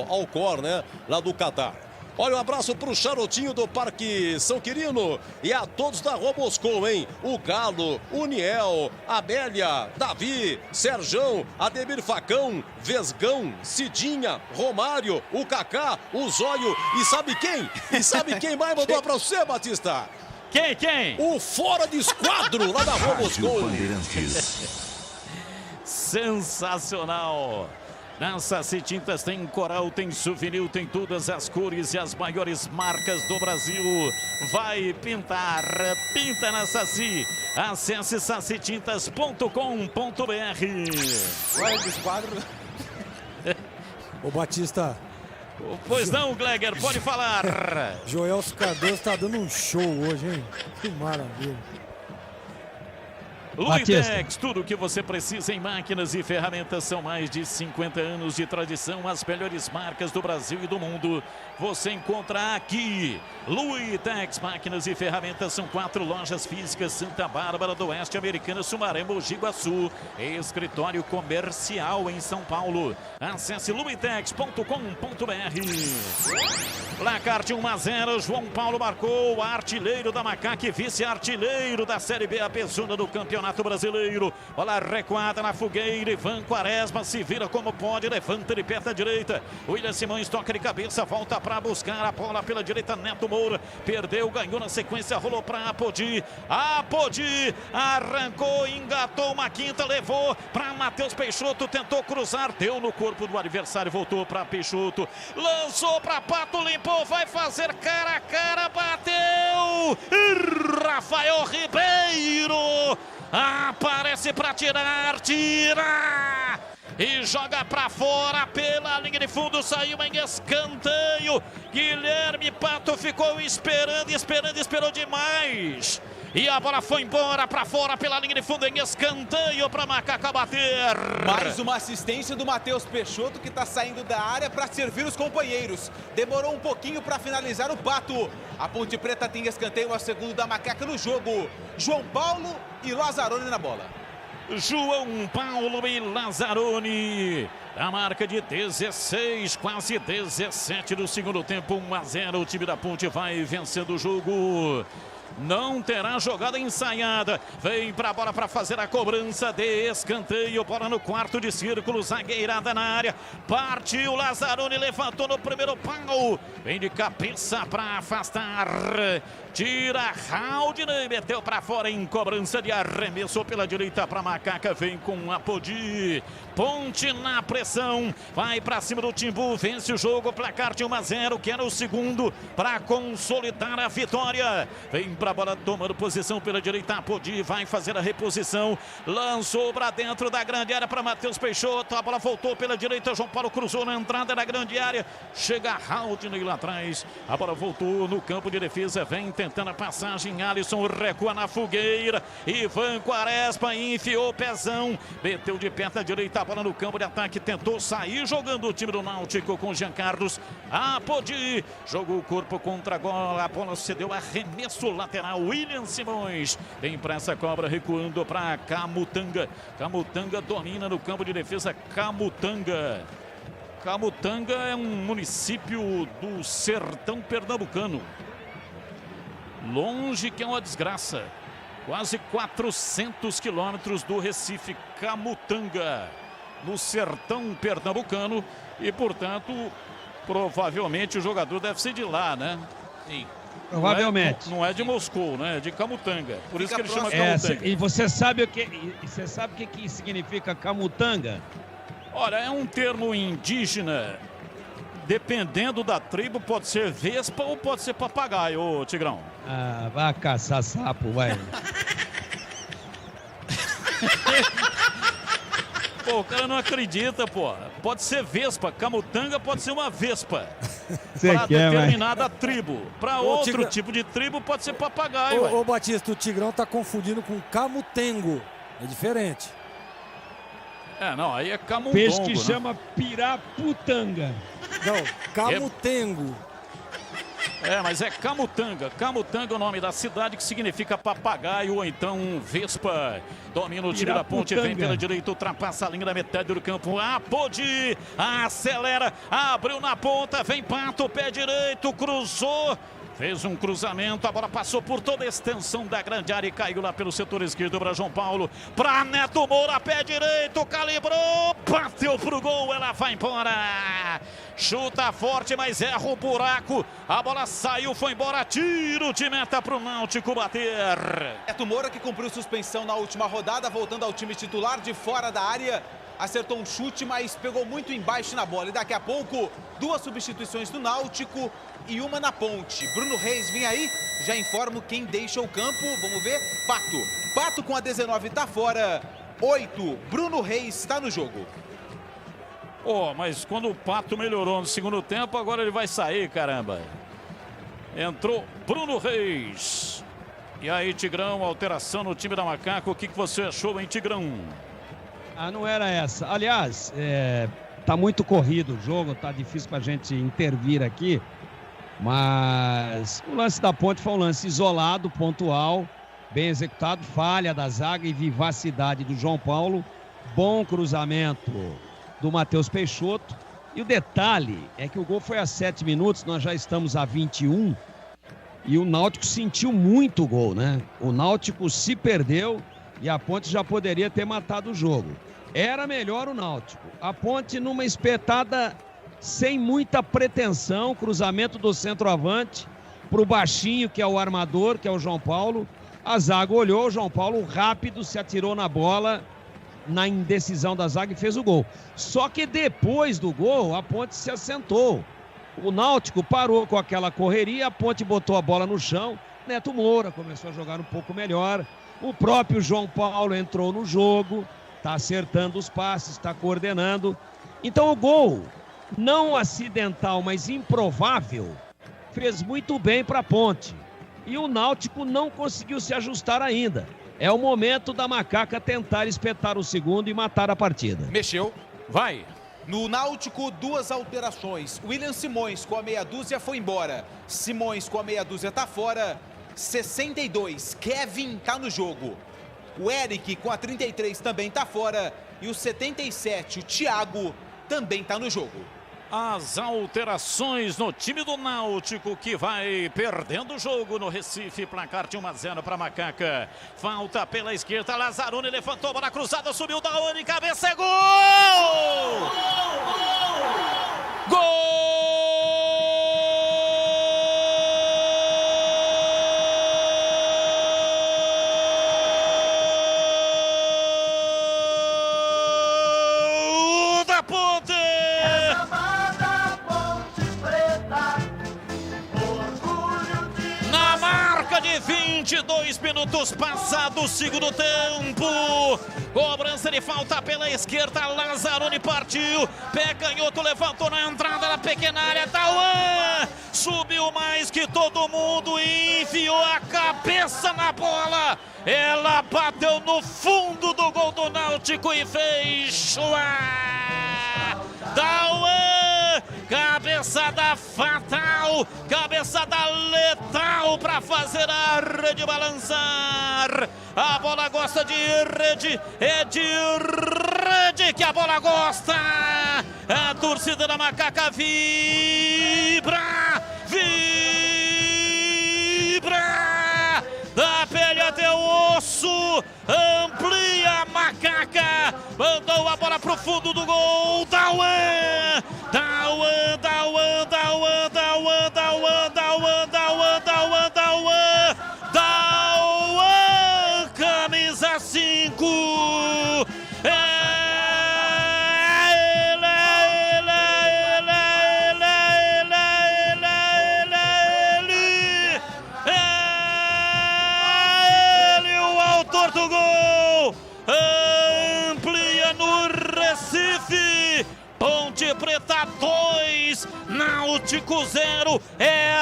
Alcor, né, lá do Catar. Olha, um abraço pro Charotinho do Parque São Quirino e a todos da Rua Moscou, hein? O Galo, o Niel, Amélia, Davi, Serjão, Ademir Facão, Vesgão, Cidinha, Romário, o Kaká, o Zóio e sabe quem? E sabe quem mais mandou pra você, Batista? Quem? O Fora de Esquadro, lá da Rua Moscou. Sensacional. Na Saci Tintas tem coral, tem souvenir, tem todas as cores e as maiores marcas do Brasil. Vai pintar, pinta na Saci. Acesse sacitintas.com.br. Fora do esquadro. Ô Batista. Pois não, Gleger, pode falar. Joelso Cardoso está dando um show hoje, hein? Que maravilha. Luitex, tudo o que você precisa em máquinas e ferramentas. São mais de 50 anos de tradição. As melhores marcas do Brasil e do mundo você encontra aqui. Luitex, máquinas e ferramentas. São 4 lojas físicas: Santa Bárbara do Oeste, Americana, Sumaré, Mogi Guaçu. Escritório comercial em São Paulo. Acesse luitex.com.br. Placar de 1-0. João Paulo marcou, artilheiro da Macaque, vice-artilheiro da Série B, a Pezona do campeonato Campeonato Brasileiro. Bola recuada na fogueira. Ivan Quaresma se vira como pode. Levanta de perna direita. William Simões toca de cabeça. Volta para buscar a bola pela direita. Neto Moura perdeu, ganhou na sequência. Rolou para Apodi. Apodi arrancou, engatou uma quinta. Levou para Matheus Peixoto. Tentou cruzar. Deu no corpo do adversário. Voltou para Peixoto. Lançou para Pato. Limpou. Vai fazer cara a cara. Bateu. Rafael Ribeiro aparece para tirar, tira e joga para fora pela linha de fundo, saiu em escanteio. Guilherme Pato ficou esperou demais. E a bola foi embora para fora pela linha de fundo em escanteio para Macaca bater. Mais uma assistência do Matheus Peixoto, que está saindo da área para servir os companheiros. Demorou um pouquinho para finalizar o Pato. A Ponte Preta tem escanteio ao segundo da Macaca no jogo. João Paulo e Lazzaroni na bola. João Paulo e Lazzaroni. A marca de 16, quase 17 do segundo tempo, 1-0. O time da Ponte vai vencendo o jogo. Não terá jogada ensaiada. Vem para a bola para fazer a cobrança de escanteio. Bola no quarto de círculo. Zagueirada na área. Partiu Lazzaroni. Levantou no primeiro pau. Vem de cabeça para afastar. Tira Haldney. Meteu para fora em cobrança de arremesso pela direita para Macaca. Vem com Apodi. Ponte na pressão. Vai para cima do Timbu. Vence o jogo. Placar de 1-0. Que era o segundo para consolidar a vitória. Vem para a bola tomando posição pela direita. Apodi vai fazer a reposição. Lançou para dentro da grande área para Matheus Peixoto. A bola voltou pela direita. João Paulo cruzou na entrada da grande área. Chega Haldney lá atrás. A bola voltou no campo de defesa. Vem tentando a passagem. Alisson recua na fogueira. Ivan Quaresma enfiou o pezão. Meteu de perna direita. A bola no campo de ataque. Tentou sair jogando o time do Náutico com Jean Carlos. Apodi jogou o corpo contra a bola. A bola cedeu arremesso lateral. William Simões vem para essa cobra, recuando para Camutanga. Camutanga domina no campo de defesa. Camutanga é um município do sertão pernambucano. Longe, que é uma desgraça. Quase 400 quilômetros do Recife. Camutanga, no sertão pernambucano. E, portanto, provavelmente o jogador deve ser de lá, né? Sim. Provavelmente. Não é de Moscou, né? É de Camutanga. Por isso que ele chama Camutanga. E você sabe o que significa Camutanga? Olha, é um termo indígena. Dependendo da tribo, pode ser vespa ou pode ser papagaio, ô Tigrão. Ah, vai caçar sapo, vai. Pô, o cara não acredita, pô. Pode ser vespa. Camutanga pode ser uma vespa. Para determinada tribo. Para outro tipo de tribo pode ser papagaio. Ô Batista, o Tigrão tá confundindo com camutengo. É diferente. Não, aí é camundongo. Peixe que chama piraputanga. Não, camutengo. Mas é Camutanga. Camutanga é o nome da cidade, que significa papagaio ou então vespa. Domina o time da Ponte, vem pela direita, ultrapassa a linha da metade do campo. Apodi, acelera, abriu na ponta, vem Pato, pé direito, cruzou. Fez um cruzamento, a bola passou por toda a extensão da grande área e caiu lá pelo setor esquerdo para João Paulo. Para Neto Moura, pé direito, calibrou, bateu pro gol, ela vai embora. Chuta forte, mas erra o buraco. A bola saiu, foi embora, tiro de meta pro Náutico bater. Neto Moura, que cumpriu suspensão na última rodada, voltando ao time titular de fora da área. Acertou um chute, mas pegou muito embaixo na bola. E daqui a pouco, 2 substituições do Náutico e uma na Ponte. Bruno Reis vem aí, já informo quem deixa o campo. Vamos ver, Pato com a 19 tá fora. 8, Bruno Reis está no jogo. Mas quando o Pato melhorou no segundo tempo, agora ele vai sair, caramba. Entrou Bruno Reis. E aí, Tigrão, alteração no time da Macaco. O que você achou, hein, Tigrão? Não era essa. Aliás, tá muito corrido o jogo, tá difícil pra gente intervir aqui. Mas o lance da Ponte foi um lance isolado, pontual, bem executado, falha da zaga e vivacidade do João Paulo. Bom cruzamento do Matheus Peixoto. E o detalhe é que o gol foi a 7 minutos, nós já estamos a 21. E o Náutico sentiu muito o gol, né? O Náutico se perdeu e a Ponte já poderia ter matado o jogo. Era melhor o Náutico. A Ponte numa espetada sem muita pretensão, cruzamento do centroavante para o baixinho, que é o armador, que é o João Paulo. A zaga olhou, o João Paulo rápido se atirou na bola, na indecisão da zaga e fez o gol. Só que depois do gol, a Ponte se assentou. O Náutico parou com aquela correria, a Ponte botou a bola no chão, Neto Moura começou a jogar um pouco melhor, o próprio João Paulo entrou no jogo, está acertando os passes, está coordenando. Então o gol, não acidental, mas improvável, fez muito bem para a Ponte. E o Náutico não conseguiu se ajustar ainda. É o momento da Macaca tentar espetar o segundo e matar a partida. Mexeu. Vai. No Náutico, 2 alterações. William Simões com a meia dúzia foi embora. Simões com a meia dúzia tá fora. 62, Kevin tá no jogo. O Eric com a 33 também tá fora. E o 77, o Thiago, também tá no jogo. As alterações no time do Náutico, que vai perdendo o jogo no Recife, placar de 1-0 para Macaca. Falta pela esquerda, Lazzaroni levantou, bola cruzada, subiu da Oni, cabeça, é gol! Gol! Da Ponte! Na marca de 22 minutos passados o segundo tempo. Cobrança de falta pela esquerda, Lazzaroni partiu, pé canhoto, levantou na entrada da pequena área, Tauan subiu mais que todo mundo e enfiou a cabeça na bola. Ela bateu no fundo do gol do Náutico e fez Tauan, cabeçada fatal, cabeçada letal para fazer a rede balançar. A bola gosta de rede, é de rede que a bola gosta. A torcida da Macaca vibra, vibra, da pele até o osso, amplia a Macaca, mandou a bola pro fundo do gol, Tauan, Tauan, Tauan, Tauan, Tauan, Tauan, Tauan, Tauan, Tauan, Tauan, Tauan, camisa 5, do gol, amplia no Recife, Ponte Preta 2, Náutico 0,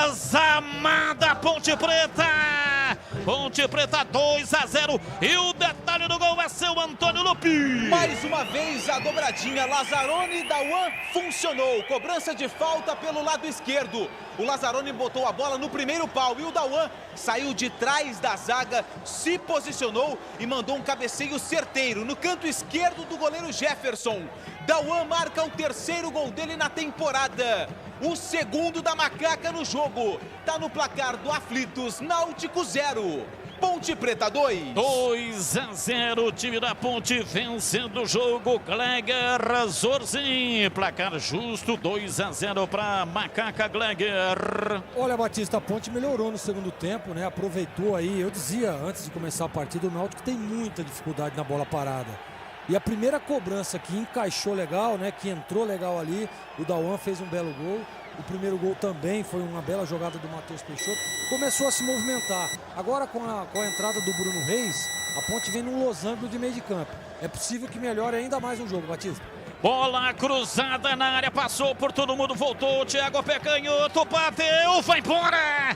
examada Ponte Preta, Ponte Preta 2-0, e o detalhe do gol é seu Antônio Lupi. Mais uma vez a dobradinha, Lazzaroni e Tauan funcionou, cobrança de falta pelo lado esquerdo. O Lazzaroni botou a bola no primeiro pau e o Tauan saiu de trás da zaga, se posicionou e mandou um cabeceio certeiro no canto esquerdo do goleiro Jefferson. Tauan marca o terceiro gol dele na temporada. O segundo da Macaca no jogo. Tá no placar do Aflitos, Náutico 0. Ponte Preta 2. 2-0, time da Ponte vencendo o jogo. Gleger Zorzin, placar justo, 2-0 para Macaca Gleger. Olha, Batista, a Ponte melhorou no segundo tempo, né? Aproveitou aí, eu dizia antes de começar a partida, o Náutico tem muita dificuldade na bola parada. E a primeira cobrança que encaixou legal, né? Que entrou legal ali, o Tauan fez um belo gol. O primeiro gol também foi uma bela jogada do Matheus Peixoto. Começou a se movimentar. Agora com a entrada do Bruno Reis, a Ponte vem num losango de meio de campo. É possível que melhore ainda mais o jogo, Batista. Bola cruzada na área, passou por todo mundo, voltou. Thiago pé canhoto, bateu, vai embora.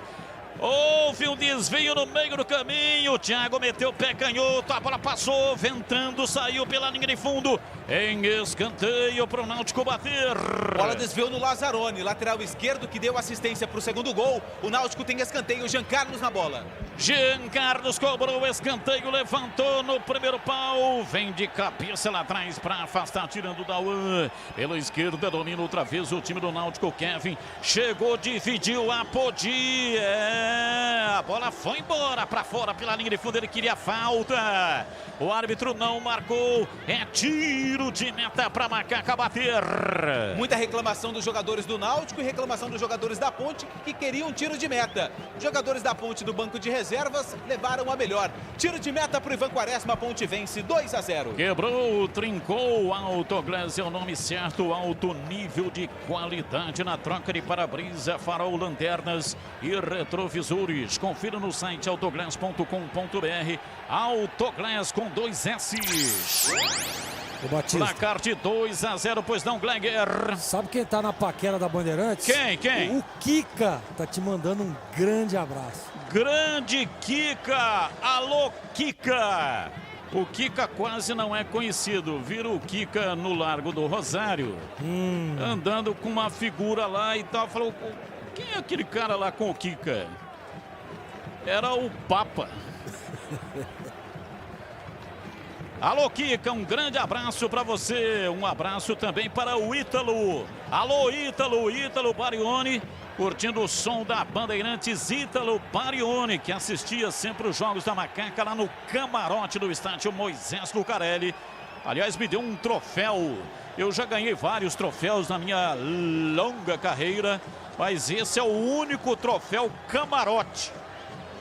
Houve um desvio no meio do caminho, o Thiago meteu o pé canhoto, a bola passou, ventando, saiu pela linha de fundo, em escanteio para o Náutico bater. Bola desviou no Lazzaroni, lateral esquerdo, que deu assistência para o segundo gol. O Náutico tem escanteio, Jean Carlos na bola. Jean Carlos cobrou o escanteio, levantou no primeiro pau, vem de cabeça lá atrás para afastar, tirando o Dauan. Pela esquerda, domina outra vez o time do Náutico. Kevin chegou, dividiu, Apodi. A bola foi embora para fora pela linha de fundo, ele queria falta. O árbitro não marcou, é tiro de meta para Macaca bater. Muita reclamação dos jogadores do Náutico e reclamação dos jogadores da Ponte, que queriam tiro de meta. Os jogadores da Ponte do banco de reservas levaram a melhor. Tiro de meta para o Ivan Quaresma, a Ponte vence 2-0. Quebrou, trincou, Autoglass é o nome certo, alto nível de qualidade na troca de para-brisa, farol, lanternas e retrovisores. Confira no site autoglass.com.br. Autoglass com 2 S. O Batista. Placar de 2-0, pois não, Gleger? Sabe quem tá na paquera da Bandeirantes? Quem? O Kika tá te mandando um grande abraço. Grande Kika! Alô, Kika! O Kika quase não é conhecido. Vira o Kika no Largo do Rosário. Andando com uma figura lá e tal. Falou, quem é aquele cara lá com o Kika? Era o Papa. Alô, Kika, um grande abraço para você. Um abraço também para o Ítalo. Alô, Ítalo Barioni, curtindo o som da Bandeirantes. Ítalo Barioni, que assistia sempre os jogos da Macaca lá no camarote do estádio Moisés Lucarelli. Aliás, me deu um troféu. Eu já ganhei vários troféus na minha longa carreira, mas esse é o único troféu camarote.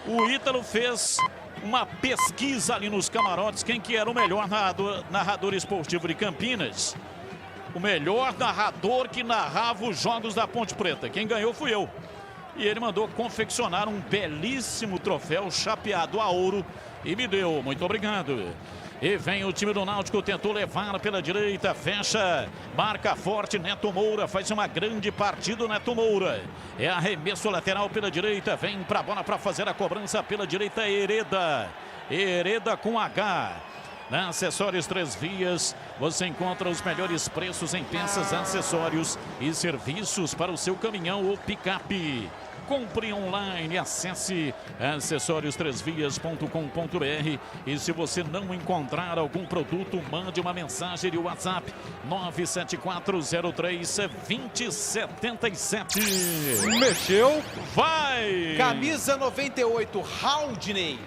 O Ítalo fez uma pesquisa ali nos camarotes, quem que era o melhor narrador esportivo de Campinas. O melhor narrador que narrava os jogos da Ponte Preta. Quem ganhou fui eu. E ele mandou confeccionar um belíssimo troféu chapeado a ouro e me deu. Muito obrigado. E vem o time do Náutico, tentou levar pela direita, fecha, marca forte, Neto Moura, faz uma grande partida, Neto Moura. É arremesso lateral pela direita, vem pra bola para fazer a cobrança pela direita, Hereda com H. Na Acessórios 3 Vias, você encontra os melhores preços em peças, acessórios e serviços para o seu caminhão ou picape. Compre online, acesse acessórios3vias.com.br e se você não encontrar algum produto, mande uma mensagem de WhatsApp 97403-2077. Mexeu, vai! Camisa 98, Haldney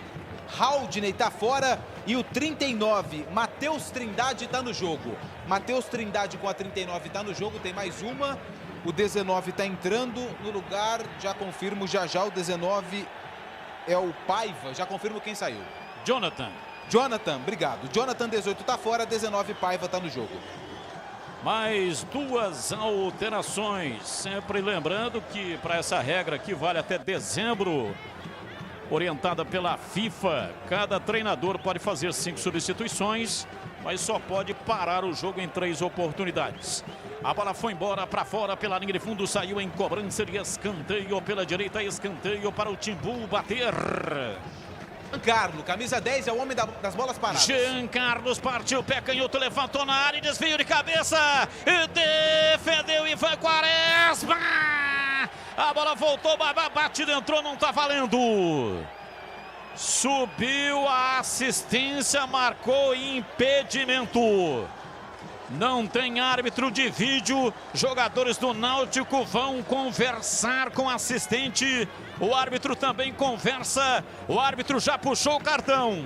tá fora e o 39, Matheus Trindade tá no jogo. Matheus Trindade com a 39 tá no jogo, tem mais uma. O 19 está entrando no lugar, já confirmo, já o 19 é o Paiva, já confirmo quem saiu. Jonathan, obrigado. Jonathan 18 está fora, 19 Paiva está no jogo. Mais 2 alterações, sempre lembrando que para essa regra que vale até dezembro, orientada pela FIFA, cada treinador pode fazer 5 substituições, mas só pode parar o jogo em 3 oportunidades. A bola foi embora para fora pela linha de fundo, saiu em cobrança de escanteio pela direita, escanteio para o Timbu bater. Jean Carlos, camisa 10, é o homem das bolas paradas. Jean Carlos partiu, pé canhoto, levantou na área e desvio de cabeça. E defendeu Ivan Quaresma. A bola voltou, batida, entrou, não tá valendo. Subiu a assistência, marcou impedimento. Não tem árbitro de vídeo. Jogadores do Náutico vão conversar com o assistente. O árbitro também conversa. O árbitro já puxou o cartão.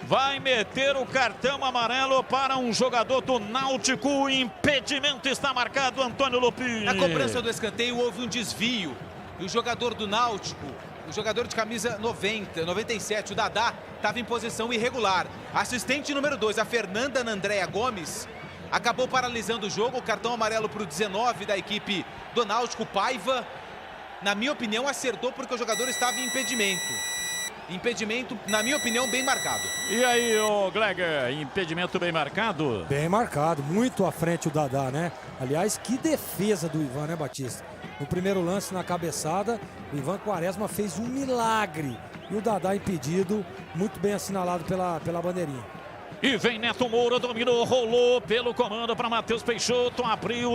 Vai meter o cartão amarelo para um jogador do Náutico. O impedimento está marcado, Antônio Lupini. Na cobrança do escanteio houve um desvio. E o jogador do Náutico, o jogador de camisa 97, o Dadá, estava em posição irregular. Assistente número 2, a Fernanda Andréa Gomes, acabou paralisando o jogo. O cartão amarelo para o 19 da equipe do Náutico, Paiva. Na minha opinião, acertou porque o jogador estava em impedimento. Impedimento, na minha opinião, bem marcado. E aí, ô Gleger, impedimento bem marcado? Bem marcado, muito à frente o Dadá, né? Aliás, que defesa do Ivan, né, Batista? No primeiro lance, na cabeçada, o Ivan Quaresma fez um milagre. E o Dadá impedido, muito bem assinalado pela bandeirinha. E vem Neto Moura, dominou, rolou pelo comando para Matheus Peixoto, abriu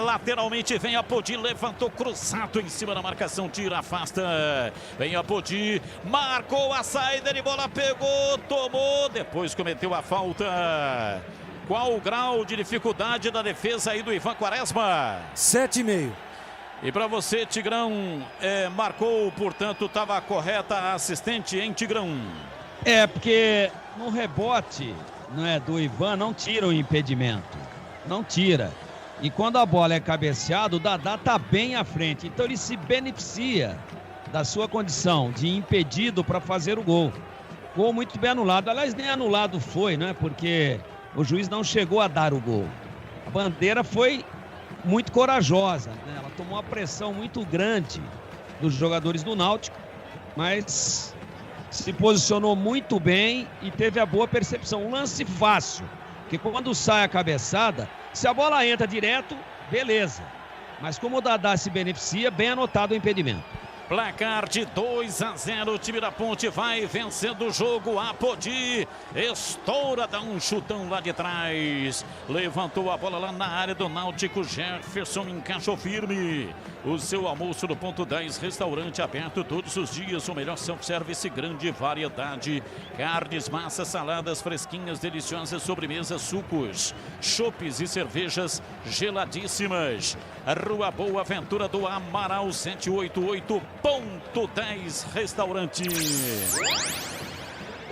lateralmente, vem Apodi, levantou cruzado em cima da marcação, tira, afasta, vem Apodi, marcou a saída de bola, pegou, tomou, depois cometeu a falta. Qual o grau de dificuldade da defesa aí do Ivan Quaresma? 7,5. E para você, Tigrão, marcou, portanto, estava correta a assistente, hein, Tigrão? Porque no rebote, do Ivan, não tira o impedimento. Não tira. E quando a bola é cabeceada, o Dadá está bem à frente. Então ele se beneficia da sua condição de impedido para fazer o gol. Gol muito bem anulado. Aliás, nem anulado foi, né? Porque o juiz não chegou a dar o gol. A bandeira foi muito corajosa, né? Ela tomou uma pressão muito grande dos jogadores do Náutico, mas se posicionou muito bem e teve a boa percepção. Um lance fácil, porque quando sai a cabeçada, se a bola entra direto, beleza. Mas como o Dadá se beneficia, bem anotado o impedimento. Placar de 2-0, o time da Ponte vai vencendo o jogo. Apodi estoura, dá um chutão lá de trás. Levantou a bola lá na área do Náutico. Jefferson encaixou firme. O seu almoço do Ponto 10, restaurante aberto todos os dias. O melhor self-service, grande variedade. Carnes, massas, saladas fresquinhas, deliciosas, sobremesas, sucos, chopes e cervejas geladíssimas. Rua Boa Ventura do Amaral 788, Ponto 10 Restaurante.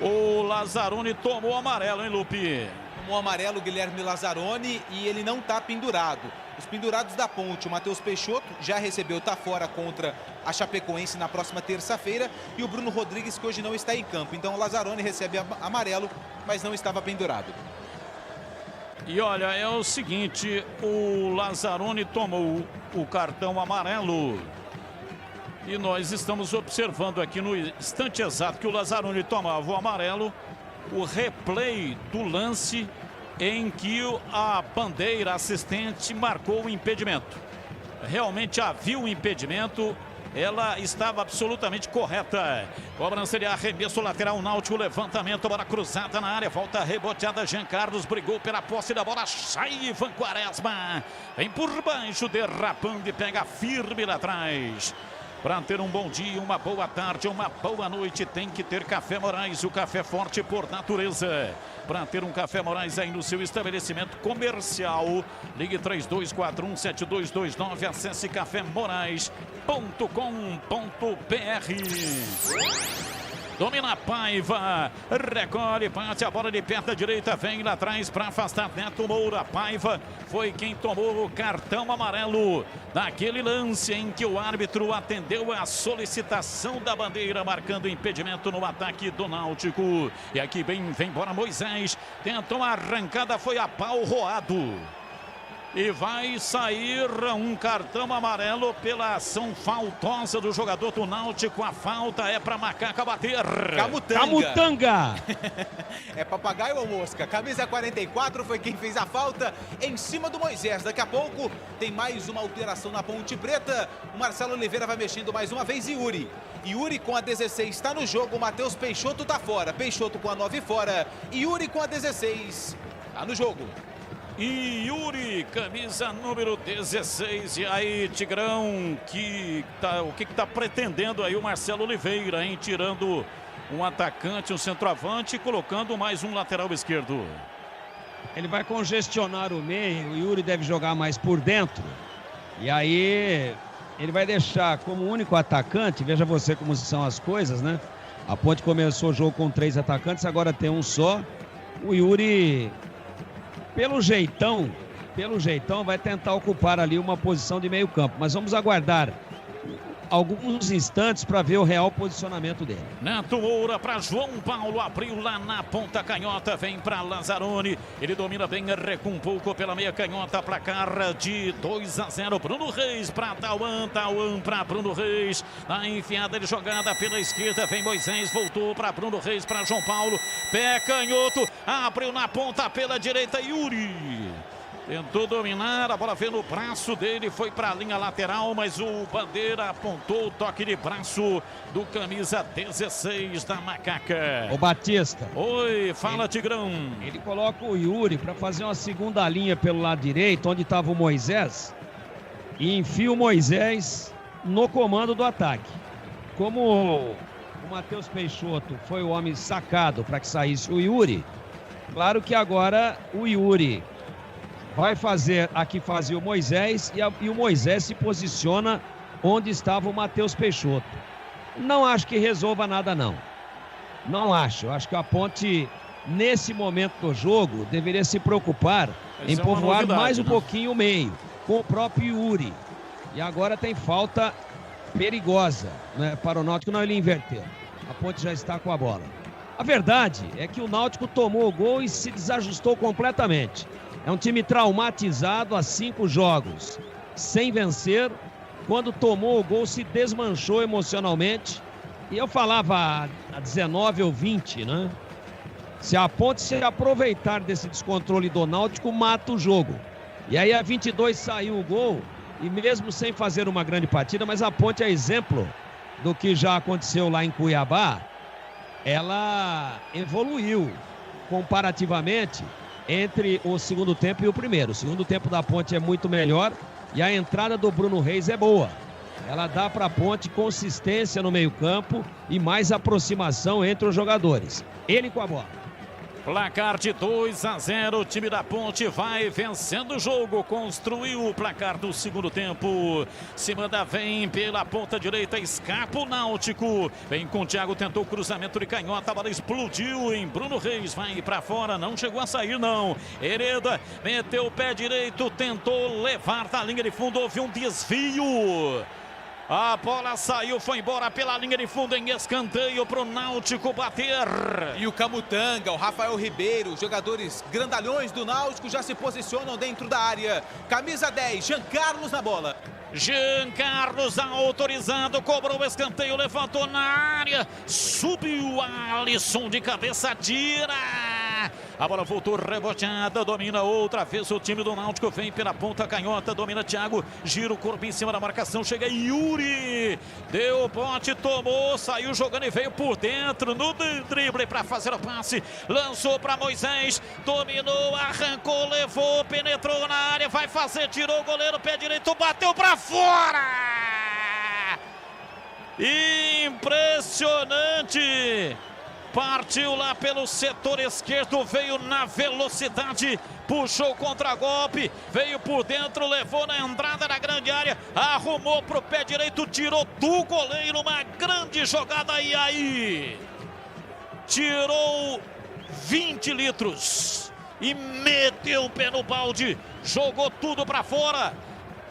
O Lazzaroni tomou amarelo, hein, Lupe? Tomou amarelo o Guilherme Lazzaroni e ele não está pendurado. Os pendurados da Ponte, o Matheus Peixoto já recebeu, está fora contra a Chapecoense na próxima terça-feira, e o Bruno Rodrigues, que hoje não está em campo. Então o Lazzaroni recebe amarelo, mas não estava pendurado. E olha, é o seguinte, o Lazzaroni tomou o cartão amarelo e nós estamos observando aqui no instante exato que o Lazzaroni tomava o amarelo, o replay do lance em que a bandeira assistente marcou o impedimento. Realmente havia um impedimento, ela estava absolutamente correta. Cobrança de arremesso lateral, Náutico, levantamento, bola cruzada na área, volta reboteada, Jean Carlos brigou pela posse da bola, sai Ivan Quaresma, vem por baixo, derrapando e pega firme lá atrás. Para ter um bom dia, uma boa tarde, uma boa noite, tem que ter Café Moraes, o café forte por natureza. Para ter um Café Moraes aí no seu estabelecimento comercial, ligue 3241-7229, acesse cafémorais.com.br. Domina a Paiva, recolhe, bate a bola de perna direita, vem lá atrás para afastar Neto Moura. Paiva foi quem tomou o cartão amarelo naquele lance em que o árbitro atendeu a solicitação da bandeira, marcando impedimento no ataque do Náutico. E aqui vem embora Moisés, tentou a arrancada, foi a pau roado. E vai sair um cartão amarelo pela ação faltosa do jogador do Náutico. A falta é para Macaca bater. Camutanga. É papagaio ou mosca? Camisa 44 foi quem fez a falta em cima do Moisés. Daqui a pouco tem mais uma alteração na Ponte Preta. O Marcelo Oliveira vai mexendo mais uma vez. Yuri com a 16 está no jogo. O Matheus Peixoto está fora. Peixoto com a 9 fora. Yuri com a 16 está no jogo. E Yuri, camisa número 16. E aí, Tigrão, o que tá pretendendo aí o Marcelo Oliveira, hein? Tirando um atacante, um centroavante e colocando mais um lateral esquerdo. Ele vai congestionar o meio, o Yuri deve jogar mais por dentro. E aí ele vai deixar como único atacante, veja você como são as coisas, né? A Ponte começou o jogo com 3 atacantes, agora tem um só. O Yuri, pelo jeitão, vai tentar ocupar ali uma posição de meio campo. Mas vamos aguardar alguns instantes para ver o real posicionamento dele. Neto Moura para João Paulo, abriu lá na ponta canhota, vem para Lazzaroni, ele domina bem, recua um pouco pela meia canhota, placar de 2-0. Bruno Reis para Tauan para Bruno Reis, na enfiada de jogada pela esquerda, vem Moisés, voltou para Bruno Reis, para João Paulo, pé canhoto, abriu na ponta pela direita, Yuri. Tentou dominar, a bola veio no braço dele, foi para a linha lateral, mas o Bandeira apontou o toque de braço do camisa 16 da Macaca. O Batista. Oi, fala, Tigrão. Ele coloca o Yuri para fazer uma segunda linha pelo lado direito, onde estava o Moisés, e enfia o Moisés no comando do ataque. Como o Matheus Peixoto foi o homem sacado para que saísse o Yuri, claro que agora o Yuri vai fazer a que fazia o Moisés e o Moisés se posiciona onde estava o Matheus Peixoto. Não acho que resolva nada, não. Não acho. Acho que a Ponte, nesse momento do jogo, deveria se preocupar em povoar mais um pouquinho o meio, com o próprio Yuri. E agora tem falta perigosa, né, para o Náutico. Não, ele inverteu. A Ponte já está com a bola. A verdade é que o Náutico tomou o gol e se desajustou completamente. É um time traumatizado há 5 jogos, sem vencer. Quando tomou o gol, se desmanchou emocionalmente. E eu falava a 19 ou 20, né? Se a Ponte se aproveitar desse descontrole do Náutico, mata o jogo. E aí a 22 saiu o gol, e mesmo sem fazer uma grande partida, mas a Ponte é exemplo do que já aconteceu lá em Cuiabá. Ela evoluiu comparativamente entre o segundo tempo e o primeiro. O segundo tempo da Ponte é muito melhor e a entrada do Bruno Reis é boa. Ela dá para a Ponte consistência no meio-campo e mais aproximação entre os jogadores. Ele com a bola. Placar de 2-0, o time da Ponte vai vencendo o jogo, construiu o placar do segundo tempo. Se manda, vem pela ponta direita, escapa o Náutico. Vem com o Thiago, tentou o cruzamento de canhota, a bola explodiu em Bruno Reis, vai para fora, não chegou a sair não. Hereda meteu o pé direito, tentou levar da linha de fundo, houve um desvio. A bola saiu, foi embora pela linha de fundo em escanteio para o Náutico bater. E o Camutanga, o Rafael Ribeiro, jogadores grandalhões do Náutico já se posicionam dentro da área. Camisa 10, Jean Carlos na bola. Jean Carlos autorizado, cobrou o escanteio, levantou na área, subiu Alisson de cabeça, tira. A bola voltou reboteada, domina outra vez o time do Náutico, vem pela ponta canhota, domina Thiago, gira o corpo em cima da marcação, chega Yuri, deu o bote, tomou, saiu jogando e veio por dentro, no drible para fazer o passe, lançou para Moisés, dominou, arrancou, levou, penetrou na área, vai fazer, tirou o goleiro, pé direito, bateu para fora! Impressionante! Partiu lá pelo setor esquerdo, veio na velocidade, puxou o contragolpe, veio por dentro, levou na entrada da grande área, arrumou para o pé direito, tirou do goleiro, uma grande jogada, e aí tirou 20 litros e meteu o pé no balde, jogou tudo para fora.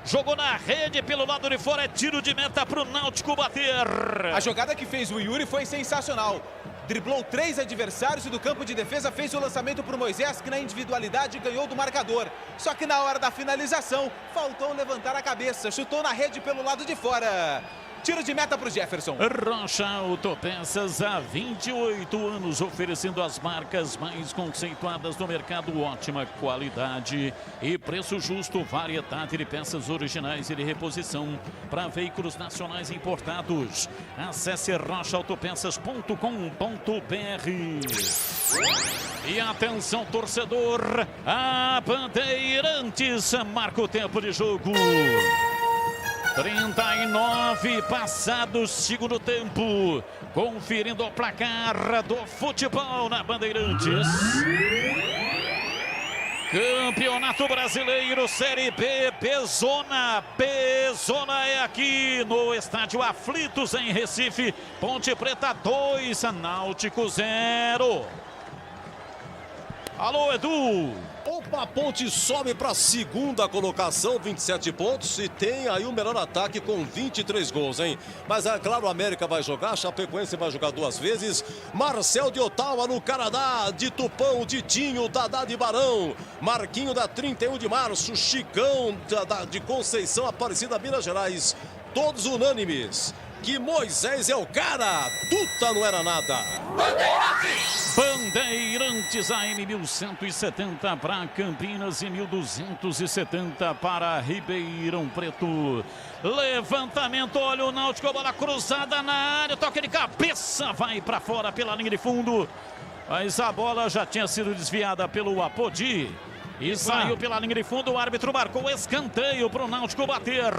Jogou na rede pelo lado de fora, é tiro de meta para o Náutico bater. A jogada que fez o Yuri foi sensacional. Driblou 3 adversários e do campo de defesa fez o lançamento para o Moisés, que na individualidade ganhou do marcador. Só que na hora da finalização, faltou levantar a cabeça, chutou na rede pelo lado de fora. Tiro de meta para o Jefferson. Rocha Autopeças, há 28 anos, oferecendo as marcas mais conceituadas do mercado, ótima qualidade e preço justo, variedade de peças originais e de reposição para veículos nacionais importados. Acesse rochaautopeças.com.br. E atenção, torcedor, a Bandeirantes marca o tempo de jogo. 39 passados, segundo tempo, conferindo o placar do futebol na Bandeirantes. Campeonato Brasileiro, Série B, Bezona. Bezona é aqui no estádio Aflitos, em Recife. Ponte Preta 2, Náutico 0. Alô, Edu. Opa, a Ponte sobe para a segunda colocação, 27 pontos, e tem aí o melhor ataque com 23 gols, hein? Mas é claro, o América vai jogar, Chapecoense vai jogar 2 vezes, Marcel de Ottawa no Canadá, de Tupão, Ditinho, Dadá de Barão, Marquinho da 31 de março, Chicão de Conceição, Aparecida, Minas Gerais, todos unânimes. Que Moisés é o cara, Tuta não era nada. Bandeirantes Bandeirantes, AM 1170 para Campinas e 1270 para Ribeirão Preto. Levantamento, olha o Náutico, bola cruzada na área, toque de cabeça, vai para fora pela linha de fundo. Mas a bola já tinha sido desviada pelo Apodi. E saiu pela linha de fundo, o árbitro marcou escanteio para o Náutico bater.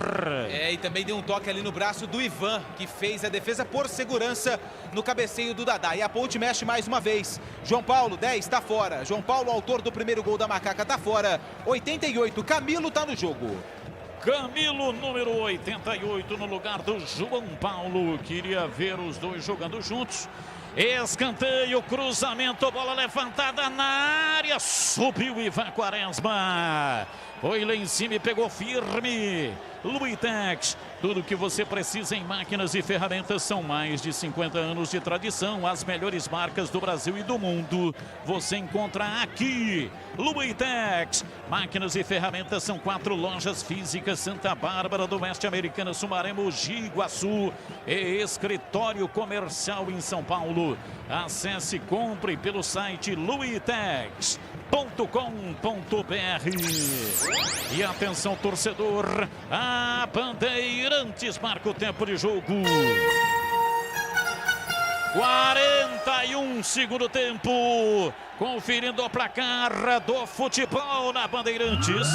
E também deu um toque ali no braço do Ivan, que fez a defesa por segurança no cabeceio do Dadá. E a Ponte mexe mais uma vez. João Paulo, 10, está fora. João Paulo, autor do primeiro gol da Macaca, está fora. 88, Camilo está no jogo. Camilo, número 88, no lugar do João Paulo. Queria ver os dois jogando juntos. Escanteio, cruzamento, bola levantada na área, subiu Ivan Quaresma, foi lá em cima e pegou firme. Luitex, tudo que você precisa em máquinas e ferramentas, são mais de 50 anos de tradição, as melhores marcas do Brasil e do mundo você encontra aqui. Luitex, máquinas e ferramentas, são 4 lojas físicas: Santa Bárbara do Oeste, Americana, Sumaré, Mogi Guaçu e escritório comercial em São Paulo. Acesse e compre pelo site luitex.com.br. E atenção, torcedor, a Bandeirantes marca o tempo de jogo. 41 segundo tempo, conferindo o placar do futebol na Bandeirantes.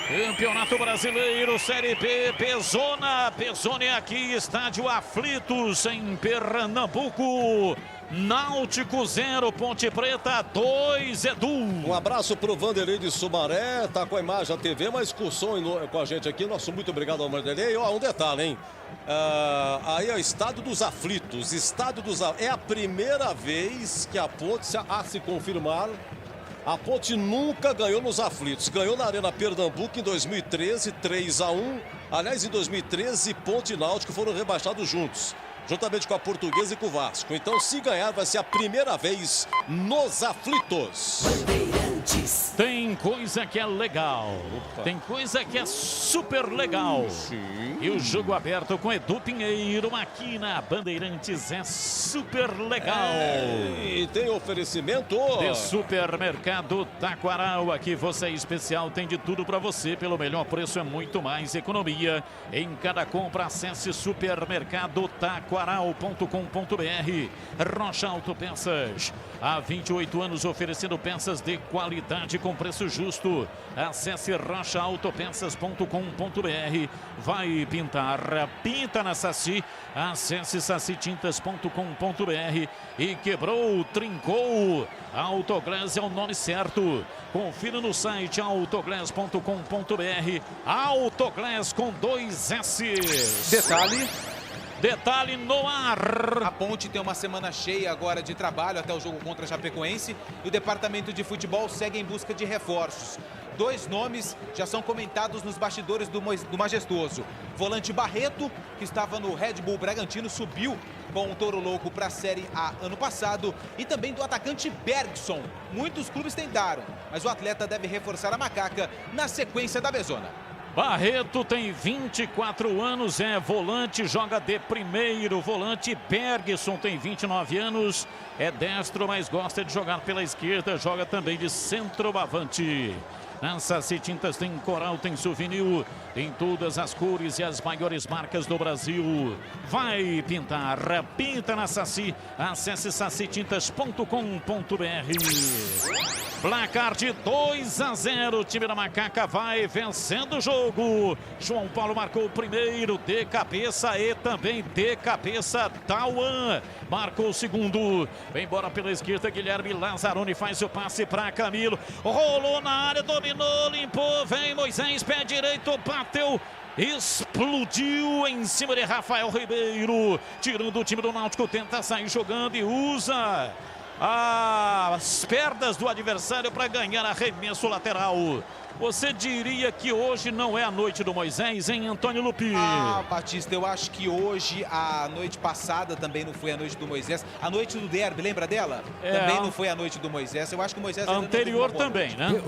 Campeonato Brasileiro, Série B, Pezona é aqui, estádio Aflitos em Pernambuco. Náutico 0, Ponte Preta 2, Edu. Um abraço pro Vanderlei de Sumaré, tá com a imagem da TV, uma excursão com a gente aqui. Nosso muito obrigado ao Vanderlei. Ó, um detalhe, hein? Aí é o Estádio dos Aflitos. É a primeira vez que a Ponte, a se confirmar, a Ponte nunca ganhou nos Aflitos. Ganhou na Arena Pernambuco em 2013, 3-1. Aliás, em 2013, Ponte e Náutico foram rebaixados juntos, juntamente com a Portuguesa e com o Vasco. Então, se ganhar, vai ser a primeira vez nos Aflitos. Tem coisa que é legal. Opa. Tem coisa que é super legal. Sim. E o jogo aberto com Edu Pinheiro aqui na Bandeirantes é super legal. E tem oferecimento de Supermercado Taquaral. Aqui você é especial, tem de tudo para você. Pelo melhor preço, é muito mais economia. Em cada compra, acesse supermercadotaquaral.com.br. Rocha Autopeças, há 28 anos oferecendo peças de qualidade com preço justo. Acesse rochaautopeças.com.br. Vai pintar, pinta na Saci. Acesse sacitintas.com.br. E quebrou, trincou, Autoglass é o nome certo. Confira no site autoglass.com.br. Autoglass com 2 S. Detalhe no ar. A Ponte tem uma semana cheia agora de trabalho até o jogo contra a Chapecoense. E o departamento de futebol segue em busca de reforços. 2 nomes já são comentados nos bastidores do Majestoso. Volante Barreto, que estava no Red Bull Bragantino, subiu com o Touro Louco para a Série A ano passado. E também do atacante Bergson. Muitos clubes tentaram, mas o atleta deve reforçar a Macaca na sequência da Bezona. Barreto tem 24 anos, é volante, joga de primeiro volante. Bergson tem 29 anos, é destro, mas gosta de jogar pela esquerda, joga também de centroavante. Na Saci Tintas tem coral, tem souvenir, tem todas as cores e as maiores marcas do Brasil. Vai pintar, pinta na Saci. Acesse sacitintas.com.br. Placar de 2-0, o time da Macaca vai vencendo o jogo. João Paulo marcou o primeiro, de cabeça, e também de cabeça Tauan marcou o segundo. Vem embora pela esquerda, Guilherme Lazzaroni faz o passe para Camilo. Rolou na área, dominou, limpou, vem Moisés, pé direito, bateu. Explodiu em cima de Rafael Ribeiro, tirando o time do Náutico, tenta sair jogando e usa as pernas do adversário para ganhar arremesso lateral. Você diria que hoje não é a noite do Moisés, hein, Antônio Lupi? Batista, eu acho que hoje, a noite passada também não foi a noite do Moisés. A noite do derby, lembra dela? Também não foi a noite do Moisés. Eu acho que o Moisés anterior também, né?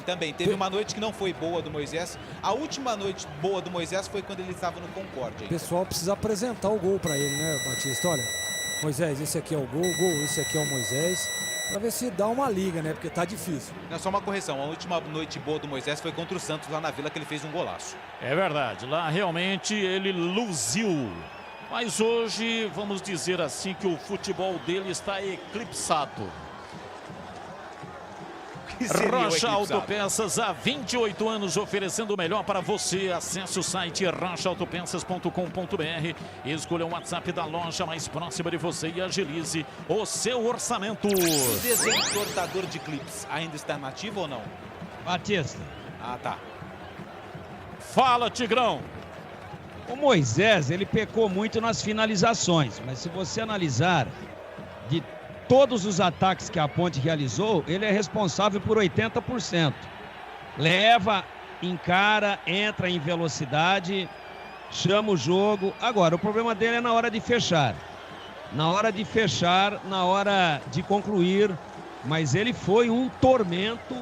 Também. Teve uma noite que não foi boa do Moisés. A última noite boa do Moisés foi quando ele estava no Concórdia. O pessoal precisa apresentar o gol para ele, né, Batista? Olha, Moisés, esse aqui é o gol, esse aqui é o Moisés, para ver se dá uma liga, né? Porque tá difícil. Não, só uma correção, a última noite boa do Moisés foi contra o Santos lá na Vila, que ele fez um golaço. É verdade, lá realmente ele luziu. Mas hoje, vamos dizer assim, que o futebol dele está eclipsado. Rocha Autopeças, há 28 anos oferecendo o melhor para você. Acesse o site rochaautopeças.com.br, escolha o WhatsApp da loja mais próxima de você e agilize o seu orçamento. O desenho cortador de clips ainda está nativo ou não? Batista. Ah, tá. Fala, Tigrão. O Moisés, ele pecou muito nas finalizações, mas se você analisar de todos os ataques que a Ponte realizou, ele é responsável por 80%. Leva, encara, entra em velocidade, chama o jogo. Agora, o problema dele é na hora de fechar. Na hora de fechar, na hora de concluir. Mas ele foi um tormento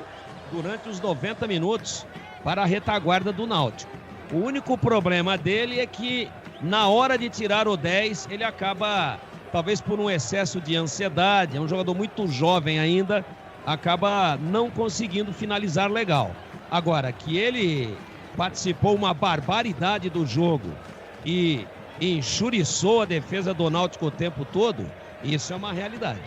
durante os 90 minutos para a retaguarda do Náutico. O único problema dele é que na hora de tirar o 10, ele acaba, talvez por um excesso de ansiedade, é um jogador muito jovem ainda, acaba não conseguindo finalizar legal. Agora, que ele participou uma barbaridade do jogo e enxuriçou a defesa do Náutico o tempo todo, isso é uma realidade.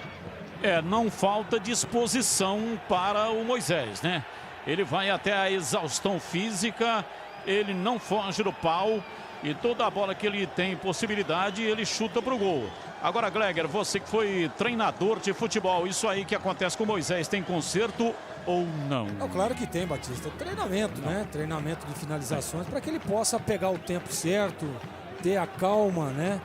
Não falta disposição para o Moisés, né? Ele vai até a exaustão física, ele não foge do pau e toda a bola que ele tem possibilidade, ele chuta pro gol. Agora, Gleger, você que foi treinador de futebol, isso aí que acontece com o Moisés, tem conserto ou não? Claro que tem, Batista. Treinamento, né? Treinamento de finalizações para que ele possa pegar o tempo certo, ter a calma, né?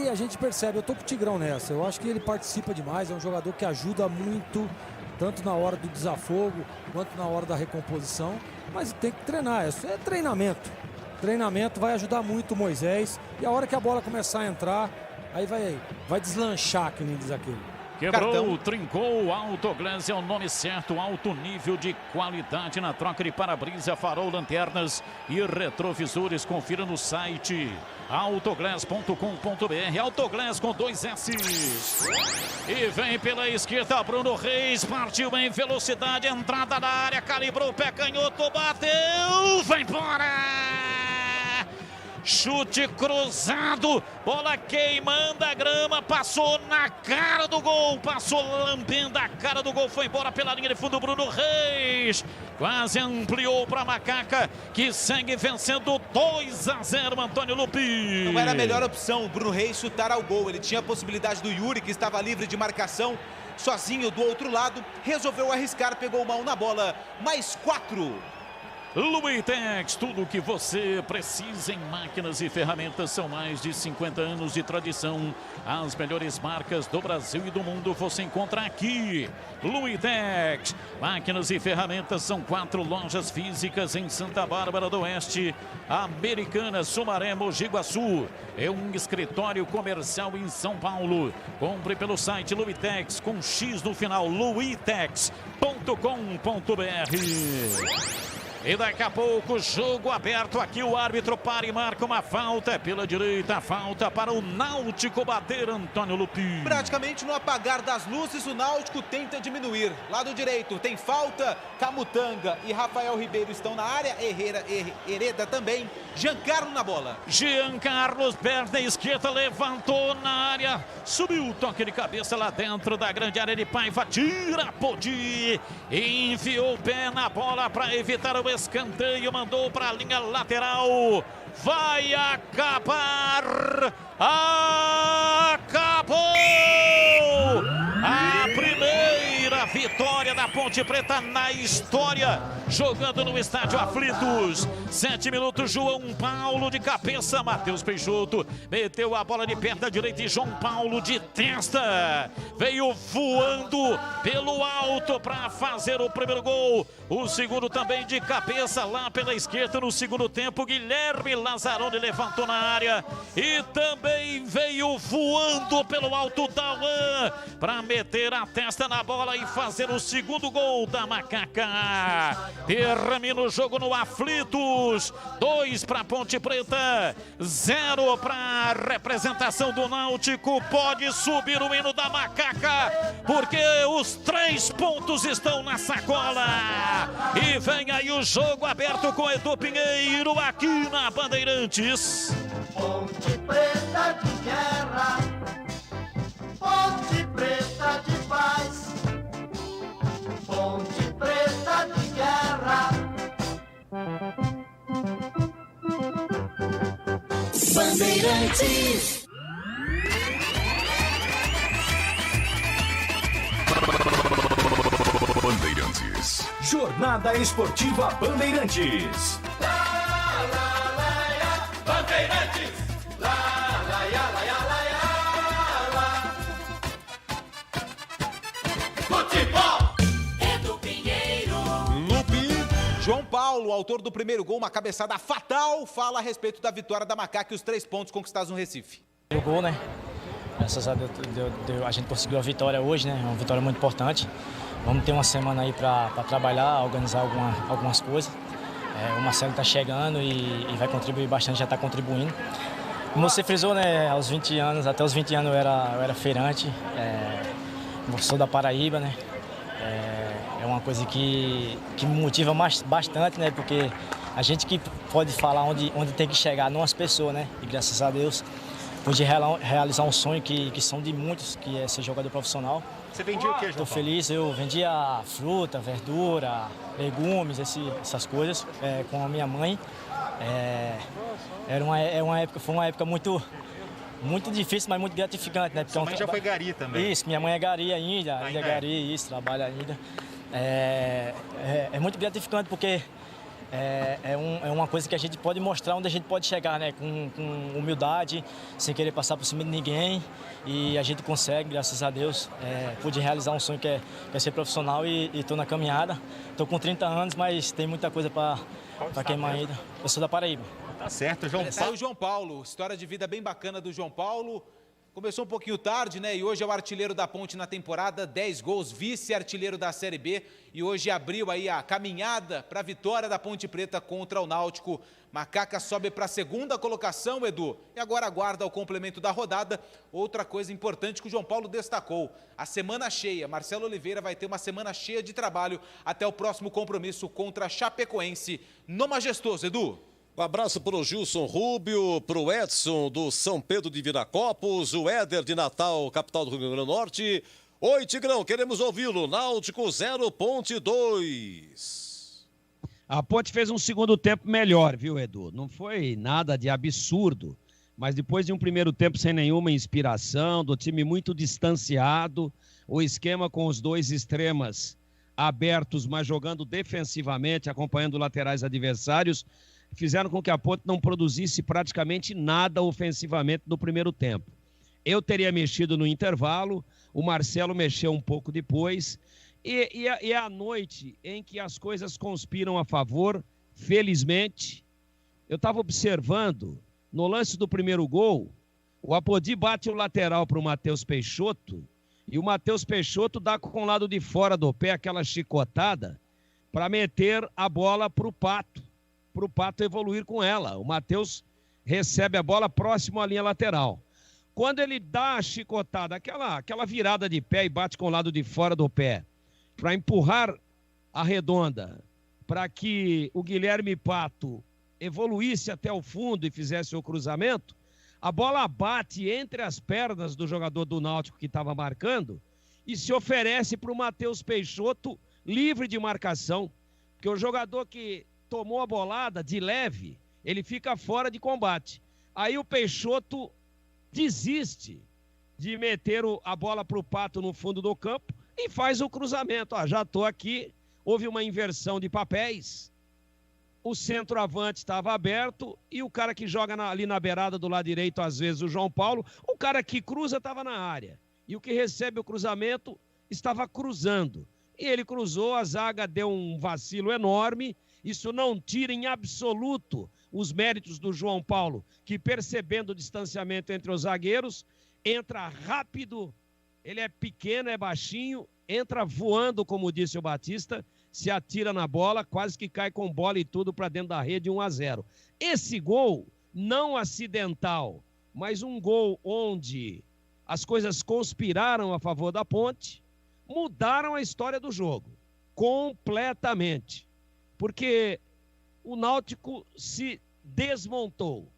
A gente percebe, eu tô com o Tigrão nessa, eu acho que ele participa demais, é um jogador que ajuda muito, tanto na hora do desafogo, quanto na hora da recomposição, mas tem que treinar, isso é treinamento. Treinamento vai ajudar muito o Moisés, e a hora que a bola começar a entrar, aí vai deslanchar, que nem diz aquele. Quebrou, trincou, Autoglass é o nome certo, alto nível de qualidade na troca de para-brisa, farol, lanternas e retrovisores. Confira no site autoglass.com.br, Autoglass com 2 S. E vem pela esquerda, Bruno Reis, partiu em velocidade, entrada na área, calibrou o pé canhoto, bateu, vai embora! Chute cruzado, bola queimando a grama, passou na cara do gol, passou lambendo a cara do gol, foi embora pela linha de fundo, Bruno Reis quase ampliou para a Macaca, que segue vencendo 2-0, Antônio Lupi. Não era a melhor opção o Bruno Reis chutar ao gol, ele tinha a possibilidade do Yuri, que estava livre de marcação, sozinho do outro lado, resolveu arriscar, pegou mal na bola, mais 4. Luitex, tudo o que você precisa em máquinas e ferramentas, são mais de 50 anos de tradição. As melhores marcas do Brasil e do mundo você encontra aqui. Luitex, máquinas e ferramentas, são 4 lojas físicas em Santa Bárbara do Oeste, Americana, Sumaré, Mogi Guaçu. É um escritório comercial em São Paulo. Compre pelo site Luitex, com X no final, luitex.com.br. E daqui a pouco, jogo aberto aqui, o árbitro para e marca uma falta. Pela direita, falta para o Náutico bater, Antônio Lupi. Praticamente no apagar das luzes, o Náutico tenta diminuir. Lado direito tem falta, Camutanga e Rafael Ribeiro estão na área, Hereda também, Giancarlo na bola. Jean Carlos, perna esquerda, levantou na área, subiu o toque de cabeça lá dentro da grande área de Paiva, tira, Podi, enfiou o pé na bola para evitar o escanteio, mandou para a linha lateral, vai acabar, acabou a primeira vitória da Ponte Preta na história, jogando no estádio Aflitos. 7 minutos, João Paulo de cabeça, Matheus Peixoto meteu a bola de perna direita e João Paulo de testa veio voando pelo alto para fazer o primeiro gol. O segundo também de cabeça lá pela esquerda no segundo tempo, Guilherme Lazzaroni levantou na área e também veio voando pelo alto Dauan para meter a testa na bola e fazer fazer o segundo gol da Macaca. Termina o jogo no Aflitos. 2 para Ponte Preta, 0 para a representação do Náutico. Pode subir o hino da Macaca, porque os 3 pontos estão na sacola. E vem aí o jogo aberto com Edu Pinheiro aqui na Bandeirantes. Ponte Preta de guerra, Ponte Preta de paz, Ponte Preta de guerra. Bandeirantes. Bandeirantes. Jornada Esportiva Bandeirantes. Bandeirantes. Futebol. Edu Pinheiro. João Paulo, autor do primeiro gol, uma cabeçada fatal, fala a respeito da vitória da Macaca e os 3 pontos conquistados no Recife. O gol, né? Graças a Deus a gente conseguiu a vitória hoje, né? É uma vitória muito importante. Vamos ter uma semana aí para trabalhar, organizar algumas coisas. O Marcelo está chegando e vai contribuir bastante, já está contribuindo. Como você frisou, né? Aos 20 anos, até os 20 anos eu era feirante. Sou da Paraíba, né? É uma coisa que me motiva bastante, né? Porque a gente que pode falar onde tem que chegar, não as pessoas, né? E graças a Deus pude realizar um sonho que são de muitos, que é ser jogador profissional. Você vendia o que, João? Estou feliz, eu vendia fruta, verdura, legumes, essas coisas com a minha mãe. Foi uma época muito difícil, mas muito gratificante, né? Porque sua mãe já foi gari também. Isso, minha mãe é gari ainda é gari, isso, trabalha ainda. É muito gratificante porque é uma coisa que a gente pode mostrar onde a gente pode chegar, né? Com humildade, sem querer passar por cima de ninguém. E a gente consegue, graças a Deus. Pude realizar um sonho que é ser profissional e estou na caminhada. Estou com 30 anos, mas tem muita coisa para queimar ainda. Eu sou da Paraíba. Tá certo, João Paulo. O João Paulo, história de vida bem bacana do João Paulo. Começou um pouquinho tarde, né? E hoje é o artilheiro da Ponte na temporada, 10 gols, vice-artilheiro da Série B. E hoje abriu aí a caminhada para a vitória da Ponte Preta contra o Náutico. Macaca sobe para a 2ª colocação, Edu. E agora aguarda o complemento da rodada. Outra coisa importante que o João Paulo destacou, a semana cheia. Marcelo Oliveira vai ter uma semana cheia de trabalho até o próximo compromisso contra a Chapecoense no Majestoso, Edu. Um abraço para o Gilson Rubio, para o Edson do São Pedro de Viracopos, o Éder de Natal, capital do Rio Grande do Norte. Oi, Tigrão, queremos ouvi-lo. Náutico 0, Ponte 2. A Ponte fez um segundo tempo melhor, viu, Edu? Não foi nada de absurdo, mas depois de um primeiro tempo sem nenhuma inspiração, do time muito distanciado, o esquema com os 2 extremas abertos, mas jogando defensivamente, acompanhando laterais adversários, fizeram com que a Ponte não produzisse praticamente nada ofensivamente no primeiro tempo. Eu teria mexido no intervalo, o Marcelo mexeu um pouco depois, e é a noite em que as coisas conspiram a favor, felizmente. Eu estava observando, no lance do primeiro gol, o Apodi bate o lateral para o Matheus Peixoto, e o Matheus Peixoto dá com o lado de fora do pé aquela chicotada para meter a bola para o Pato evoluir com ela. O Matheus recebe a bola próximo à linha lateral. Quando ele dá a chicotada, aquela virada de pé e bate com o lado de fora do pé, para empurrar a redonda, para que o Guilherme Pato evoluísse até o fundo e fizesse o cruzamento, a bola bate entre as pernas do jogador do Náutico que estava marcando e se oferece para o Matheus Peixoto livre de marcação, porque o jogador que tomou a bolada de leve, ele fica fora de combate. Aí o Peixoto desiste de meter a bola para o Pato no fundo do campo e faz o cruzamento. Já estou aqui, houve uma inversão de papéis, o centroavante estava aberto e o cara que joga ali na beirada do lado direito, às vezes o João Paulo, o cara que cruza estava na área. E o que recebe o cruzamento estava cruzando. E ele cruzou, a zaga deu um vacilo enorme. Isso não tira em absoluto os méritos do João Paulo, que percebendo o distanciamento entre os zagueiros, entra rápido, ele é pequeno, é baixinho, entra voando, como disse o Batista, se atira na bola, quase que cai com bola e tudo para dentro da rede, 1-0. Esse gol, não acidental, mas um gol onde as coisas conspiraram a favor da Ponte, mudaram a história do jogo, completamente. Porque o Náutico se desmontou,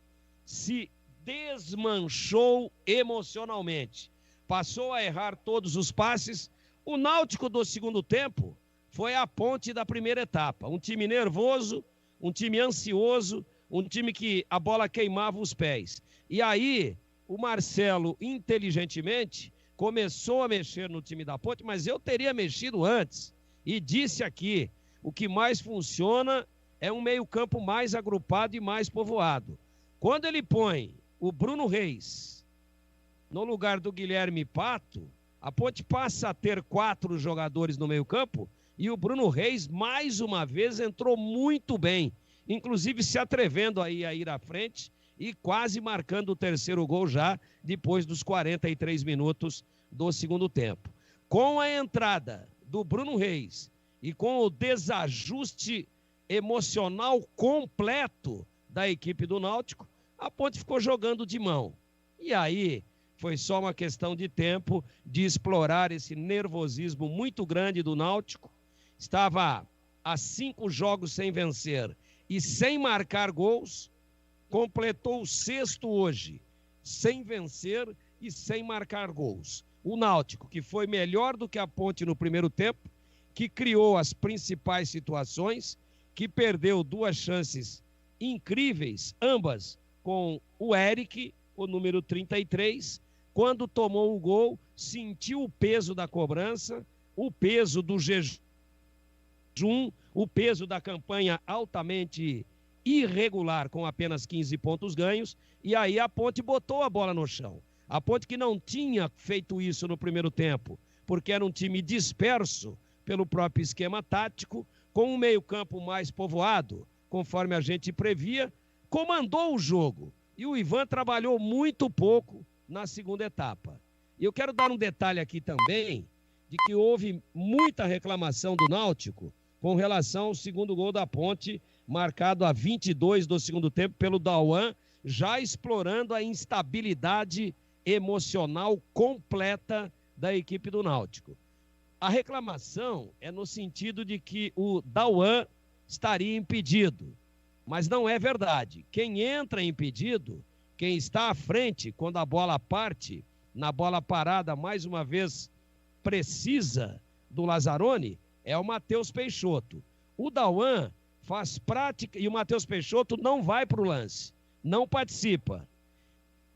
se desmanchou emocionalmente, passou a errar todos os passes. O Náutico do segundo tempo foi a Ponte da primeira etapa. Um time nervoso, um time ansioso, um time que a bola queimava os pés. E aí, o Marcelo, inteligentemente, começou a mexer no time da Ponte, mas eu teria mexido antes. E disse aqui, o que mais funciona é um meio-campo mais agrupado e mais povoado. Quando ele põe o Bruno Reis no lugar do Guilherme Pato, a Ponte passa a ter 4 jogadores no meio-campo e o Bruno Reis, mais uma vez, entrou muito bem, inclusive se atrevendo aí a ir à frente e quase marcando o terceiro gol já depois dos 43 minutos do segundo tempo. Com a entrada do Bruno Reis e com o desajuste emocional completo da equipe do Náutico, a Ponte ficou jogando de mão. E aí foi só uma questão de tempo de explorar esse nervosismo muito grande do Náutico. Estava há 5 jogos sem vencer e sem marcar gols, completou o 6º hoje, sem vencer e sem marcar gols. O Náutico, que foi melhor do que a Ponte no primeiro tempo, que criou as principais situações, que perdeu 2 chances incríveis, ambas com o Eric, o número 33, quando tomou o gol, sentiu o peso da cobrança, o peso do jejum, o peso da campanha altamente irregular, com apenas 15 pontos ganhos, e aí a Ponte botou a bola no chão. A Ponte que não tinha feito isso no primeiro tempo, porque era um time disperso pelo próprio esquema tático, com um meio-campo mais povoado, conforme a gente previa, comandou o jogo. E o Ivan trabalhou muito pouco na segunda etapa. E eu quero dar um detalhe aqui também, de que houve muita reclamação do Náutico com relação ao segundo gol da Ponte, marcado a 22 do segundo tempo pelo Dauan, já explorando a instabilidade emocional completa da equipe do Náutico. A reclamação é no sentido de que o Dauan estaria impedido, mas não é verdade. Quem entra impedido, quem está à frente quando a bola parte, na bola parada, mais uma vez precisa do Lazzaroni, é o Matheus Peixoto. O Dauan faz prática e o Matheus Peixoto não vai para o lance, não participa.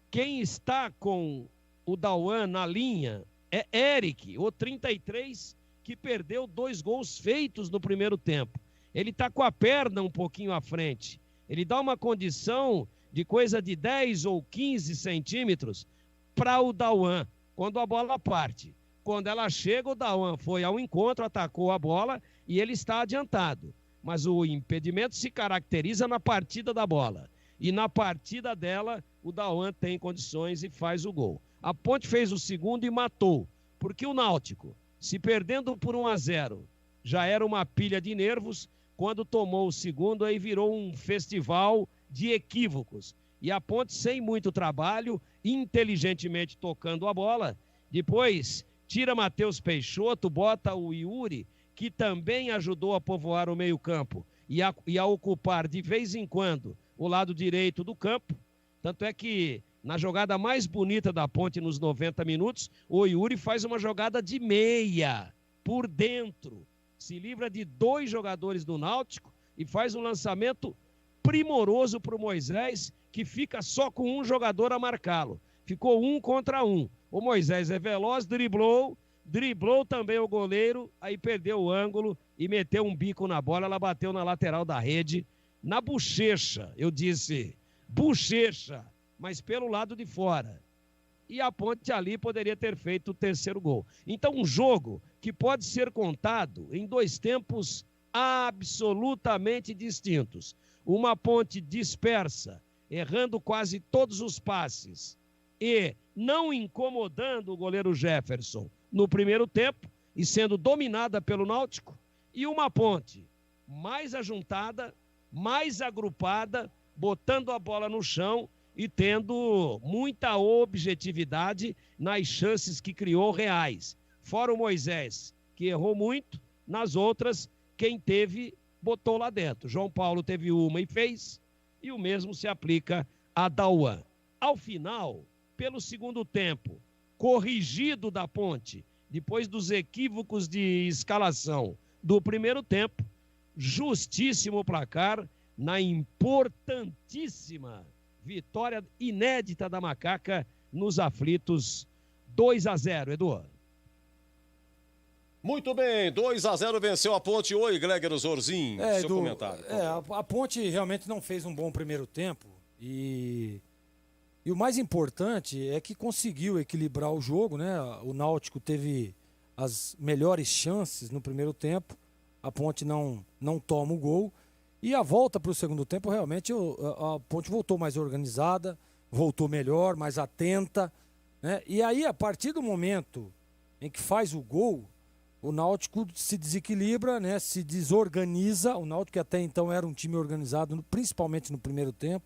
Quem está com o Dauan na linha é Eric, o 33, que perdeu 2 gols feitos no primeiro tempo. Ele está com a perna um pouquinho à frente. Ele dá uma condição de coisa de 10 ou 15 centímetros para o Dauan, quando a bola parte. Quando ela chega, o Dauan foi ao encontro, atacou a bola e ele está adiantado. Mas o impedimento se caracteriza na partida da bola. E na partida dela, o Dauan tem condições e faz o gol. A Ponte fez o segundo e matou, porque o Náutico, se perdendo por 1-0, já era uma pilha de nervos. Quando tomou o segundo, aí virou um festival de equívocos. E a Ponte, sem muito trabalho, inteligentemente tocando a bola, depois tira Matheus Peixoto, bota o Yuri, que também ajudou a povoar o meio-campo e a ocupar de vez em quando o lado direito do campo. Tanto é que na jogada mais bonita da Ponte nos 90 minutos, o Yuri faz uma jogada de meia por dentro. Se livra de 2 jogadores do Náutico e faz um lançamento primoroso para o Moisés, que fica só com um jogador a marcá-lo. Ficou 1 contra 1. O Moisés é veloz, driblou também o goleiro, aí perdeu o ângulo e meteu um bico na bola. Ela bateu na lateral da rede, na bochecha, eu disse, bochecha, mas pelo lado de fora. E a Ponte ali poderia ter feito o terceiro gol. Então, um jogo que pode ser contado em 2 tempos absolutamente distintos. Uma Ponte dispersa, errando quase todos os passes e não incomodando o goleiro Jefferson no primeiro tempo, e sendo dominada pelo Náutico, e uma Ponte mais ajuntada, mais agrupada, botando a bola no chão e tendo muita objetividade nas chances que criou reais. Fora o Moisés, que errou muito, nas outras, quem teve, botou lá dentro. João Paulo teve uma e fez, e o mesmo se aplica a Dauan. Ao final, pelo segundo tempo, corrigido da Ponte, depois dos equívocos de escalação do primeiro tempo, justíssimo placar na importantíssima vitória inédita da Macaca nos aflitos 2-0, Eduardo. Muito bem, 2-0 venceu a Ponte. Oi, Gleger Zorzin, seu comentário. A Ponte realmente não fez um bom primeiro tempo e o mais importante é que conseguiu equilibrar o jogo, né? O Náutico teve as melhores chances no primeiro tempo, a Ponte não toma o gol e a volta para o segundo tempo realmente a Ponte voltou mais organizada, voltou melhor, mais atenta, né? E aí a partir do momento em que faz o gol, o Náutico se desequilibra, né? Se desorganiza. O Náutico que até então era um time organizado, principalmente no primeiro tempo.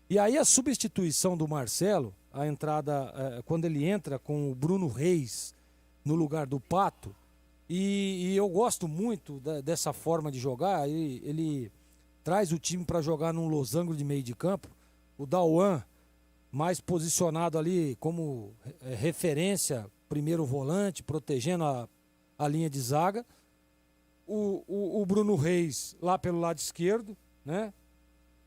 E aí a substituição do Marcelo, a entrada, quando ele entra com o Bruno Reis no lugar do Pato, e eu gosto muito dessa forma de jogar, ele traz o time para jogar num losango de meio de campo, o Dauan mais posicionado ali como referência, primeiro volante, protegendo a linha de zaga, o Bruno Reis lá pelo lado esquerdo, né?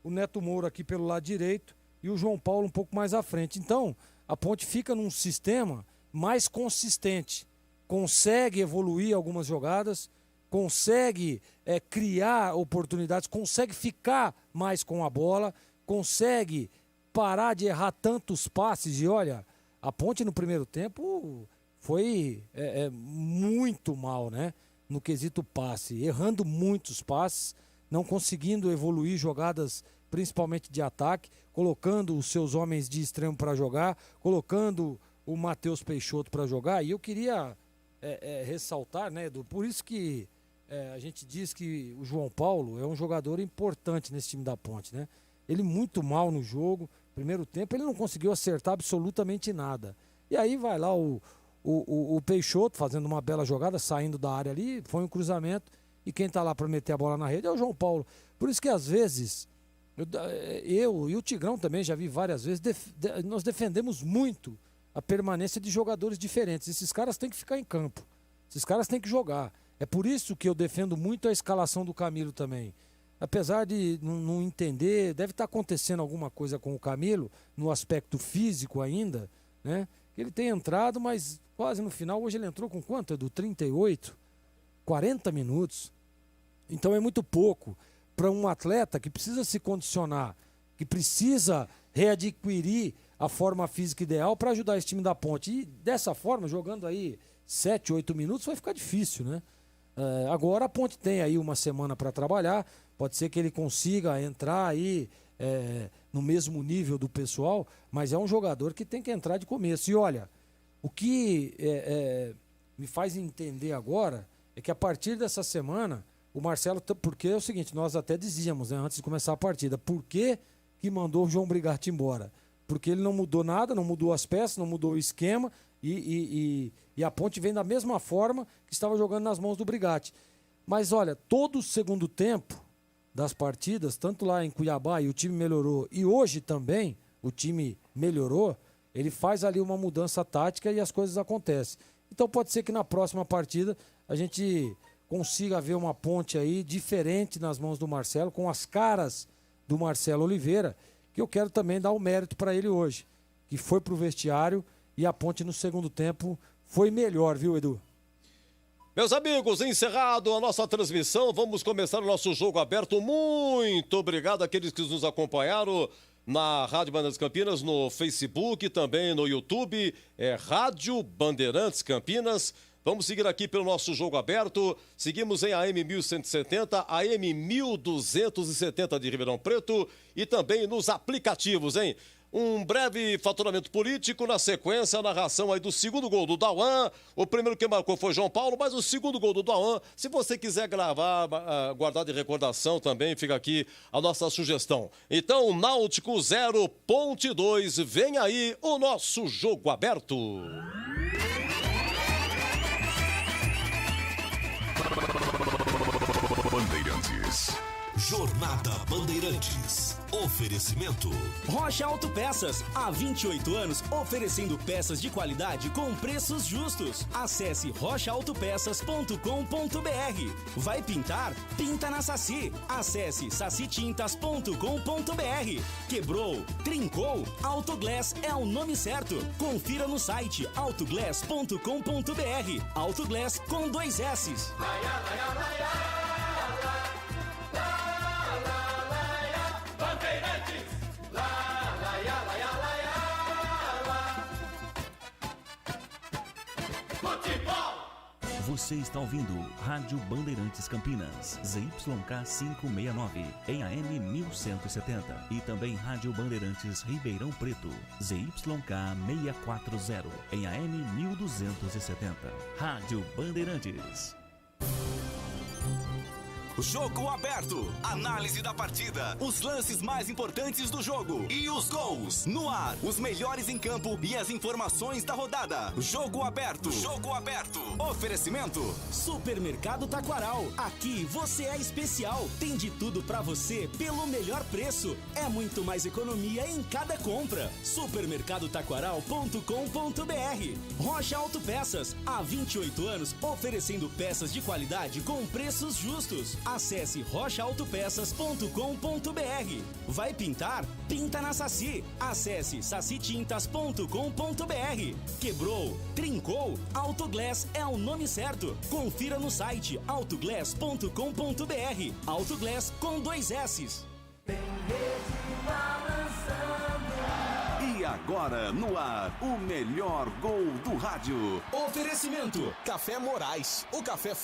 O Neto Moura aqui pelo lado direito e o João Paulo um pouco mais à frente. Então, a Ponte fica num sistema mais consistente, consegue evoluir algumas jogadas, consegue criar oportunidades, consegue ficar mais com a bola, consegue parar de errar tantos passes. E olha, a Ponte no primeiro tempo foi muito mal, né? No quesito passe, errando muitos passes, não conseguindo evoluir jogadas, principalmente de ataque, colocando os seus homens de extremo para jogar, colocando o Matheus Peixoto para jogar. E eu queria ressaltar, né, Edu, por isso que a gente diz que o João Paulo é um jogador importante nesse time da Ponte, né? Ele muito mal no jogo, primeiro tempo, ele não conseguiu acertar absolutamente nada. E aí vai lá o Peixoto fazendo uma bela jogada, saindo da área ali, foi um cruzamento, e quem está lá para meter a bola na rede é o João Paulo. Por isso que às vezes, eu e o Tigrão também já vi várias vezes, nós defendemos muito a permanência de jogadores diferentes. Esses caras têm que ficar em campo, esses caras têm que jogar. É por isso que eu defendo muito a escalação do Camilo também. Apesar de não entender, deve estar acontecendo alguma coisa com o Camilo, no aspecto físico ainda, né? Ele tem entrado, mas quase no final, hoje ele entrou com quanto, Edu? 38? 40 minutos. Então é muito pouco para um atleta que precisa se condicionar, que precisa readquirir a forma física ideal para ajudar esse time da Ponte. E dessa forma, jogando aí 7, 8 minutos, vai ficar difícil, né? Agora a Ponte tem aí uma semana para trabalhar, pode ser que ele consiga entrar aí no mesmo nível do pessoal, mas é um jogador que tem que entrar de começo. E olha, o que me faz entender agora é que a partir dessa semana, o Marcelo, porque é o seguinte, nós até dizíamos, né, antes de começar a partida, por que mandou o João Brigatti embora? Porque ele não mudou nada, não mudou as peças, não mudou o esquema, e a Ponte vem da mesma forma que estava jogando nas mãos do Brigatti. Mas olha, todo o segundo tempo das partidas, tanto lá em Cuiabá e o time melhorou, e hoje também o time melhorou, ele faz ali uma mudança tática e as coisas acontecem. Então pode ser que na próxima partida a gente consiga ver uma Ponte aí diferente nas mãos do Marcelo, com as caras do Marcelo Oliveira, que eu quero também dar o mérito para ele hoje, que foi pro vestiário e a Ponte no segundo tempo foi melhor, viu, Edu? Meus amigos, encerrado a nossa transmissão, vamos começar o nosso jogo aberto. Muito obrigado àqueles que nos acompanharam na Rádio Bandeirantes Campinas, no Facebook, também no YouTube, Rádio Bandeirantes Campinas. Vamos seguir aqui pelo nosso jogo aberto. Seguimos em AM 1170, AM 1270 de Ribeirão Preto e também nos aplicativos, hein? Um breve faturamento político, na sequência, a narração aí do segundo gol do Dauan. O primeiro que marcou foi João Paulo, mas o segundo gol do Dauan, se você quiser gravar, guardar de recordação também, fica aqui a nossa sugestão. Então, Náutico 0, Ponte 2, vem aí o nosso jogo aberto. Bandeirantes. Jornada Bandeirantes. Oferecimento. Rocha Autopeças, há 28 anos oferecendo peças de qualidade com preços justos. Acesse rochaautopeças.com.br. Vai pintar? Pinta na Saci. Acesse sacitintas.com.br. Quebrou? Trincou? Autoglass é o nome certo. Confira no site autoglass.com.br. Autoglass com 2 S's. Você está ouvindo Rádio Bandeirantes Campinas, ZYK 569, em AM 1170. E também Rádio Bandeirantes Ribeirão Preto, ZYK 640, em AM 1270. Rádio Bandeirantes. Jogo aberto. Análise da partida. Os lances mais importantes do jogo. E os gols. No ar. Os melhores em campo e as informações da rodada. Jogo aberto. Jogo aberto. Oferecimento. Supermercado Taquaral. Aqui você é especial. Tem de tudo pra você pelo melhor preço. É muito mais economia em cada compra. Supermercadotaquaral.com.br. Rocha Autopeças. Há 28 anos oferecendo peças de qualidade com preços justos. Acesse rochaautopeças.com.br. Vai pintar? Pinta na Saci. Acesse sacitintas.com.br. Quebrou? Trincou? Autoglass é o nome certo. Confira no site autoglass.com.br. Autoglass com 2 S's. E agora, no ar, o melhor gol do rádio. Oferecimento. Café Moraes, o café forte.